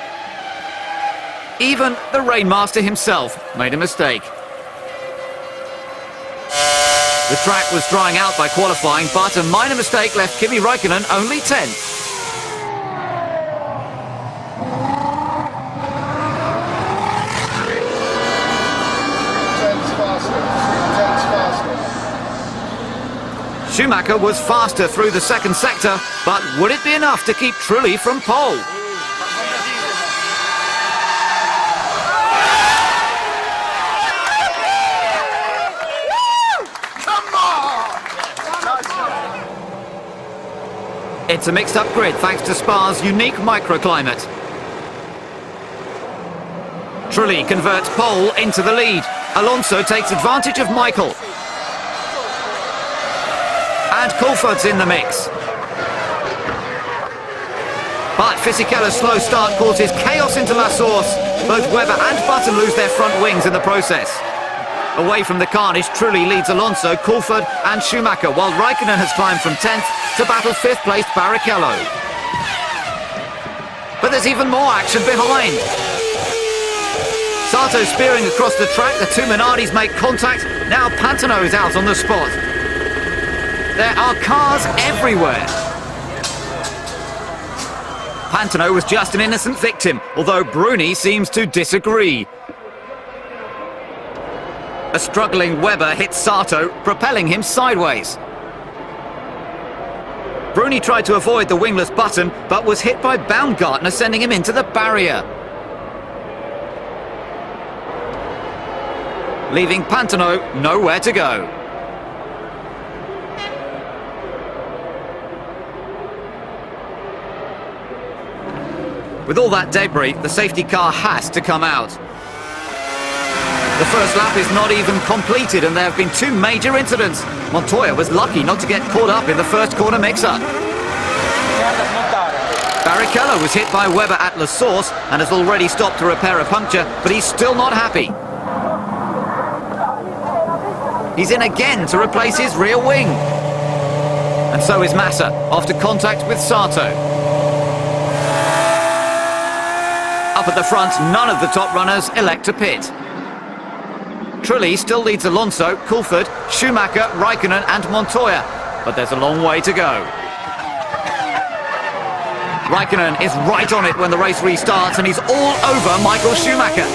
Even the Rainmaster himself made a mistake. The track was drying out by qualifying, but a minor mistake left Kimi Räikkönen only 10th. Schumacher was faster through the second sector, but would it be enough to keep Trulli from pole? It's a mixed-up grid thanks to Spa's unique microclimate. Trulli converts pole into the lead. Alonso takes advantage of Michael. And Coulthard's in the mix. But Fisichello's slow start causes chaos into La Source. Both Webber and Button lose their front wings in the process. Away from the carnage, Trulli leads Alonso, Coulthard and Schumacher, while Räikkönen has climbed from 10th to battle 5th placed Barrichello. But there's even more action behind. Sato spearing across the track, the two Minardis make contact. Now Pantano is out on the spot. There are cars everywhere. Pantano was just an innocent victim, although Bruni seems to disagree. A struggling Webber hits Sato, propelling him sideways. Bruni tried to avoid the wingless Button, but was hit by Baumgartner, sending him into the barrier. Leaving Pantano nowhere to go. With all that debris, the safety car has to come out. The first lap is not even completed and there have been two major incidents. Montoya was lucky not to get caught up in the first corner mix-up. Barrichello was hit by Webber at La Source and has already stopped to repair a puncture, but he's still not happy. He's in again to replace his rear wing. And so is Massa, after contact with Sato. Up at the front, none of the top runners elect to pit. Trulli still leads Alonso, Coulthard, Schumacher, Räikkönen and Montoya, but there's a long way to go. Räikkönen is right on it when the race restarts and he's all over Michael Schumacher.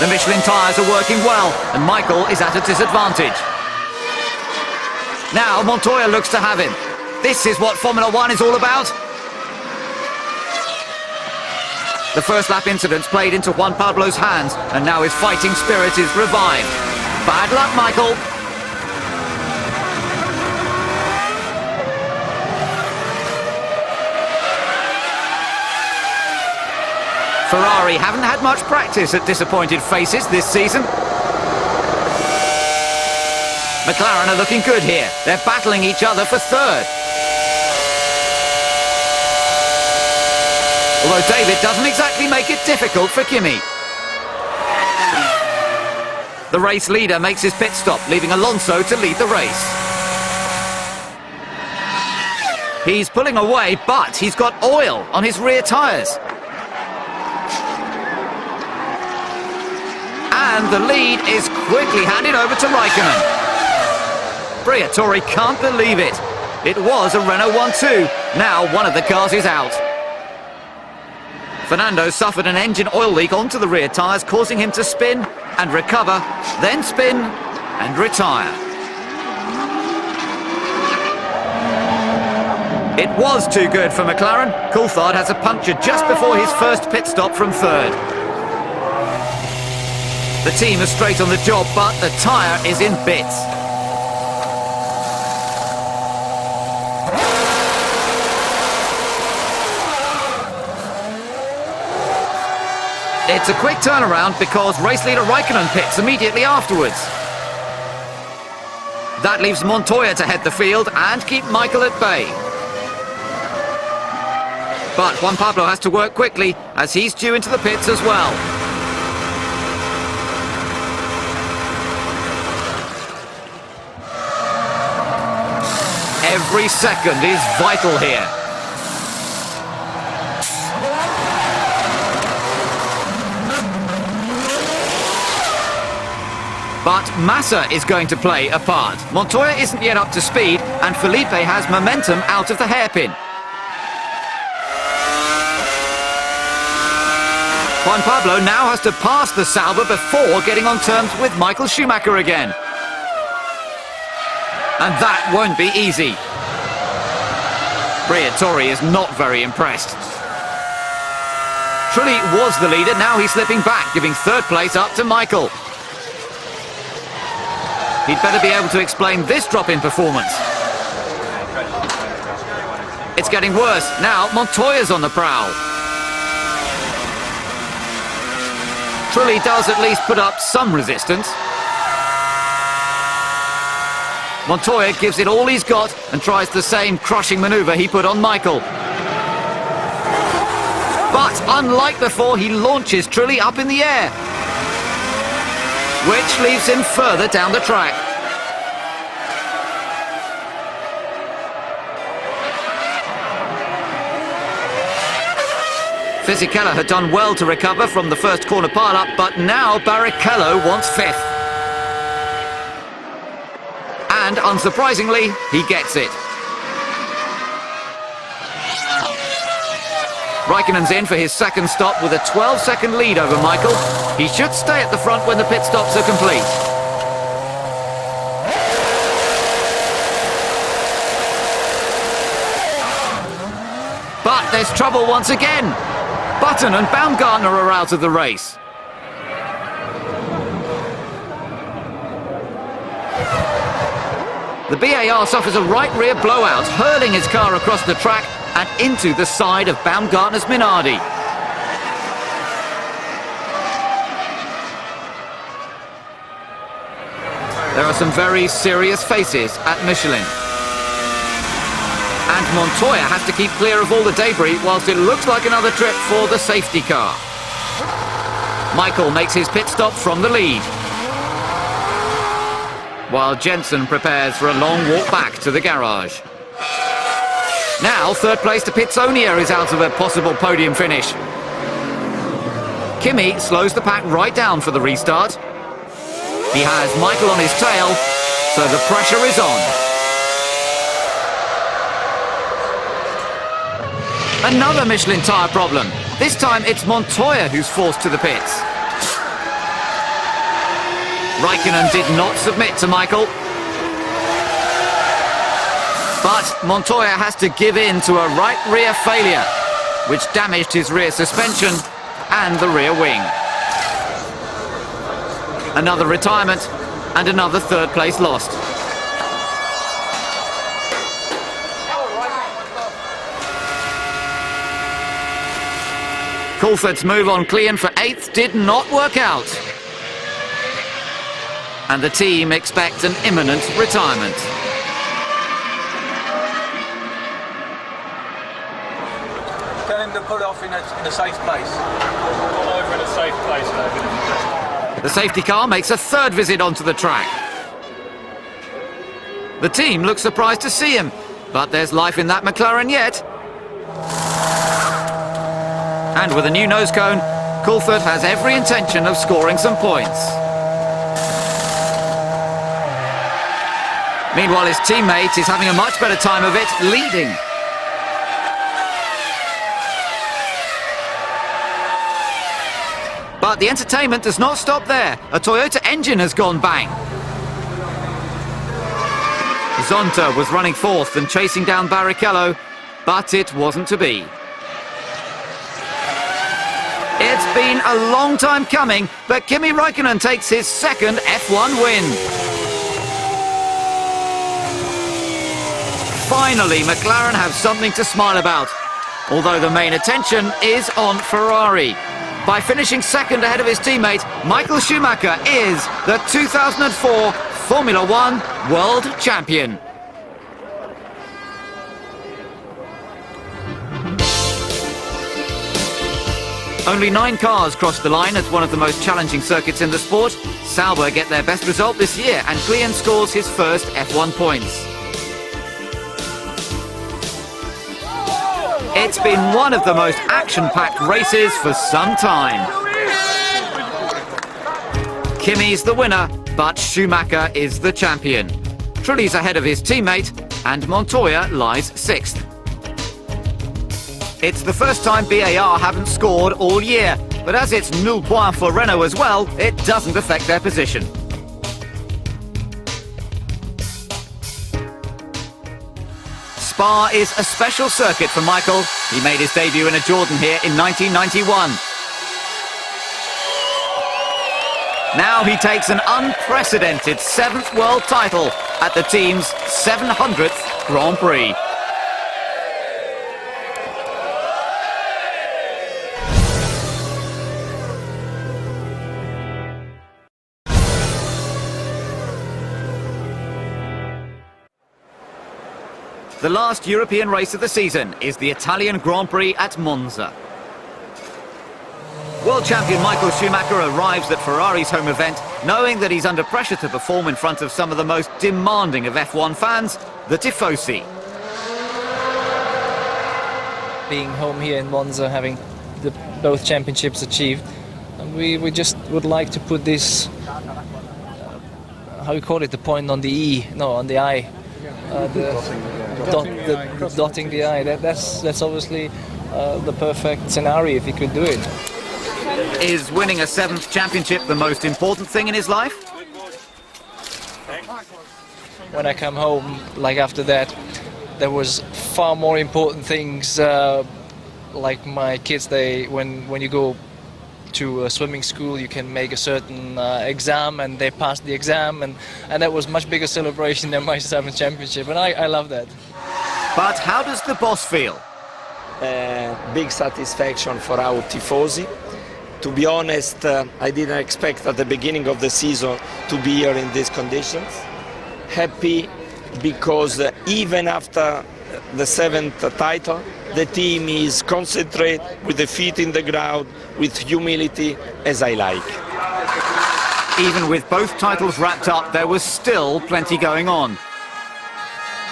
The Michelin tyres are working well and Michael is at a disadvantage. Now Montoya looks to have him. This is what Formula 1 is all about. The first lap incidents played into Juan Pablo's hands, and now his fighting spirit is revived. Bad luck, Michael. Ferrari haven't had much practice at disappointed faces this season. McLaren are looking good here. They're battling each other for third. Although David doesn't exactly make it difficult for Kimi. The race leader makes his pit stop, leaving Alonso to lead the race. He's pulling away, but he's got oil on his rear tyres. And the lead is quickly handed over to Räikkönen. Briatore can't believe it. It was a Renault 1-2. Now one of the cars is out. Fernando suffered an engine oil leak onto the rear tyres, causing him to spin and recover, then spin and retire. It was too good for McLaren. Coulthard has a puncture just before his first pit stop from third. The team is straight on the job, but the tyre is in bits. It's a quick turnaround because race leader Raikkonen pits immediately afterwards. That leaves Montoya to head the field and keep Michael at bay. But Juan Pablo has to work quickly as he's due into the pits as well. Every second is vital here. But Massa is going to play a part. Montoya isn't yet up to speed, and Felipe has momentum out of the hairpin. Juan Pablo now has to pass the Sauber before getting on terms with Michael Schumacher again. And that won't be easy. Briatore is not very impressed. Trulli was the leader, now he's slipping back, giving third place up to Michael. He'd better be able to explain this drop in performance. It's getting worse. Now Montoya's on the prowl. Trulli does at least put up some resistance. Montoya gives it all he's got and tries the same crushing manoeuvre he put on Michael. But unlike before, he launches Trulli up in the air, which leaves him further down the track. Fisichella had done well to recover from the first corner pile-up, but now Barrichello wants fifth. And unsurprisingly, he gets it. Raikkonen's in for his second stop with a 12-second lead over Michael. He should stay at the front when the pit stops are complete. But there's trouble once again. Button and Baumgartner are out of the race. The BAR suffers a right rear blowout, hurling his car across the track and into the side of Baumgartner's Minardi. There are some very serious faces at Michelin. And Montoya has to keep clear of all the debris whilst it looks like another trip for the safety car. Michael makes his pit stop from the lead, while Jensen prepares for a long walk back to the garage. Now third place to Pitsonia is out of a possible podium finish. Kimi slows the pack right down for the restart. He has Michael on his tail, so the pressure is on. Another Michelin tyre problem. This time it's Montoya who's forced to the pits. Raikkonen did not submit to Michael. But Montoya has to give in to a right rear failure, which damaged his rear suspension and the rear wing. Another retirement and another third place lost. Coulthard's move on Klein for 8th did not work out. And the team expect an imminent retirement. Tell him to pull off in a safe place. Pull over in a safe place, David. The safety car makes a third visit onto the track. The team looks surprised to see him, but there's life in that McLaren yet. And with a new nose cone, Coulthard has every intention of scoring some points. Meanwhile, his teammate is having a much better time of it, leading. But the entertainment does not stop there. A Toyota engine has gone bang. Zonta was running fourth and chasing down Barrichello, but it wasn't to be. It's been a long time coming, but Kimi Räikkönen takes his second F1 win. Finally, McLaren have something to smile about, although the main attention is on Ferrari. By finishing second ahead of his teammate, Michael Schumacher is the 2004 Formula One World Champion. Only 9 cars crossed the line at one of the most challenging circuits in the sport. Sauber get their best result this year, and Klian scores his first F1 points. It's been one of the most action-packed races for some time. Kimi's the winner, but Schumacher is the champion. Trulli's ahead of his teammate, and Montoya lies 6th. It's the first time BAR haven't scored all year, but as it's nul point for Renault as well, it doesn't affect their position. Spa is a special circuit for Michael. He made his debut in a Jordan here in 1991. Now he takes an unprecedented 7th world title at the team's 700th Grand Prix. The last European race of the season is the Italian Grand Prix at Monza. World champion Michael Schumacher arrives at Ferrari's home event knowing that he's under pressure to perform in front of some of the most demanding of F1 fans, the Tifosi. Being home here in Monza, having both championships achieved, we just would like to put this, how you call it, the point on the E, no, on the I. Dotting the I. That's obviously the perfect scenario if he could do it. Is winning a 7th championship the most important thing in his life? When I come home, like after that, there was far more important things. Like my kids, when you go to a swimming school, you can make a certain exam, and they passed the exam, and that was much bigger celebration than my 7th championship, and I love that. But how does the boss feel? Big satisfaction for our tifosi. To be honest, I didn't expect at the beginning of the season to be here in these conditions. Happy because even after the 7th title, the team is concentrated with the feet in the ground, with humility, as I like. Even with both titles wrapped up, there was still plenty going on.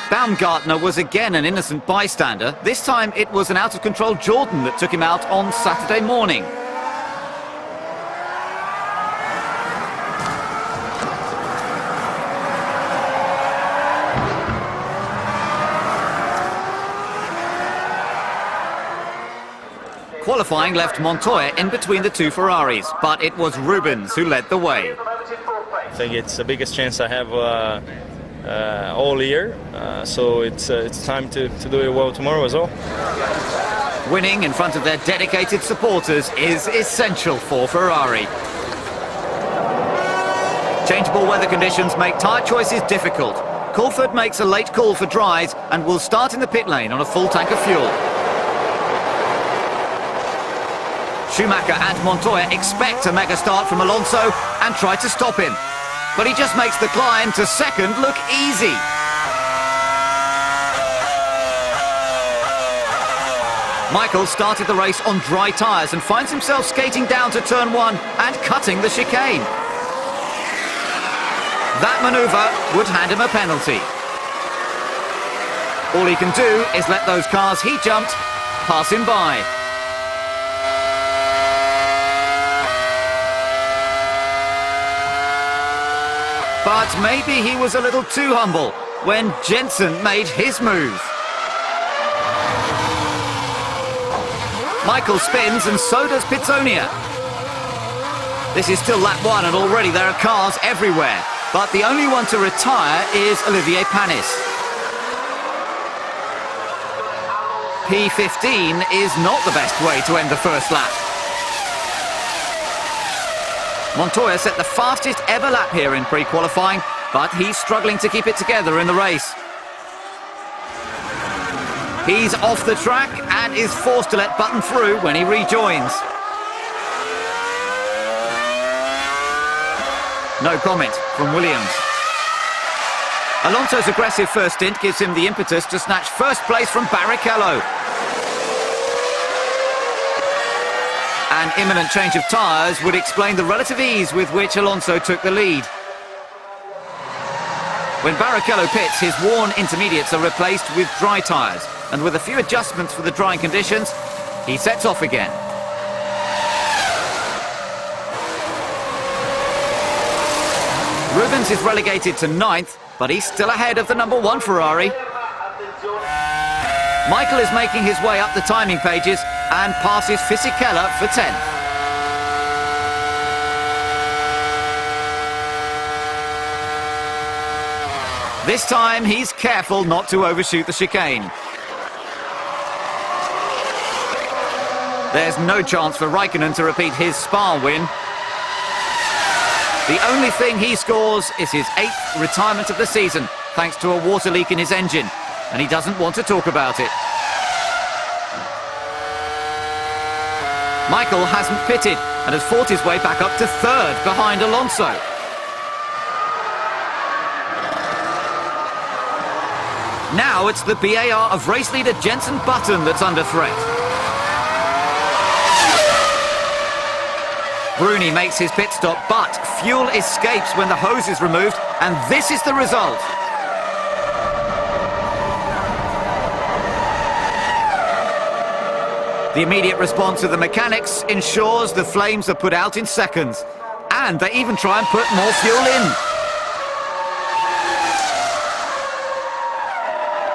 Baumgartner was again an innocent bystander. This time it was an out-of-control Jordan that took him out on Saturday morning. Qualifying left Montoya in between the 2 Ferraris, but it was Rubens who led the way. I think it's the biggest chance I have all year, so it's time to do it well tomorrow as well. Winning in front of their dedicated supporters is essential for Ferrari. Changeable weather conditions make tyre choices difficult. Coulthard makes a late call for dries and will start in the pit lane on a full tank of fuel. Schumacher and Montoya expect a mega start from Alonso and try to stop him. But he just makes the climb to 2nd look easy. Michael started the race on dry tyres and finds himself skating down to turn 1 and cutting the chicane. That manoeuvre would hand him a penalty. All he can do is let those cars he jumped pass him by. But maybe he was a little too humble. when Jensen made his move. Michael spins and so does Pitsonia. This is still lap 1 and already there are cars everywhere. But the only one to retire is Olivier Panis. P15 is not the best way to end the first lap. Montoya set the fastest ever lap here in pre-qualifying, but he's struggling to keep it together in the race. He's off the track and is forced to let Button through when he rejoins. No comment from Williams. Alonso's aggressive first stint gives him the impetus to snatch first place from Barrichello. An imminent change of tyres would explain the relative ease with which Alonso took the lead. When Barrichello pits, his worn intermediates are replaced with dry tyres, and with a few adjustments for the drying conditions, he sets off again. Rubens is relegated to 9th, but he's still ahead of the number 1 Ferrari. Michael is making his way up the timing pages and passes Fisichella for 10th. This time he's careful not to overshoot the chicane. There's no chance for Raikkonen to repeat his Spa win. The only thing he scores is his 8th retirement of the season, thanks to a water leak in his engine, and he doesn't want to talk about it. Michael hasn't pitted and has fought his way back up to 3rd behind Alonso. Now it's the BAR of race leader Jensen Button that's under threat. Bruni makes his pit stop, but fuel escapes when the hose is removed, and this is the result. The immediate response of the mechanics ensures the flames are put out in seconds, and they even try and put more fuel in.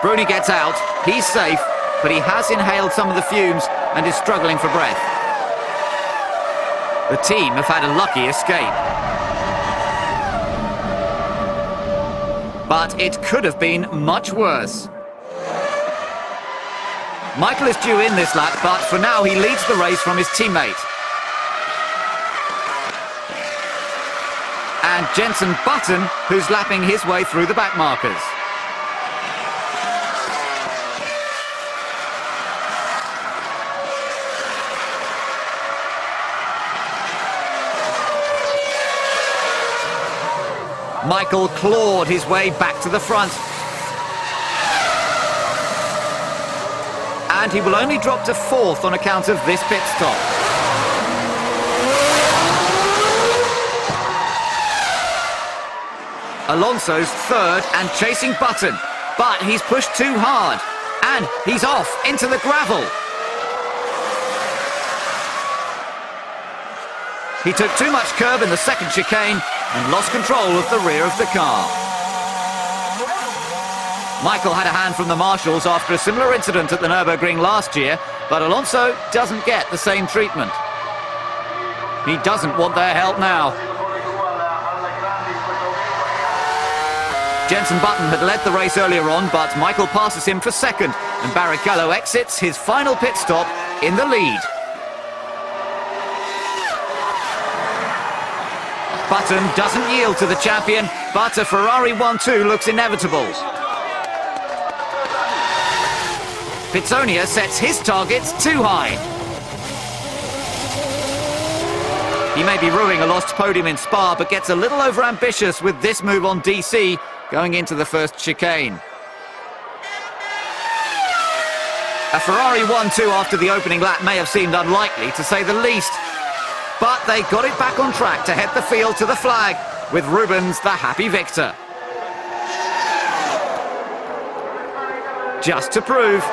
Bruni gets out, he's safe, but he has inhaled some of the fumes and is struggling for breath. The team have had a lucky escape. But it could have been much worse. Michael is due in this lap, but for now he leads the race from his teammate. And Jensen Button, who's lapping his way through the back markers. Michael clawed his way back to the front. And he will only drop to 4th on account of this pit stop. Alonso's 3rd and chasing Button, but he's pushed too hard, and he's off into the gravel. He took too much curb in the second chicane and lost control of the rear of the car. Michael had a hand from the marshals after a similar incident at the Nürburgring last year, but Alonso doesn't get the same treatment. He doesn't want their help now. Jensen Button had led the race earlier on, but Michael passes him for 2nd, and Barrichello exits his final pit stop in the lead. Button doesn't yield to the champion, but a Ferrari 1-2 looks inevitable. Pitsonia sets his targets too high. He may be ruining a lost podium in Spa, but gets a little overambitious with this move on DC going into the first chicane. A Ferrari 1-2 after the opening lap may have seemed unlikely, to say the least. But they got it back on track to head the field to the flag, with Rubens the happy victor. Just to prove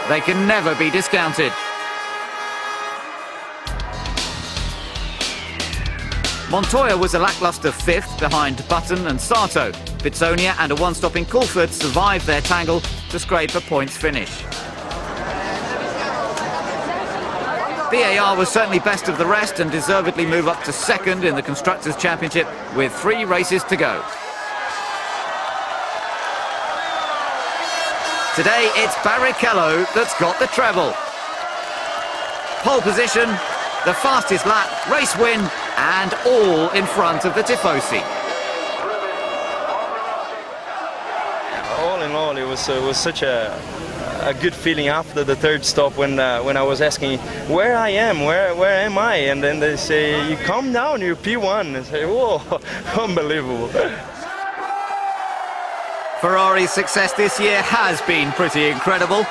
they can never be discounted. Montoya was a lacklustre 5th behind Button and Sato, Pitsonia and a one-stop in Culford survived their tangle to scrape a points finish. BAR was certainly best of the rest and deservedly move up to second in the Constructors' Championship with 3 races to go. Today it's Barrichello that's got the treble. Pole position, the fastest lap, race win, and all in front of the Tifosi. All in all, it was such a good feeling after the third stop when I was asking where I am, where am I, and then they say, you calm down, you're P1. I say, whoa, unbelievable. Ferrari's success this year has been pretty incredible.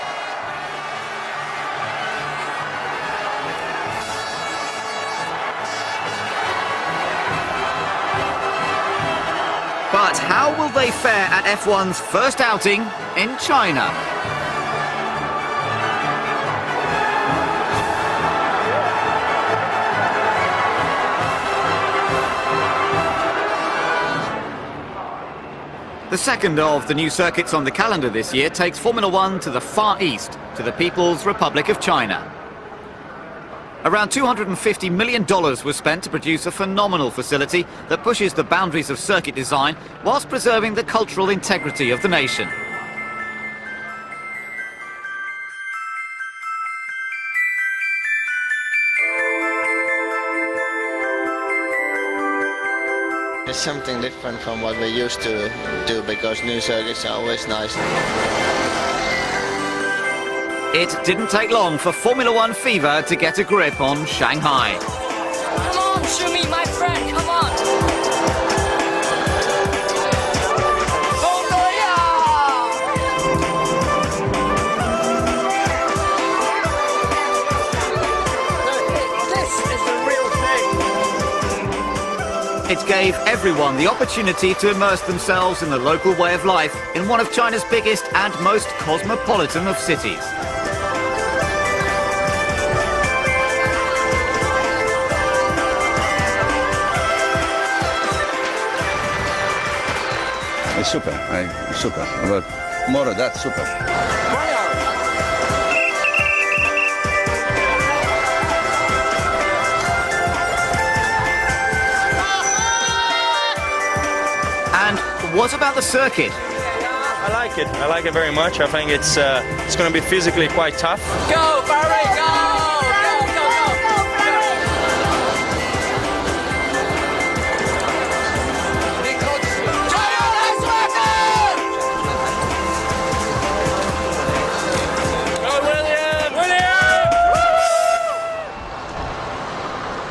But how will they fare at F1's first outing in China? The second of the new circuits on the calendar this year takes Formula One to the Far East, to the People's Republic of China. Around $250 million was spent to produce a phenomenal facility that pushes the boundaries of circuit design whilst preserving the cultural integrity of the nation. It's something different from what we used to do because new circuits are always nice. It didn't take long for Formula One fever to get a grip on Shanghai. Come on, Shumi, my friend, come on! This is the real thing! It gave everyone the opportunity to immerse themselves in the local way of life in one of China's biggest and most cosmopolitan of cities. It's super, super. But more of that, super. And what about the circuit? I like it. I like it very much. I think it's going to be physically quite tough. Go, Barry, go!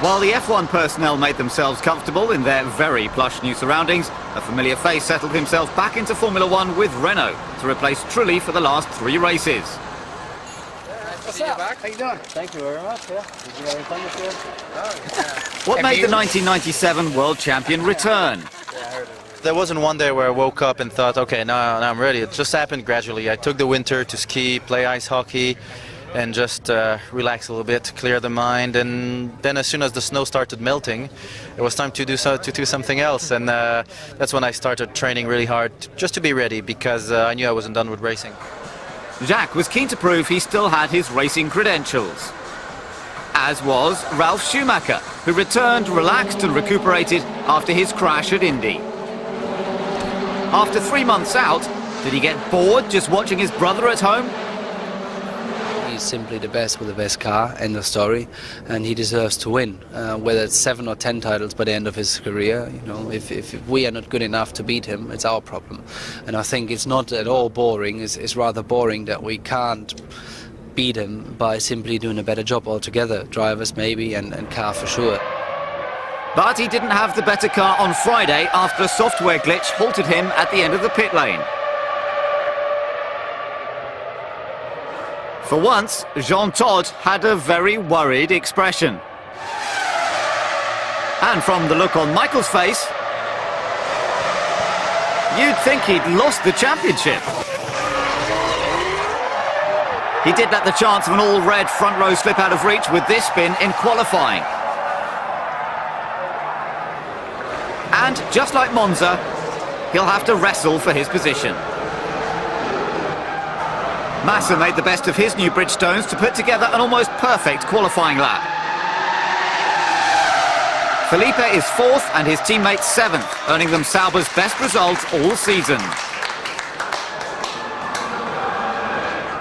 While the F1 personnel made themselves comfortable in their very plush new surroundings, a familiar face settled himself back into Formula One with Renault to replace Trulli for the last 3 races. What's up? How you doing? Thank you very much. Yeah. Did you have any fun this year? What made the 1997 world champion return? There wasn't one day where I woke up and thought, okay, now I'm ready. It just happened gradually. I took the winter to ski, play ice hockey, and just relax a little bit, clear the mind, and then as soon as the snow started melting, it was time to do something else, and that's when I started training really hard just to be ready, because I knew I wasn't done with racing. Jacques was keen to prove he still had his racing credentials, as was Ralf Schumacher, who returned relaxed and recuperated after his crash at Indy. After 3 months out, did he get bored just watching his brother at home? He's simply the best with the best car, end of story, and he deserves to win. Whether it's 7 or 10 titles by the end of his career, you know, if we are not good enough to beat him, it's our problem. And I think it's not at all boring. It's rather boring that we can't beat him by simply doing a better job altogether. Drivers maybe, and car for sure. But he didn't have the better car on Friday after a software glitch halted him at the end of the pit lane. For once, Jean Todt had a very worried expression. And from the look on Michael's face, you'd think he'd lost the championship. He did let the chance of an all-red front row slip out of reach with this spin in qualifying. And just like Monza, he'll have to wrestle for his position. Massa made the best of his new Bridgestones to put together an almost perfect qualifying lap. Felipe is 4th and his teammates 7th, earning them Sauber's best results all season.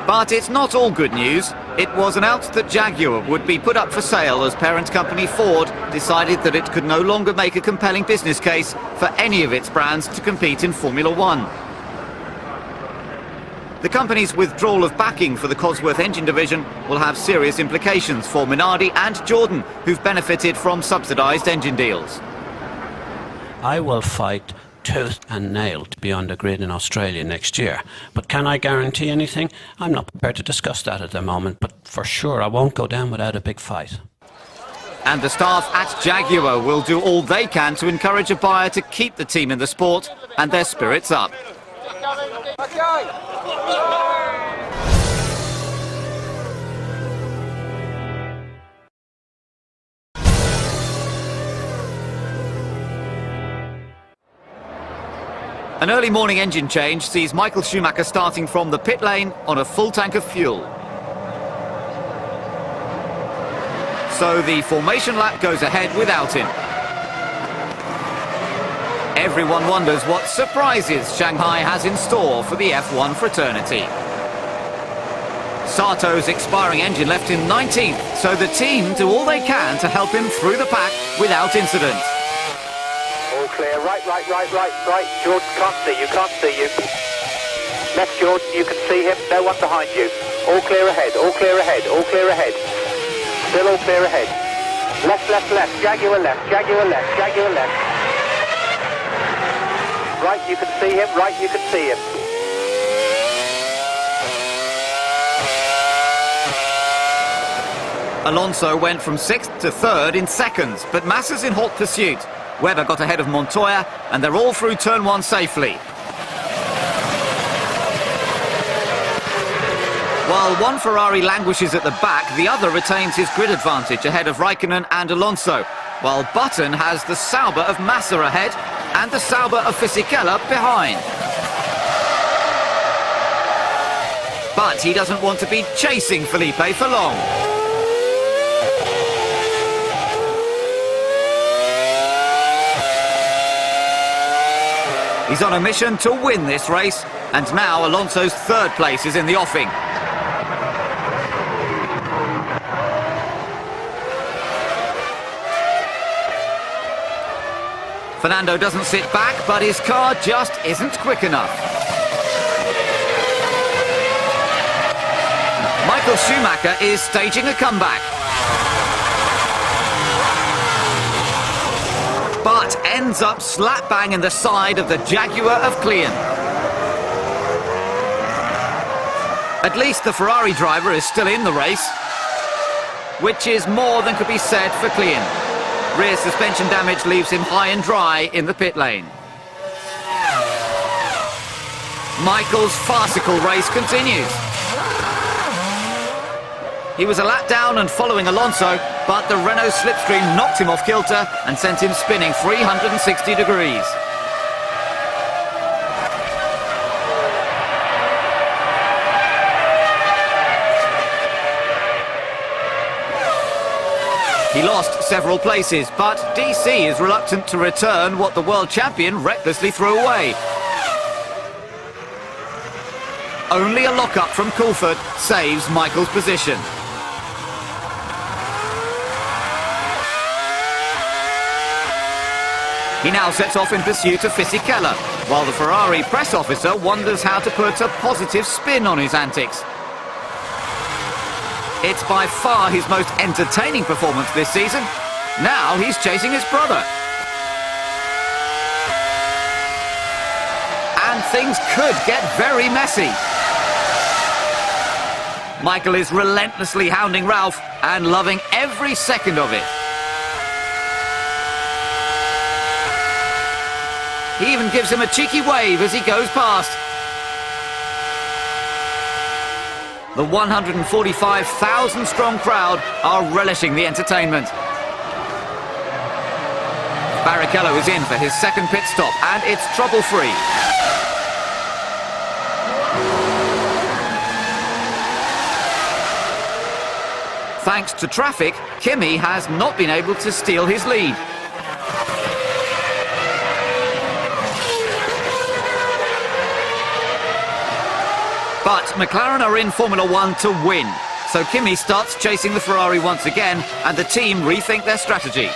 But it's not all good news. It was announced that Jaguar would be put up for sale as parent company Ford decided that it could no longer make a compelling business case for any of its brands to compete in Formula One. The company's withdrawal of backing for the Cosworth engine division will have serious implications for Minardi and Jordan, who've benefited from subsidised engine deals. I will fight tooth and nail to be on the grid in Australia next year. But can I guarantee anything? I'm not prepared to discuss that at the moment, but for sure I won't go down without a big fight. And the staff at Jaguar will do all they can to encourage a buyer to keep the team in the sport and their spirits up. An early morning engine change sees Michael Schumacher starting from the pit lane on a full tank of fuel. So the formation lap goes ahead without him. Everyone wonders what surprises Shanghai has in store for the F1 fraternity. Sato's expiring engine left him 19th, so the team do all they can to help him through the pack without incident. All clear, right, Jordan can't see you. Left Jordan, you can see him, no one behind you. All clear ahead, all clear ahead. Still all clear ahead. Left, Jaguar left. Right, you can see him, Alonso went from 6th to 3rd in seconds, but Massa's in hot pursuit. Webber got ahead of Montoya, and they're all through turn 1 safely. While one Ferrari languishes at the back, the other retains his grid advantage ahead of Raikkonen and Alonso, while Button has the Sauber of Massa ahead and the Sauber of Fisichella behind. But he doesn't want to be chasing Felipe for long. He's on a mission to win this race, and now Alonso's 3rd place is in the offing. Fernando doesn't sit back, but his car just isn't quick enough. Michael Schumacher is staging a comeback, but ends up slap bang in the side of the Jaguar of Klein. At least the Ferrari driver is still in the race, which is more than could be said for Klein. Rear suspension damage leaves him high and dry in the pit lane. Michael's farcical race continues. He was a lap down and following Alonso, but the Renault slipstream knocked him off kilter and sent him spinning 360 degrees. He lost several places, but DC is reluctant to return what the world champion recklessly threw away. Only a lock-up from Coulthard saves Michael's position. He now sets off in pursuit of Fisichella, while the Ferrari press officer wonders how to put a positive spin on his antics. It's by far his most entertaining performance this season. Now he's chasing his brother. And things could get very messy. Michael is relentlessly hounding Ralph and loving every second of it. He even gives him a cheeky wave as he goes past. The 145,000 strong crowd are relishing the entertainment. Barrichello is in for his second pit stop, and it's trouble-free. Thanks to traffic, Kimi has not been able to steal his lead. But McLaren are in Formula One to win. So Kimi starts chasing the Ferrari once again, and the team rethink their strategy.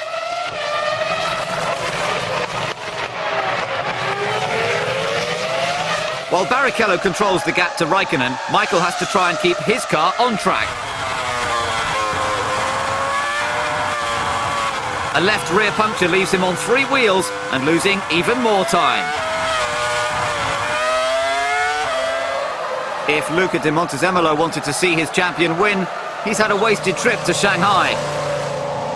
While Barrichello controls the gap to Raikkonen, Michael has to try and keep his car on track. A left rear puncture leaves him on 3 wheels and losing even more time. If Luca Di Montezemolo wanted to see his champion win, he's had a wasted trip to Shanghai.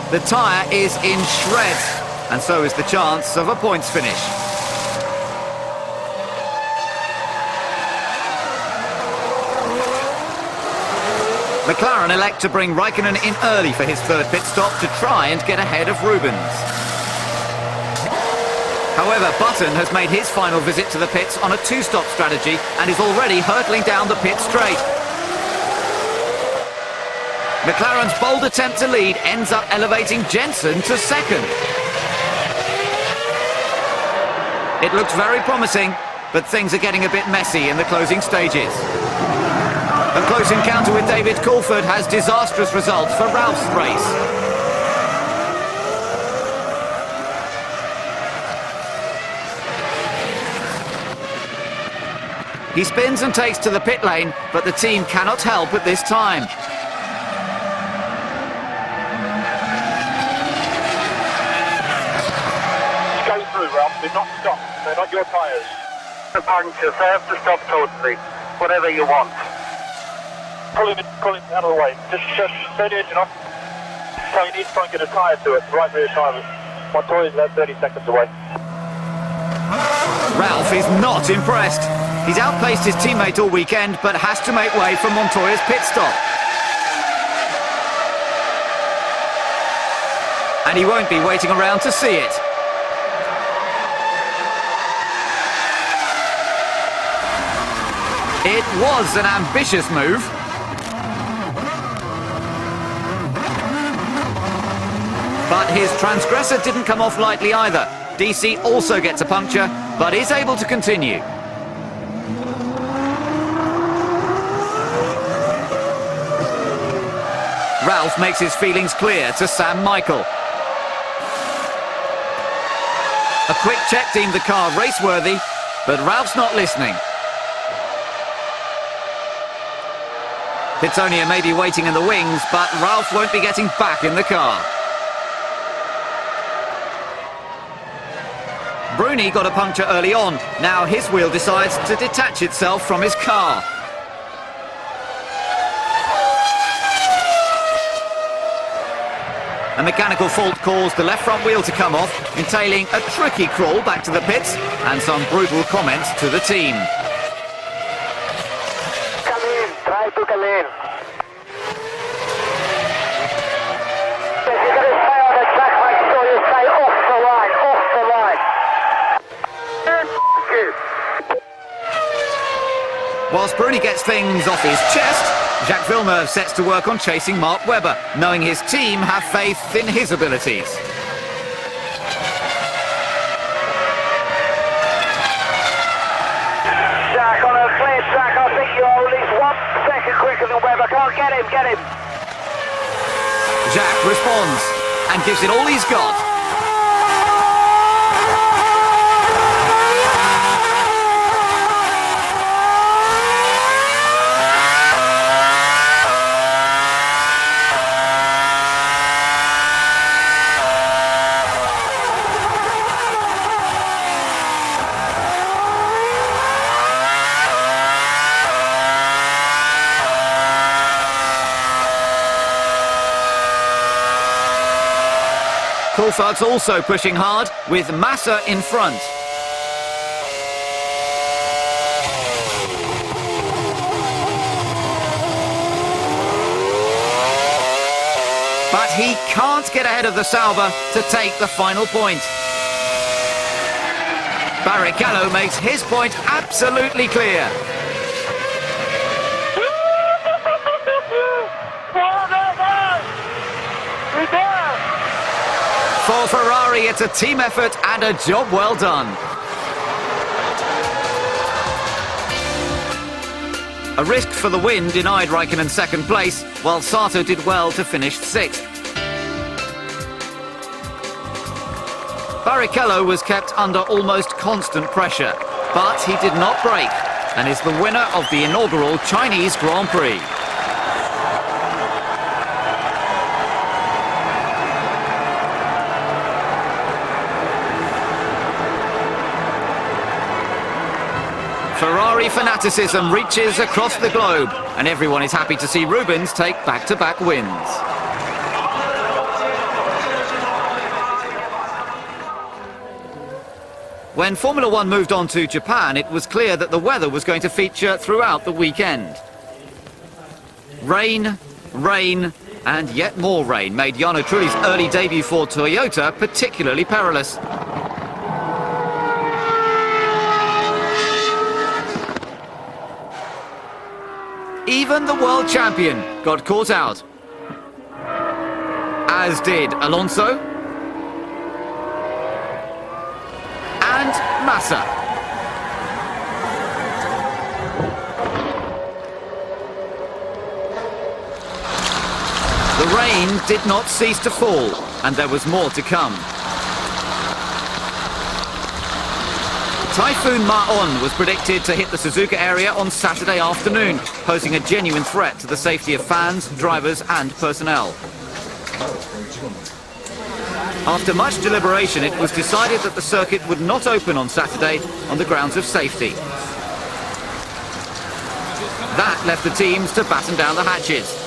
The tyre is in shreds, and so is the chance of a points finish. McLaren elect to bring Raikkonen in early for his third pit stop to try and get ahead of Rubens. However, Button has made his final visit to the pits on a 2-stop strategy and is already hurtling down the pit straight. McLaren's bold attempt to lead ends up elevating Jensen to second. It looks very promising, but things are getting a bit messy in the closing stages. A close encounter with David Coulthard has disastrous results for Ralph's race. He spins and takes to the pit lane, but the team cannot help at this time. Go through, Ralph. Do not stop. They're not your tyres. The punctures, they have to stop totally. Whatever you want. Pull him out of the way. Just turn the engine off. So you need to try and get a tyre to it. Right rear tyre. Montoya's about 30 seconds away. Ralph is not impressed. He's outpaced his teammate all weekend, but has to make way for Montoya's pit stop. And he won't be waiting around to see it. It was an ambitious move. But his transgressor didn't come off lightly either. DC also gets a puncture, but is able to continue. Ralph makes his feelings clear to Sam Michael. A quick check deemed the car race-worthy, but Ralph's not listening. Pittonia may be waiting in the wings, but Ralph won't be getting back in the car. Bruni got a puncture early on. Now his wheel decides to detach itself from his car. A mechanical fault caused the left front wheel to come off, entailing a tricky crawl back to the pits and some brutal comments to the team. Come in, try to come in. If you're going to stay on the track, make sure you stay off the line, off the line. Whilst Bruni gets things off his chest, Jacques Villeneuve sets to work on chasing Mark Webber, knowing his team have faith in his abilities. Jacques on a clear track, I think you're at least 1 second quicker than Webber. Come on, get him, get him. Jacques responds and gives it all he's got. Coulthard's also pushing hard, with Massa in front. But he can't get ahead of the Sauber to take the final point. Barrichello makes his point absolutely clear. For Ferrari, it's a team effort and a job well done. A risk for the win denied Raikkonen second place, while Sato did well to finish sixth. Barrichello was kept under almost constant pressure, but he did not break and is the winner of the inaugural Chinese Grand Prix. Ferrari fanaticism reaches across the globe, and everyone is happy to see Rubens take back-to-back wins. When Formula One moved on to Japan, it was clear that the weather was going to feature throughout the weekend. Rain, rain, and yet more rain made Jarno Trulli's early debut for Toyota particularly perilous. Even the world champion got caught out, as did Alonso and Massa. The rain did not cease to fall, and there was more to come. Typhoon Ma-on was predicted to hit the Suzuka area on Saturday afternoon, posing a genuine threat to the safety of fans, drivers and personnel. After much deliberation, it was decided that the circuit would not open on Saturday on the grounds of safety. That left the teams to batten down the hatches.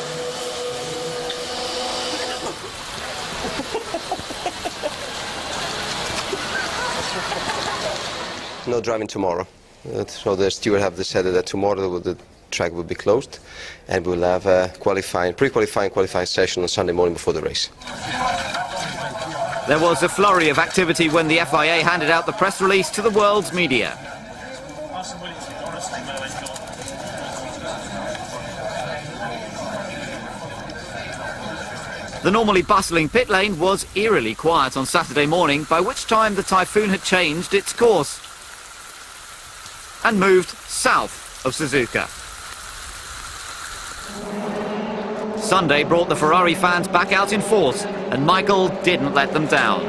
No driving tomorrow. So the steward have decided that tomorrow the track will be closed, and we'll have a pre-qualifying, qualifying session on Sunday morning before the race. There was a flurry of activity when the FIA handed out the press release to the world's media. The normally bustling pit lane was eerily quiet on Saturday morning, by which time the typhoon had changed its course and moved south of Suzuka. Sunday brought the Ferrari fans back out in force, and Michael didn't let them down.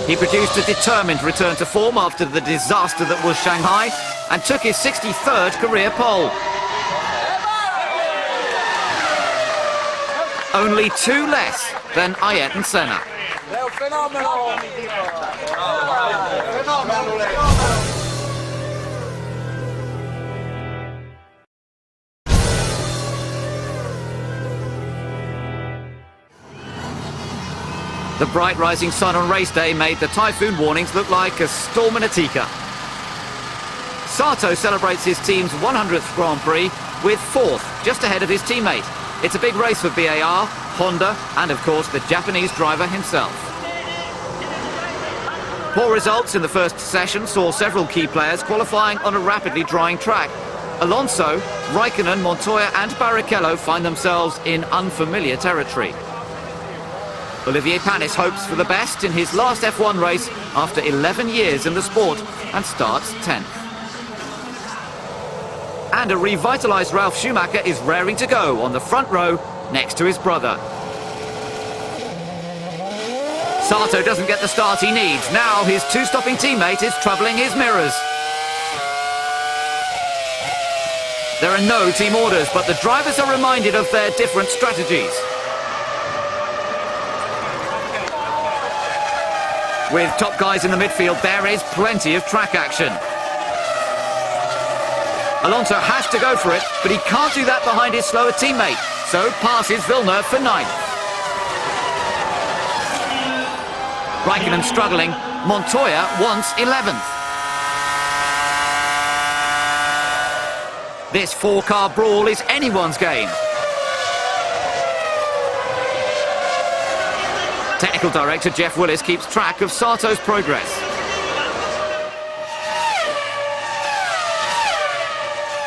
He produced a determined return to form after the disaster that was Shanghai and took his 63rd career pole. Only 2 less than Ayrton Senna. The bright rising sun on race day made the typhoon warnings look like a storm in a teacup. Sato celebrates his team's 100th Grand Prix with 4th, just ahead of his teammate. It's a big race for BAR, Honda, and of course the Japanese driver himself. Poor results in the first session saw several key players qualifying on a rapidly drying track. Alonso, Raikkonen, Montoya and Barrichello find themselves in unfamiliar territory. Olivier Panis hopes for the best in his last F1 race after 11 years in the sport and starts 10th. And a revitalised Ralf Schumacher is raring to go on the front row next to his brother. Sato doesn't get the start he needs. Now his 2-stopping teammate is troubling his mirrors. There are no team orders, but the drivers are reminded of their different strategies. With top guys in the midfield, there is plenty of track action. Alonso has to go for it, but he can't do that behind his slower teammate, so passes Villeneuve for 9th. Raikkonen struggling, Montoya wants 11th. This 4-car brawl is anyone's game. Technical director Jeff Willis keeps track of Sato's progress.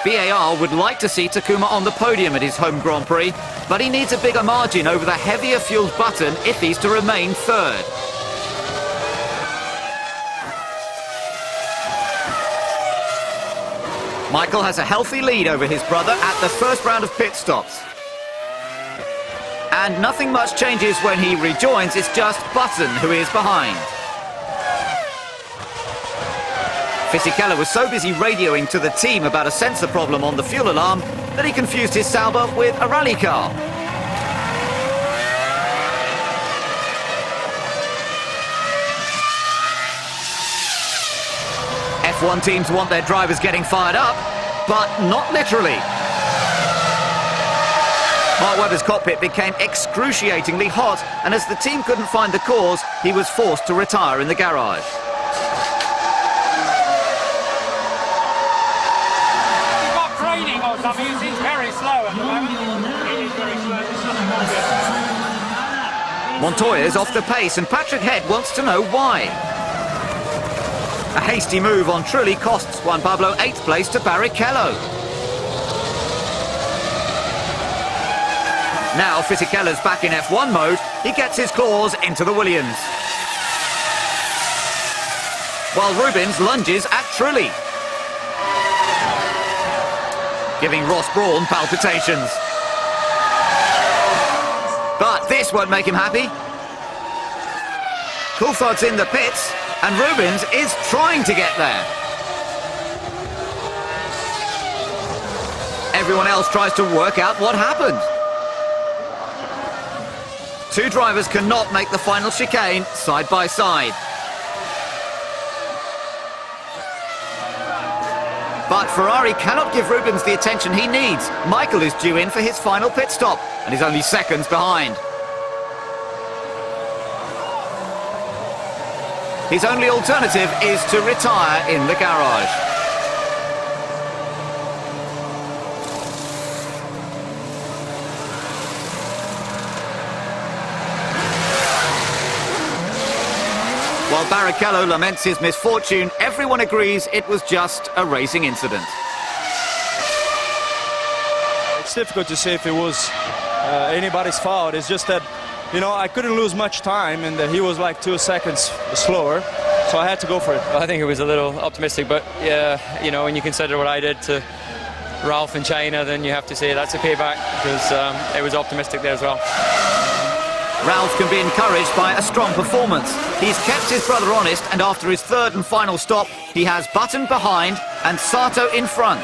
VAR would like to see Takuma on the podium at his home Grand Prix, but he needs a bigger margin over the heavier fueled Button if he's to remain third. Michael has a healthy lead over his brother at the first round of pit stops. And nothing much changes when he rejoins, it's just Button who is behind. Fisichella was so busy radioing to the team about a sensor problem on the fuel alarm that he confused his Sauber with a rally car. F1 teams want their drivers getting fired up, but not literally. Mark Webber's cockpit became excruciatingly hot, and as the team couldn't find the cause, he was forced to retire in the garage. He's got training or something, he seems very slow at the moment. He is very slow. Montoya's off the pace, and Patrick Head wants to know why. A hasty move on Trulli costs Juan Pablo 8th place to Barrichello. Now Fisichella's back in F1 mode, he gets his claws into the Williams. While Rubens lunges at Trulli, giving Ross Brawn palpitations. But this won't make him happy. Coulthard's in the pits, and Rubens is trying to get there. Everyone else tries to work out what happened. Two drivers cannot make the final chicane side by side. But Ferrari cannot give Rubens the attention he needs. Michael is due in for his final pit stop, and is only seconds behind. His only alternative is to retire in the garage. While Barrichello laments his misfortune, everyone agrees it was just a racing incident. It's difficult to say if it was anybody's fault. It's just that, you know, I couldn't lose much time, and he was like 2 seconds slower, so I had to go for it. I think it was a little optimistic, but yeah, you know, when you consider what I did to Ralph in China, then you have to say that's a payback, because it was optimistic there as well. Ralph can be encouraged by a strong performance. He's kept his brother honest, and after his third and final stop, he has Button behind and Sato in front.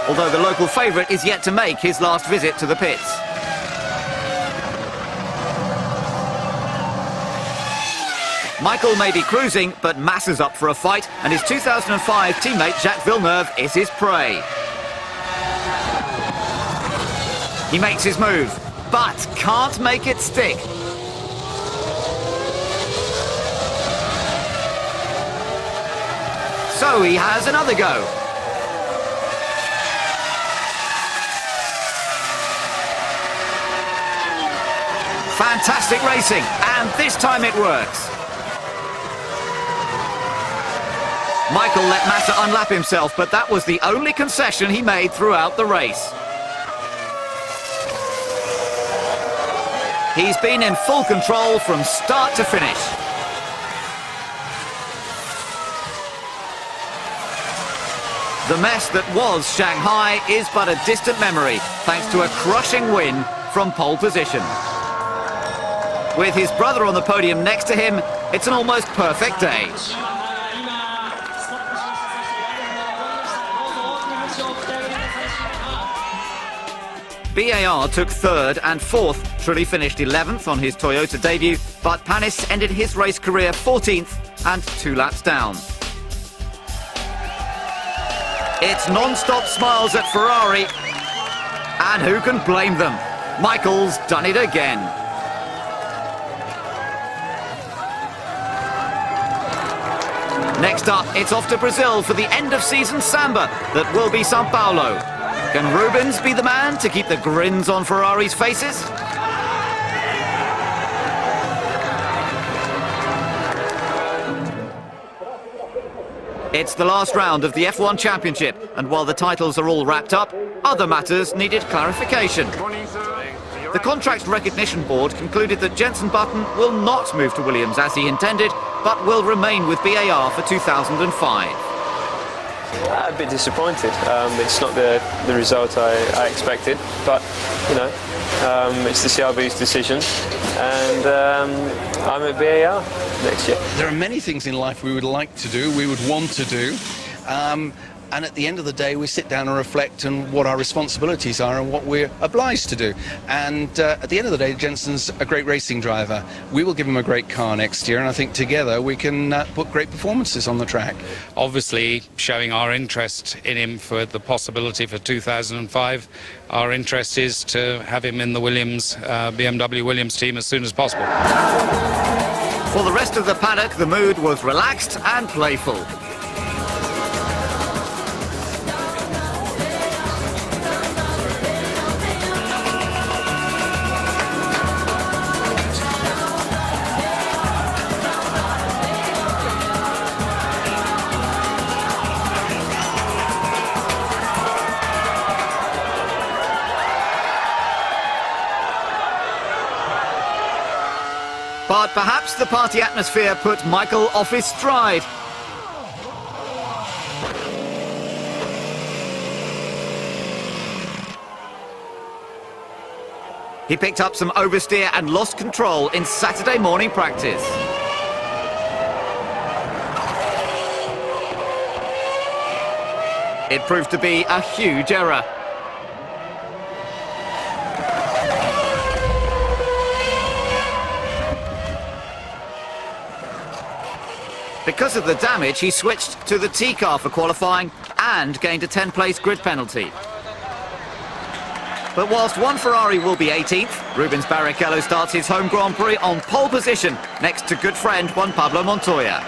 Although the local favourite is yet to make his last visit to the pits. Michael may be cruising, but Massa's up for a fight, and his 2005 teammate Jacques Villeneuve is his prey. He makes his move, but can't make it stick. So he has another go. Fantastic racing, and this time it works. Michael let Massa unlap himself, but that was the only concession he made throughout the race. He's been in full control from start to finish. The mess that was Shanghai is but a distant memory, thanks to a crushing win from pole position. With his brother on the podium next to him, it's an almost perfect day. BAR took third and fourth. Trulli finished 11th on his Toyota debut, but Panis ended his race career 14th and 2 laps down. It's non-stop smiles at Ferrari, and who can blame them? Michael's done it again. Next up, it's off to Brazil for the end-of-season samba that will be Sao Paulo. Can Rubens be the man to keep the grins on Ferrari's faces? It's the last round of the F1 Championship, and while the titles are all wrapped up, other matters needed clarification. The Contract Recognition Board concluded that Jenson Button will not move to Williams as he intended, but will remain with BAR for 2005. A bit disappointed. It's not the result I expected, but you know, it's the CRB's decision, and I'm at BAR next year. There are many things in life we would like to do, we would want to do, and at the end of the day we sit down and reflect on what our responsibilities are and what we're obliged to do. And at the end of the day, Jenson's a great racing driver. We will give him a great car next year, and I think together we can put great performances on the track. Obviously showing our interest in him for the possibility for 2005. Our interest is to have him in the Williams, BMW Williams team as soon as possible. For the rest of the paddock, the mood was relaxed and playful. But perhaps the party atmosphere put Michael off his stride. He picked up some oversteer and lost control in Saturday morning practice. It proved to be a huge error. Because of the damage, he switched to the T car for qualifying and gained a 10-place grid penalty. But whilst one Ferrari will be 18th, Rubens Barrichello starts his home Grand Prix on pole position next to good friend Juan Pablo Montoya.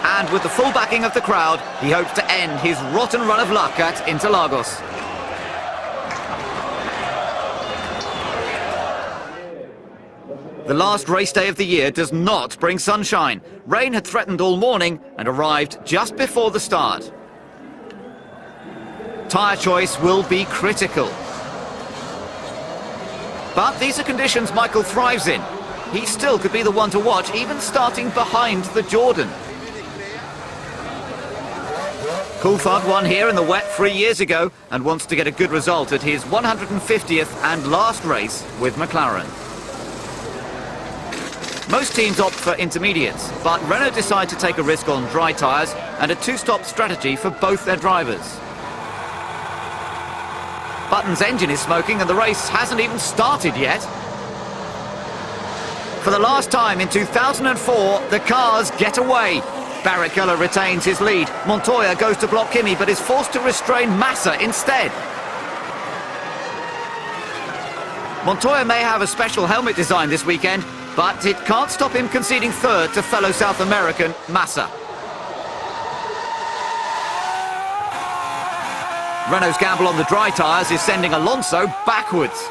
And with the full backing of the crowd, he hopes to end his rotten run of luck at Interlagos. The last race day of the year does not bring sunshine. Rain had threatened all morning and arrived just before the start. Tyre choice will be critical. But these are conditions Michael thrives in. He still could be the one to watch, even starting behind the Jordan. Coulthard won here in the wet 3 years ago and wants to get a good result at his 150th and last race with McLaren. Most teams opt for intermediates, but Renault decide to take a risk on dry tyres and a two-stop strategy for both their drivers. Button's engine is smoking and the race hasn't even started yet. For the last time in 2004, the cars get away. Barrichello retains his lead. Montoya goes to block Kimi but is forced to restrain Massa instead. Montoya may have a special helmet design this weekend, but it can't stop him conceding third to fellow South American Massa. Renault's gamble on the dry tyres is sending Alonso backwards.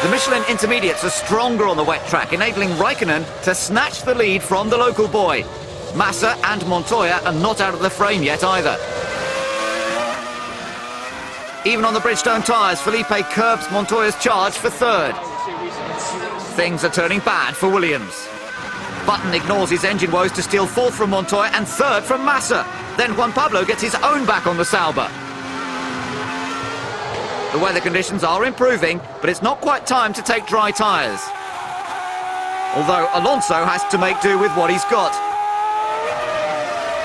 The Michelin intermediates are stronger on the wet track, enabling Raikkonen to snatch the lead from the local boy. Massa and Montoya are not out of the frame yet either. Even on the Bridgestone tyres, Felipe curbs Montoya's charge for third. Things are turning bad for Williams. Button ignores his engine woes to steal fourth from Montoya and third from Massa. Then Juan Pablo gets his own back on the Sauber. The weather conditions are improving, but it's not quite time to take dry tyres. Although Alonso has to make do with what he's got.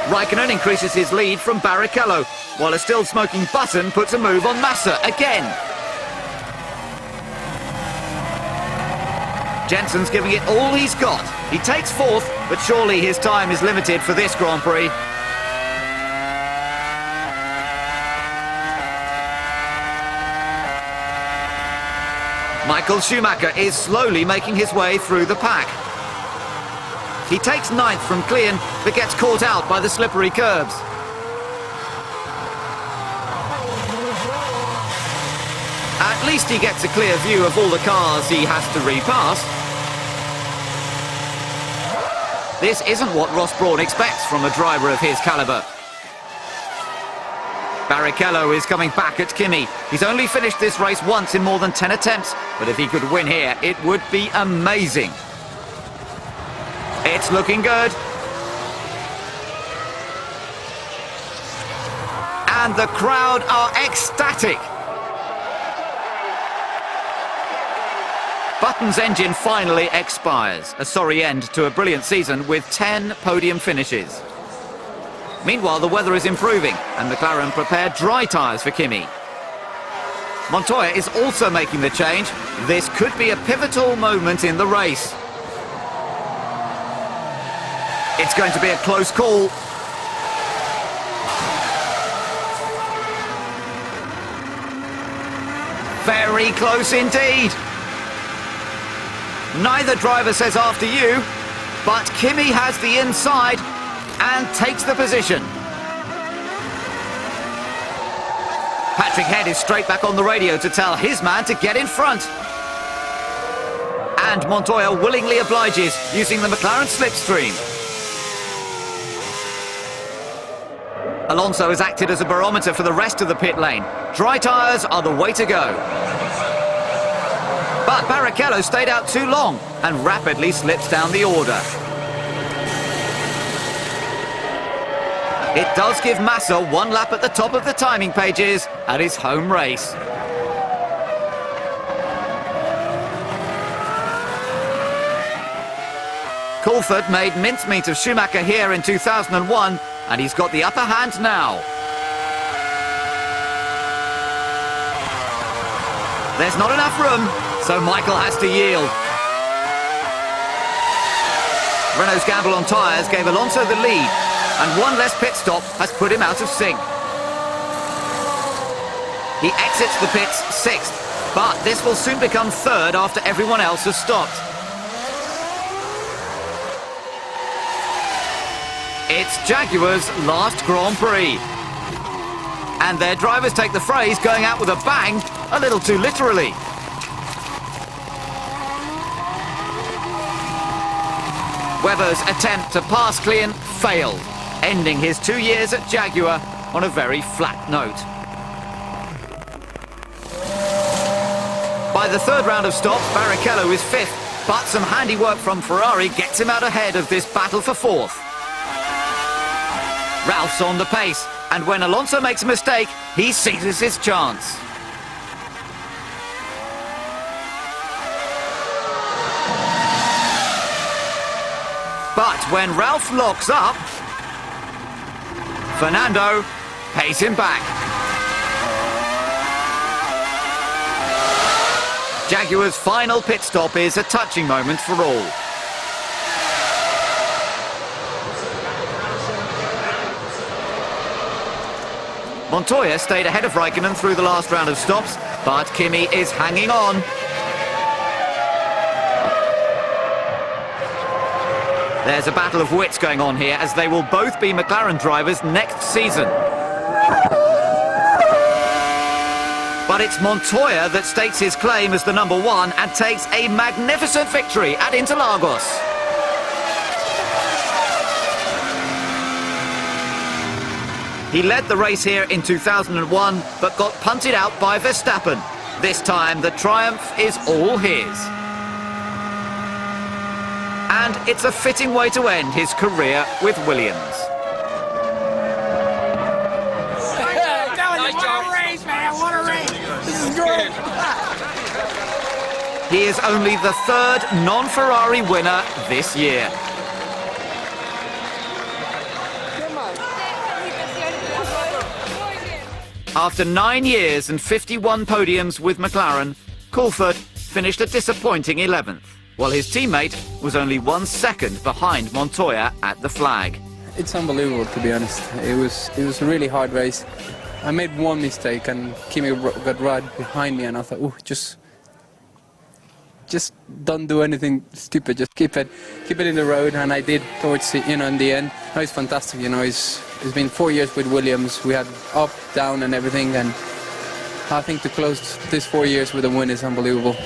Raikkonen increases his lead from Barrichello, while a still smoking Button puts a move on Massa again. Jenson's giving it all he's got. He takes fourth, but surely his time is limited for this Grand Prix. Michael Schumacher is slowly making his way through the pack. He takes ninth from Klein, but gets caught out by the slippery curbs. At least he gets a clear view of all the cars he has to repass. This isn't what Ross Brawn expects from a driver of his calibre. Barrichello is coming back at Kimi. He's only finished this race once in more than 10 attempts, but if he could win here, it would be amazing. It's looking good. And the crowd are ecstatic. Button's engine finally expires. A sorry end to a brilliant season with 10 podium finishes. Meanwhile, the weather is improving and McLaren prepared dry tyres for Kimi. Montoya is also making the change. This could be a pivotal moment in the race. It's going to be a close call. Very close indeed. Neither driver says after you, but Kimi has the inside and takes the position. Patrick Head is straight back on the radio to tell his man to get in front. And Montoya willingly obliges, using the McLaren slipstream. Alonso has acted as a barometer for the rest of the pit lane. Dry tyres are the way to go. But Barrichello stayed out too long and rapidly slips down the order. It does give Massa one lap at the top of the timing pages at his home race. Coulthard made mincemeat of Schumacher here in 2001, and he's got the upper hand now. There's not enough room, so Michael has to yield. Renault's gamble on tyres gave Alonso the lead, and one less pit stop has put him out of sync. He exits the pits 6th, but this will soon become 3rd after everyone else has stopped. It's Jaguar's last Grand Prix. And their drivers take the phrase going out with a bang a little too literally. Webber's attempt to pass Klein failed, ending his 2 years at Jaguar on a very flat note. By the 3rd round of stops, Barrichello is 5th, but some handiwork from Ferrari gets him out ahead of this battle for 4th. Ralph's on the pace, and when Alonso makes a mistake, he seizes his chance. But when Ralph locks up, Fernando pays him back. Jaguar's final pit stop is a touching moment for all. Montoya stayed ahead of Raikkonen through the last round of stops, but Kimi is hanging on. There's a battle of wits going on here, as they will both be McLaren drivers next season. But it's Montoya that stakes his claim as the #1 and takes a magnificent victory at Interlagos. He led the race here in 2001, but got punted out by Verstappen. This time, the triumph is all his. And it's a fitting way to end his career with Williams. Nice job. Race, man. What a race. This is great. He is only the 3rd non-Ferrari winner this year. After 9 years and 51 podiums with McLaren, Coulthard finished a disappointing 11th, while his teammate was only 1 second behind Montoya at the flag. It's unbelievable, to be honest. It was a really hard race. I made one mistake and Kimi got right behind me, and I thought, oh, just don't do anything stupid. Just keep it in the road, and I did towards the, in the end. No, it's fantastic. It's been 4 years with Williams. We had up, down, and everything, and I think to close these 4 years with a win is unbelievable.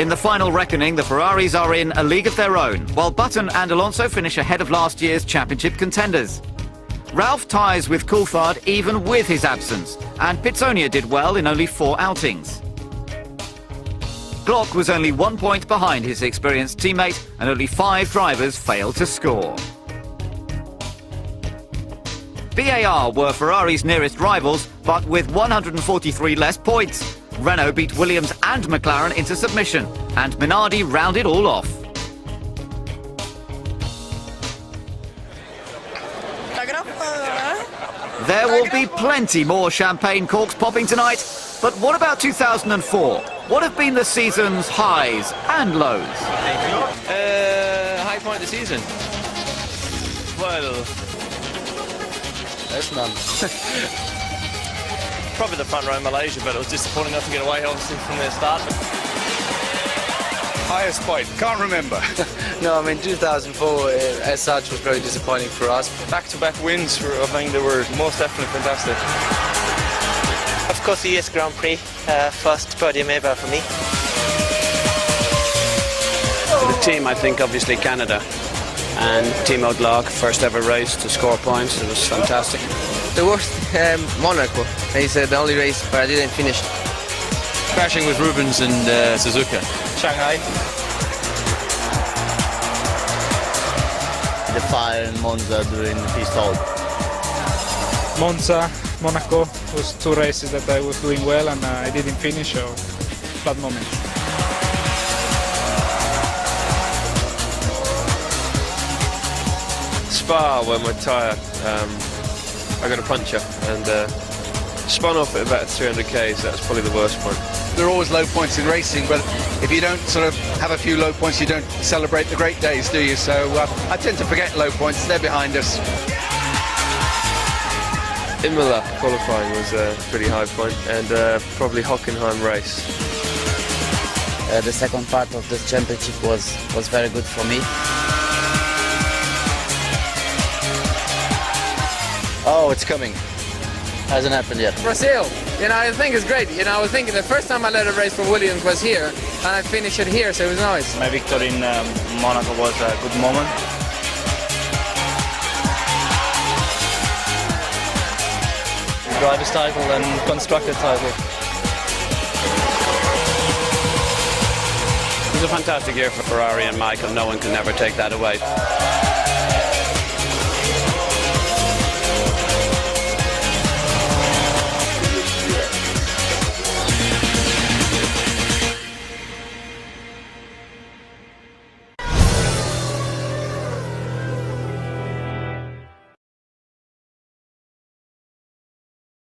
In the final reckoning, the Ferraris are in a league of their own, while Button and Alonso finish ahead of last year's championship contenders. Ralph ties with Coulthard even with his absence, and Pitsonia did well in only 4 outings. Glock was only 1 point behind his experienced teammate, and only 5 drivers failed to score. BAR were Ferrari's nearest rivals, but with 143 less points. Renault beat Williams and McLaren into submission, and Minardi rounded all off. There will be plenty more champagne corks popping tonight, but what about 2004? What have been the season's highs and lows? High point of the season? Well, there's none. Probably the front row in Malaysia, but it was disappointing not to get away, obviously, from the start. Highest point, can't remember. No, I mean 2004 as such was very disappointing for us. Back-to-back wins, I think they were most definitely fantastic. Of course, the US Grand Prix, first podium ever for me. For the team, I think obviously Canada and Timo Glock, first ever race to score points. It was fantastic. The worst, Monaco. It's the only race where I didn't finish. Crashing with Rubens and Suzuka. Shanghai. The fire in Monza during the pit stop. Monza, Monaco was 2 races that I was doing well and I didn't finish, so bad moment. Spa, where my tyre, I got a puncture and spun off at about 300k, so that's probably the worst point. There are always low points in racing, but if you don't sort of have a few low points, you don't celebrate the great days, do you? So I tend to forget low points, they're behind us. Imola qualifying was a pretty high point, and probably Hockenheim race. The second part of this championship was very good for me. Oh, it's coming. Hasn't happened yet. Brazil, I think it's great. I was thinking the first time I led a race for Williams was here, and I finished it here, so it was nice. My victory in Monaco was a good moment. Driver's title and constructor title. It was a fantastic year for Ferrari and Michael. No one can ever take that away.